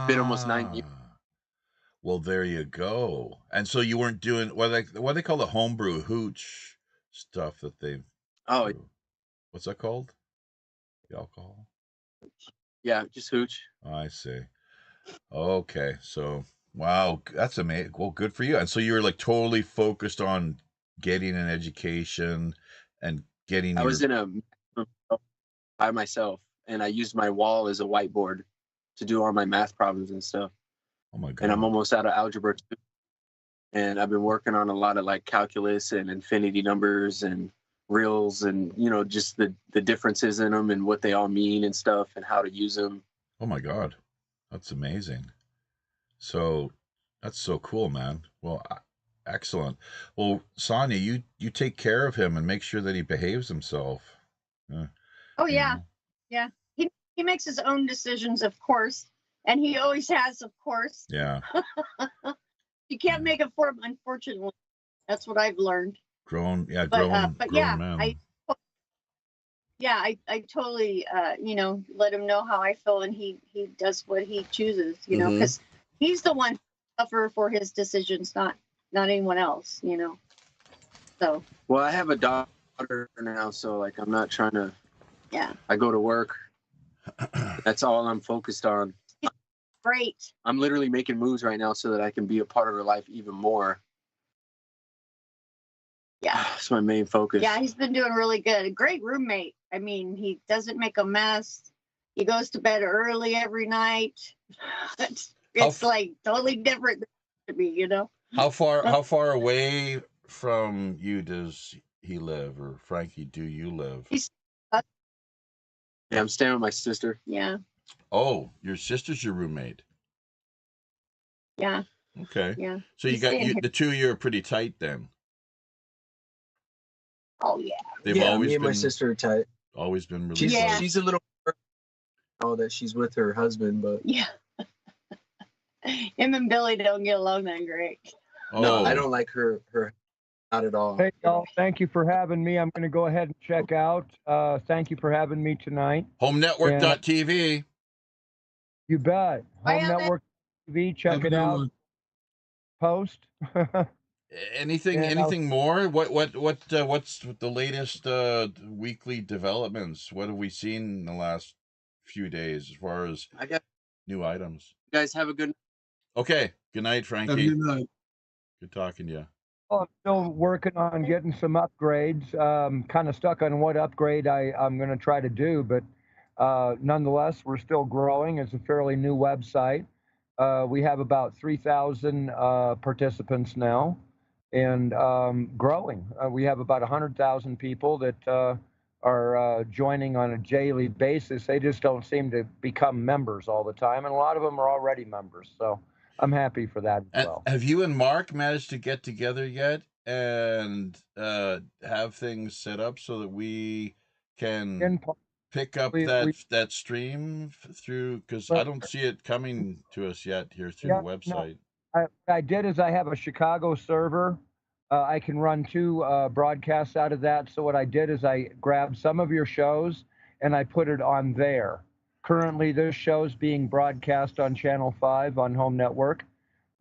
Been almost 9 years. Well, there you go. And so you weren't doing what they call the homebrew hooch stuff that they. Oh, what's that called? The alcohol. Yeah, just hooch. Oh, I see. Okay, so wow, that's amazing. Well, good for you. And so you were like totally focused on getting an education and getting. I was in a by myself, and I used my wall as a whiteboard to do all my math problems and stuff. Oh my god! And I'm almost out of algebra too. And I've been working on a lot of like calculus and infinity numbers and reals and just the differences in them and what they all mean and stuff and how to use them. Oh my god, that's amazing. So that's so cool, man. Well, excellent. Well, Sonia, you take care of him and make sure that he behaves himself. Oh yeah, yeah. He makes his own decisions, of course, and he always has, of course. Yeah. You can't make it for him, unfortunately. That's what I've learned. Grown man. I totally, let him know how I feel, and he does what he chooses, because he's the one who suffer for his decisions, not anyone else, So. Well, I have a daughter now, so like I'm not trying to. Yeah. I go to work. That's all I'm focused on. Great. I'm literally making moves right now so that I can be a part of her life even more. Yeah. That's my main focus. Yeah, he's been doing really good. A great roommate. I mean, he doesn't make a mess. He goes to bed early every night. It's like totally different to me, How far away from you does he live, or Frankie, do you live? Yeah, I'm staying with my sister. Yeah. Oh, your sister's your roommate. Yeah. Okay. Yeah. So the two of you are pretty tight then. Oh yeah. Me and my sister are tight. Always been really close. She's a little that she's with her husband, but yeah. Him and Billy don't get along that great. Oh. No, I don't like her not at all. Hey y'all, thank you for having me. I'm going to go ahead and check out. Thank you for having me tonight. HomeNetwork.tv. You bet. Home Network TV. Check it out. Post. Anything more? What's the latest weekly developments? What have we seen in the last few days as far as new items? You guys have a good. Okay. Good night, Frankie. Have a good night. Good talking to you. Well, I'm still working on getting some upgrades. Kind of stuck on what upgrade I'm going to try to do, but nonetheless, we're still growing. It's a fairly new website. We have about 3,000 participants now, and growing. We have about 100,000 people that are joining on a daily basis. They just don't seem to become members all the time, and a lot of them are already members. So I'm happy for that as well. Have you and Mark managed to get together yet and have things set up so that we can pick up that stream through? Because I don't see it coming to us yet here through the website. No. What I did is I have a Chicago server. I can run 2 broadcasts out of that. So what I did is I grabbed some of your shows and I put it on there. Currently, this show's being broadcast on Channel 5 on Home Network.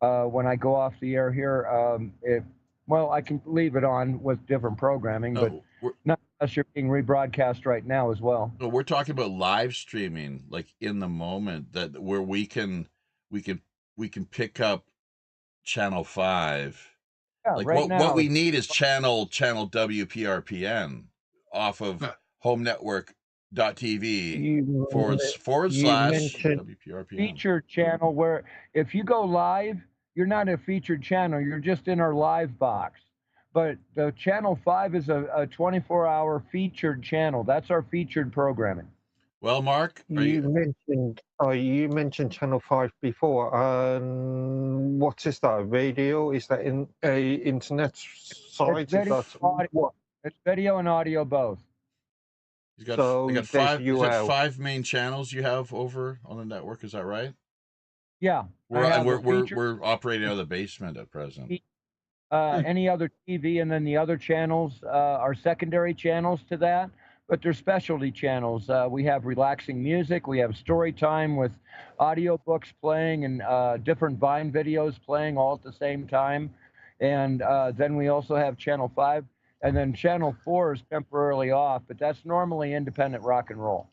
When I go off the air here, I can leave it on with different programming, but not unless you're being rebroadcast right now as well. No, we're talking about live streaming, like in the moment, where we can pick up Channel 5. Yeah, like right now, what we need is channel WPRPN off of HomeNetwork.tv forward slash WPRPN. Featured channel, where if you go live, you're not a featured channel, you're just in our live box. But the Channel 5 is a 24-hour featured channel. That's our featured programming. Well, Mark, you mentioned Channel 5 before. What is that? Radio? Is that in a internet site? It's video and audio both. They got 5 main channels you have over on the network. Is that right? Yeah. We're operating out of the basement at present. Any other TV, and then the other channels are secondary channels to that, but they're specialty channels. We have relaxing music, we have story time with audiobooks playing and different Vine videos playing all at the same time. And then we also have Channel 5, and then Channel 4 is temporarily off, but that's normally independent rock and roll.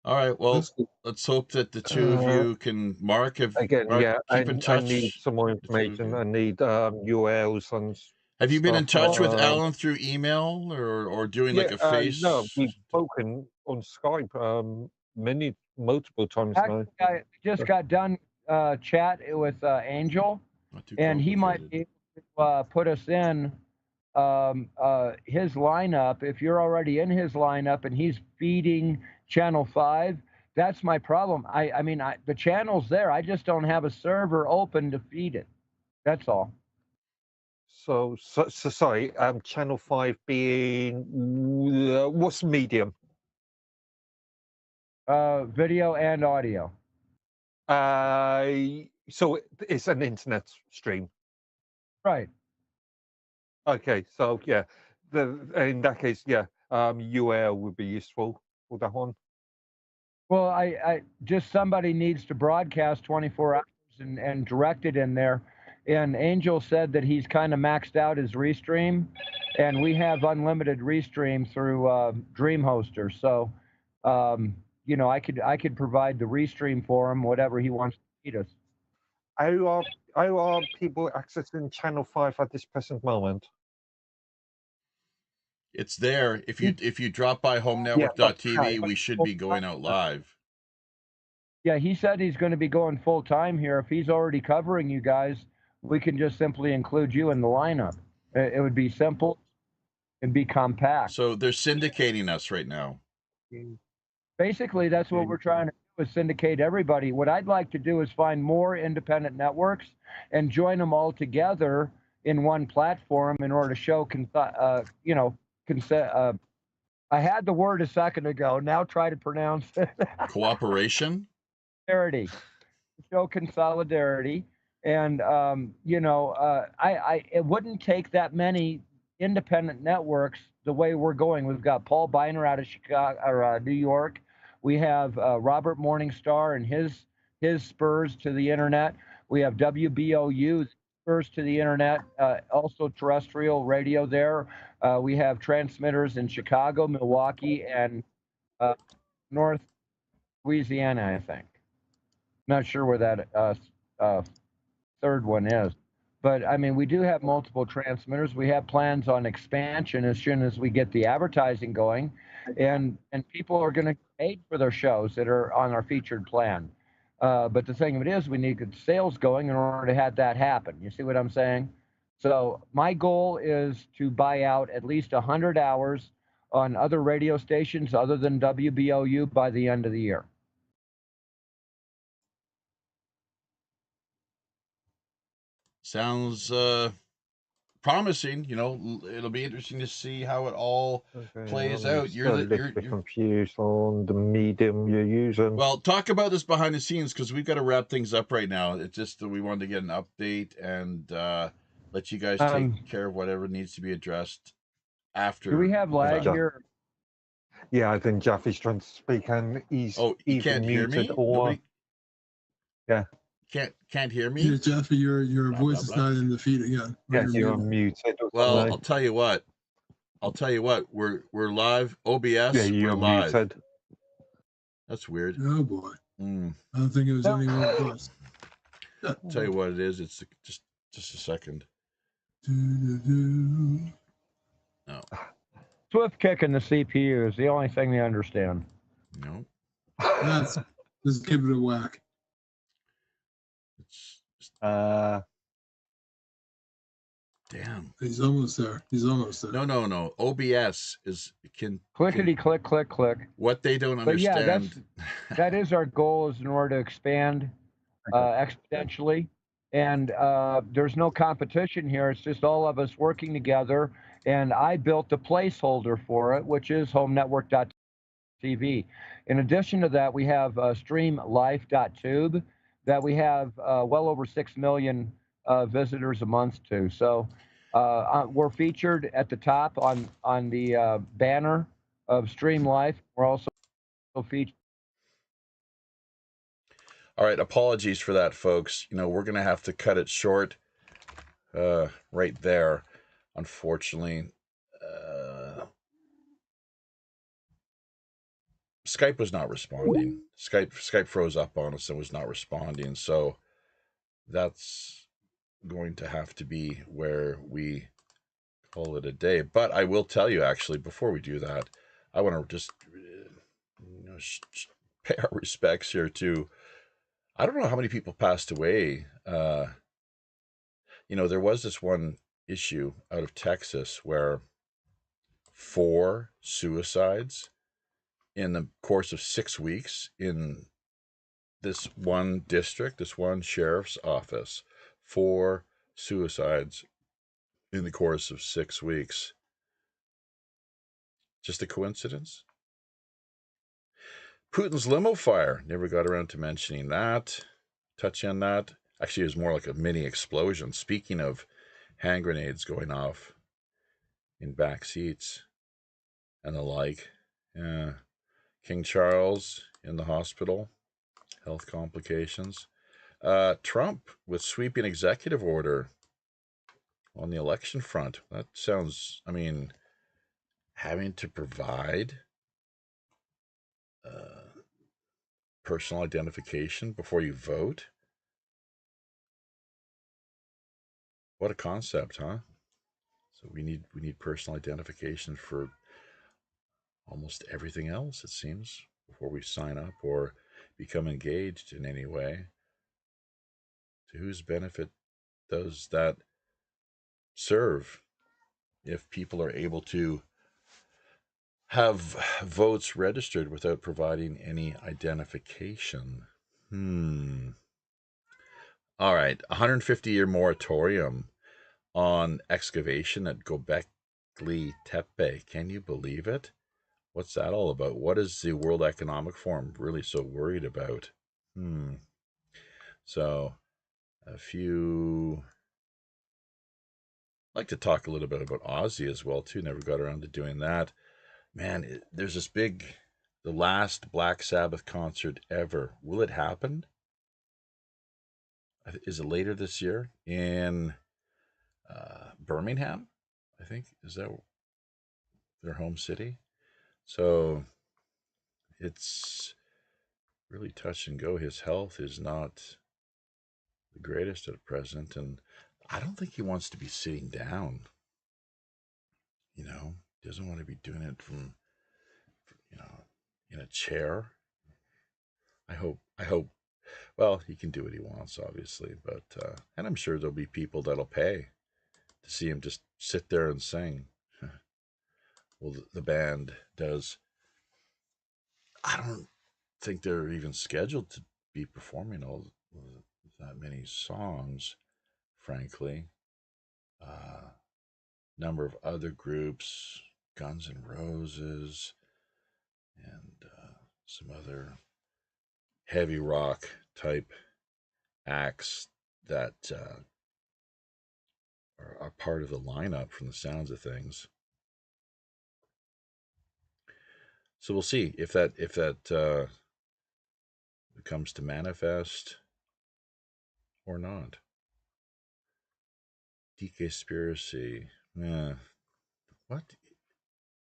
All right. Well, let's hope that the two of you can, Mark, keep in touch. I need some more information. I need URLs and. Have you been in touch with Alan through email or doing like a face? No, we've spoken on Skype multiple times now. I just got done chat with Angel, and he might be able to put us in his lineup. If you're already in his lineup and he's feeding Channel 5, that's my problem. I mean, the channel's there. I just don't have a server open to feed it. That's all. So sorry, channel 5 being, what's medium? Video and audio. So it's an internet stream. Right. Okay, so yeah, in that case, yeah, URL would be useful for that one. Well, I just somebody needs to broadcast 24 hours and direct it in there. And Angel said that he's kind of maxed out his restream, and we have unlimited restream through DreamHoster. So, you know, I could provide the restream for him, whatever he wants to feed us. How are people accessing channel 5 at this present moment? It's there. If you drop by homenetwork.tv, we should be going out live. Yeah, he said he's going to be going full time here. If he's already covering you guys, we can just simply include you in the lineup. It would be simple and be compact. So they're syndicating us right now. Basically, that's what we're trying to do, is syndicate everybody. What I'd like to do is find more independent networks and join them all together in one platform in order to show, you know, I had the word a second ago. Now try to pronounce it. Cooperation? Solidarity. Show consolidarity. And, you know, it wouldn't take that many independent networks the way we're going. We've got Paul Beiner out of Chicago, or New York. We have Robert Morningstar and his spurs to the internet. We have WBOU spurs to the internet, also terrestrial radio there. We have transmitters in Chicago, Milwaukee, and North Louisiana, I think. Not sure where that third one is. But I mean, we do have multiple transmitters. We have plans on expansion as soon as we get the advertising going, and people are going to get paid for their shows that are on our featured plan. But the thing of it is, we need good sales going in order to have that happen. You see what I'm saying? So my goal is to buy out at least 100 hours on other radio stations other than WBOU by the end of the year. Sounds promising. You know, it'll be interesting to see how it all plays out. You're confused on the medium you're using. Well, talk about this behind the scenes, because we've got to wrap things up right now. It's just that we wanted to get an update and let you guys take care of whatever needs to be addressed after. Do we have lag here? Yeah, I think Jaffy's trying to speak, and he's you can't hear me? Or yeah. Can't hear me? Yeah, Jeffy, your voice is not in the feed again. Yeah, you're muted. Well, I'll tell you what. We're live. OBS. Yeah, you're live. Muted. That's weird. Oh boy. I don't think it was anyone else. I'll tell you what it is. It's just a second. No. Swift kicking the CPU is the only thing they understand. No. Let's give it a whack. Damn. He's almost there. No. OBS can clickety click click click. What they don't understand. Yeah, that is our goal, is in order to expand exponentially. And there's no competition here. It's just all of us working together. And I built the placeholder for it, which is homenetwork.tv. In addition to that, we have streamlife.tube that we have well over 6 million visitors a month to. So we're featured at the top on the banner of Stream Life. We're also featured. All right, apologies for that, folks. You know, we're going to have to cut it short right there, unfortunately. Skype was not responding. Skype froze up on us and was not responding. So that's going to have to be where we call it a day. But I will tell you, actually, before we do that, I want to just pay our respects here to, I don't know how many people passed away. There was this one issue out of Texas where 4 suicides in the course of 6 weeks in this one district, this one sheriff's office, 4 suicides in the course of 6 weeks. Just a coincidence? Putin's limo fire. Never got around to mentioning that. Touching on that. Actually, it was more like a mini explosion. Speaking of hand grenades going off in back seats and the like. Yeah. King Charles in the hospital. Health complications. Trump with sweeping executive order on the election front. That sounds, I mean, having to provide personal identification before you vote. What a concept, huh? So we need personal identification for almost everything else, it seems, before we sign up or become engaged in any way. To whose benefit does that serve if people are able to have votes registered without providing any identification? All right, 150-year moratorium on excavation at Göbekli Tepe. Can you believe it? What's that all about? What is the World Economic Forum really so worried about? So, I'd like to talk a little bit about Ozzy as well, too. Never got around to doing that. Man, there's this the last Black Sabbath concert ever. Will it happen? Is it later this year in Birmingham? I think. Is that their home city? So it's really touch and go. His health is not the greatest at present, and I don't think he wants to be sitting down. You know, doesn't want to be doing it from in a chair. I hope. Well, he can do what he wants, obviously, but and I'm sure there'll be people that'll pay to see him just sit there and sing. Well, the band does. I don't think they're even scheduled to be performing all that many songs, frankly. Number of other groups, Guns N' Roses, and some other heavy rock type acts that are part of the lineup from the sounds of things. So we'll see if that comes to manifest or not. DK-spiracy.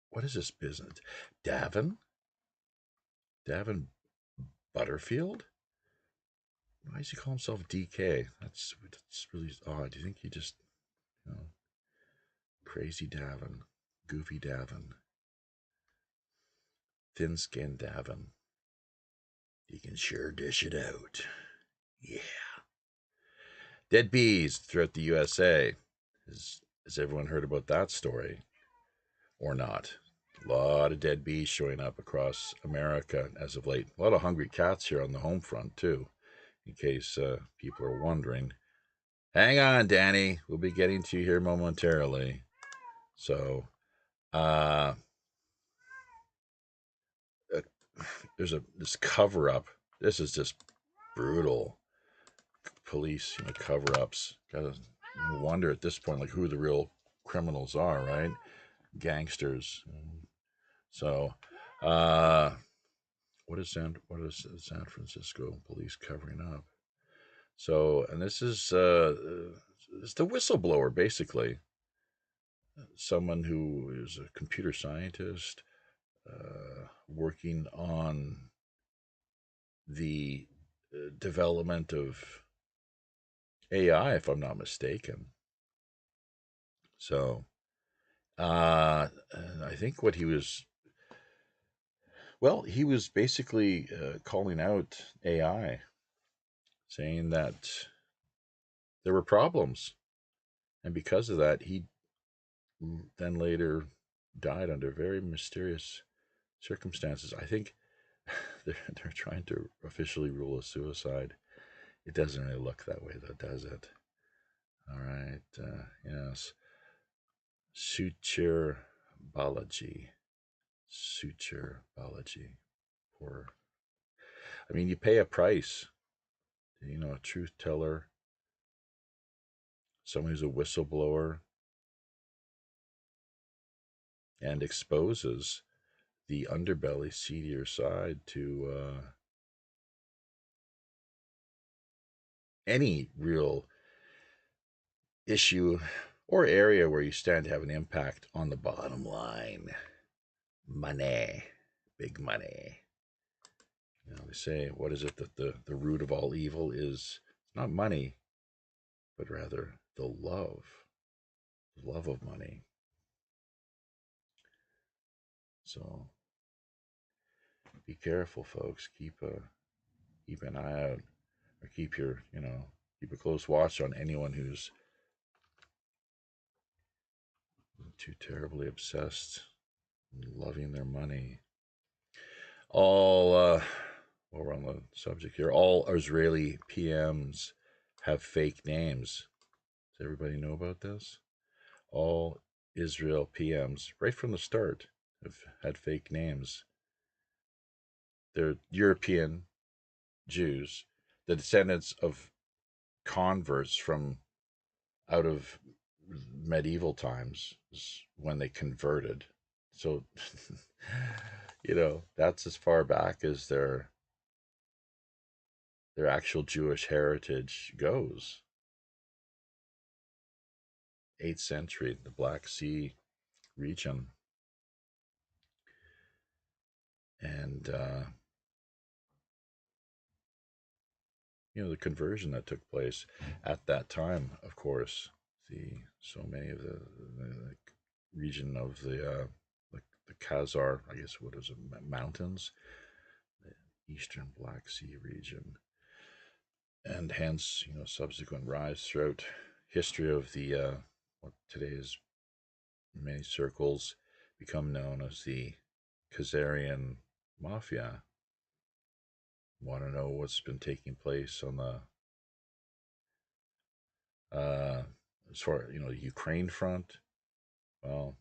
What is this business? Davin Butterfield? Why does he call himself DK? That's really odd. Do you think he just, crazy Davin, goofy Davin, thin-skinned Davin? He can sure dish it out. Yeah. Dead bees throughout the USA. Has everyone heard about that story? Or not? A lot of dead bees showing up across America as of late. A lot of hungry cats here on the home front, too, in case people are wondering. Hang on, Danny. We'll be getting to you here momentarily. So, there's this cover-up. This is just brutal. Police, cover-ups. Gotta wonder at this point, who the real criminals are, right? Gangsters. So, what is San Francisco police covering up? So, and this is it's the whistleblower, basically. Someone who is a computer scientist working on the development of AI, if I'm not mistaken. So, I think what he was basically calling out AI, saying that there were problems, and because of that, he then later died under very mysterious circumstances. I think they're trying to officially rule a suicide. It doesn't really look that way, though, does it? All right. Yes. Suture biology. Suture biology. Poor. I mean, you pay a price. You know, a truth teller, someone who's a whistleblower, and exposes the underbelly, seedier side to any real issue or area where you stand to have an impact on the bottom line. Money, big money. You know, they say, what is it that the root of all evil is? It's not money, but rather the love of money. So be careful, folks. Keep an eye out, or keep a close watch on anyone who's too terribly obsessed and loving their money. All while we're on the subject here, all Israeli PMs have fake names. Does everybody know about this? All Israel PMs, right from the start, have had fake names. They're European Jews, the descendants of converts from out of medieval times, when they converted. So, that's as far back as their actual Jewish heritage goes. 8th century, the Black Sea region. And, the conversion that took place at that time, of course, so many of the region of the Khazar, I guess, what is it, mountains, the eastern Black Sea region, and hence, subsequent rise throughout history of the what today is, in many circles, become known as the Khazarian Mafia. Want to know what's been taking place on the as far the Ukraine front? Well,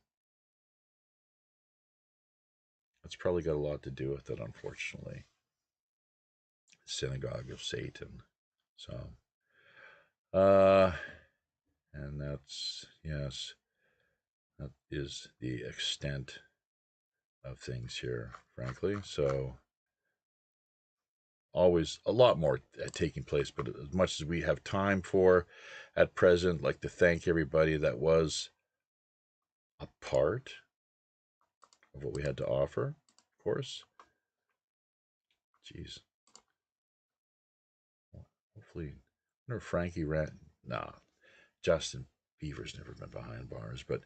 that's probably got a lot to do with it, unfortunately. Synagogue of Satan. So, and that's, yes, that is the extent of things here, frankly. So, always a lot more taking place, but as much as we have time for at present, I'd like to thank everybody that was a part of what we had to offer, of course. Jeez. Hopefully, I wonder if Frankie ran. Nah, Justin Bieber's never been behind bars, but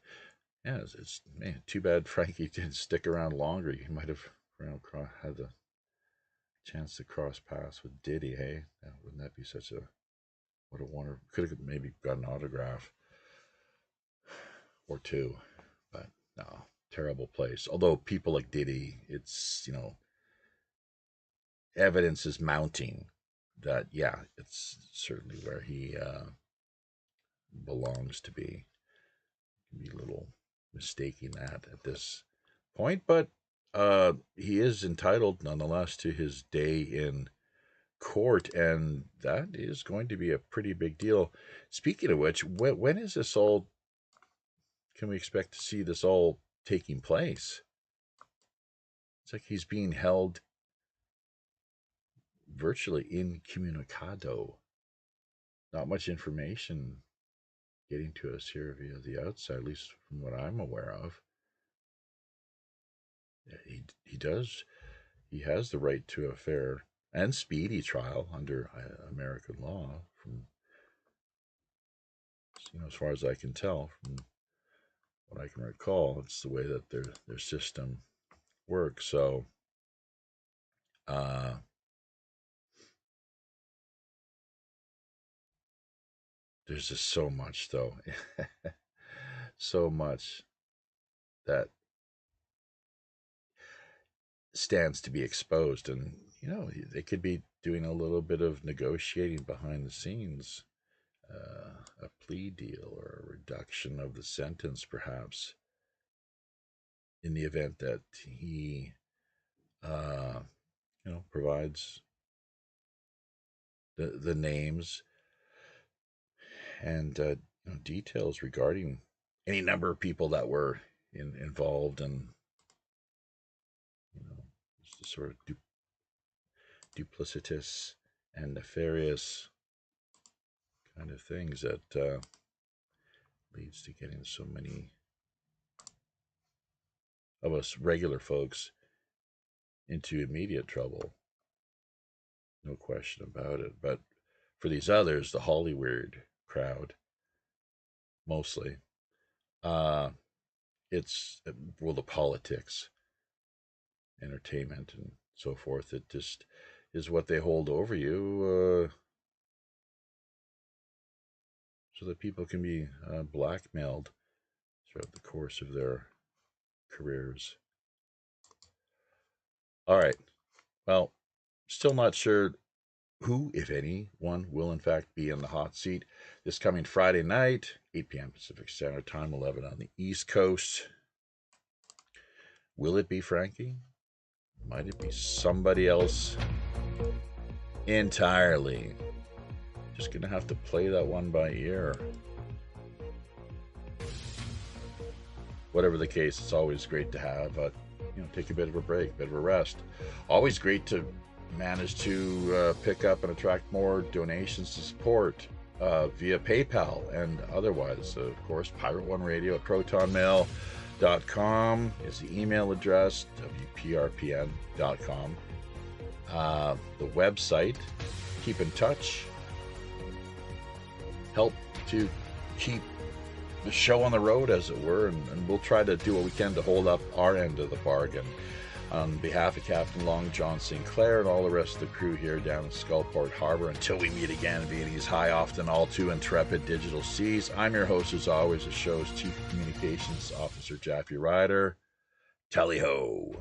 yeah, it's man, too bad Frankie didn't stick around longer. He might have had the chance to cross paths with Diddy. Hey, wouldn't that be such a what a wonder? Could have maybe got an autograph or two, but no, terrible place. Although people like Diddy, it's evidence is mounting that it's certainly where he belongs to be. Be a little mistaking that at this point, but he is entitled nonetheless to his day in court, and that is going to be a pretty big deal. Speaking of which, when is this all? Can we expect to see this all taking place? It's like he's being held virtually incommunicado. Not much information getting to us here via the outside, at least from what I'm aware of. He has the right to a fair and speedy trial under American law, from as far as I can tell, from what I can recall. It's the way that their system works. So there's just so much, though. So much that stands to be exposed. And, you know, they could be doing a little bit of negotiating behind the scenes, a plea deal or a reduction of the sentence, perhaps, in the event that he, you know, provides the names and you know, details regarding any number of people that were involved in, you know, just sort of duplicitous and nefarious kind of things that leads to getting so many of us regular folks into immediate trouble. No question about it. But for these others, the Hollywood crowd, mostly, it's a world of politics, entertainment, and so forth. It just is what they hold over you, so that people can be blackmailed throughout the course of their careers. All right. Well, still not sure who, if anyone, will in fact be in the hot seat this coming Friday night, 8 p.m. Pacific Standard Time, 11 on the East Coast. Will it be Frankie? Might it be somebody else entirely? Just gonna have to play that one by ear. Whatever the case, it's always great to have you know, take a bit of a break, a bit of a rest. Always great to manage to pick up and attract more donations to support via PayPal and otherwise. Of course, Pirate One Radio at protonmail.com is the email address, WPRPN.com. The website, keep in touch, help to keep the show on the road, as it were, and we'll try to do what we can to hold up our end of the bargain. On behalf of Captain Long John Sinclair and all the rest of the crew here down in Skullport Harbor, until we meet again in these high, often all too intrepid digital seas, I'm your host, as always, the show's Chief Communications Officer, Jaffe Ryder. Tally-ho!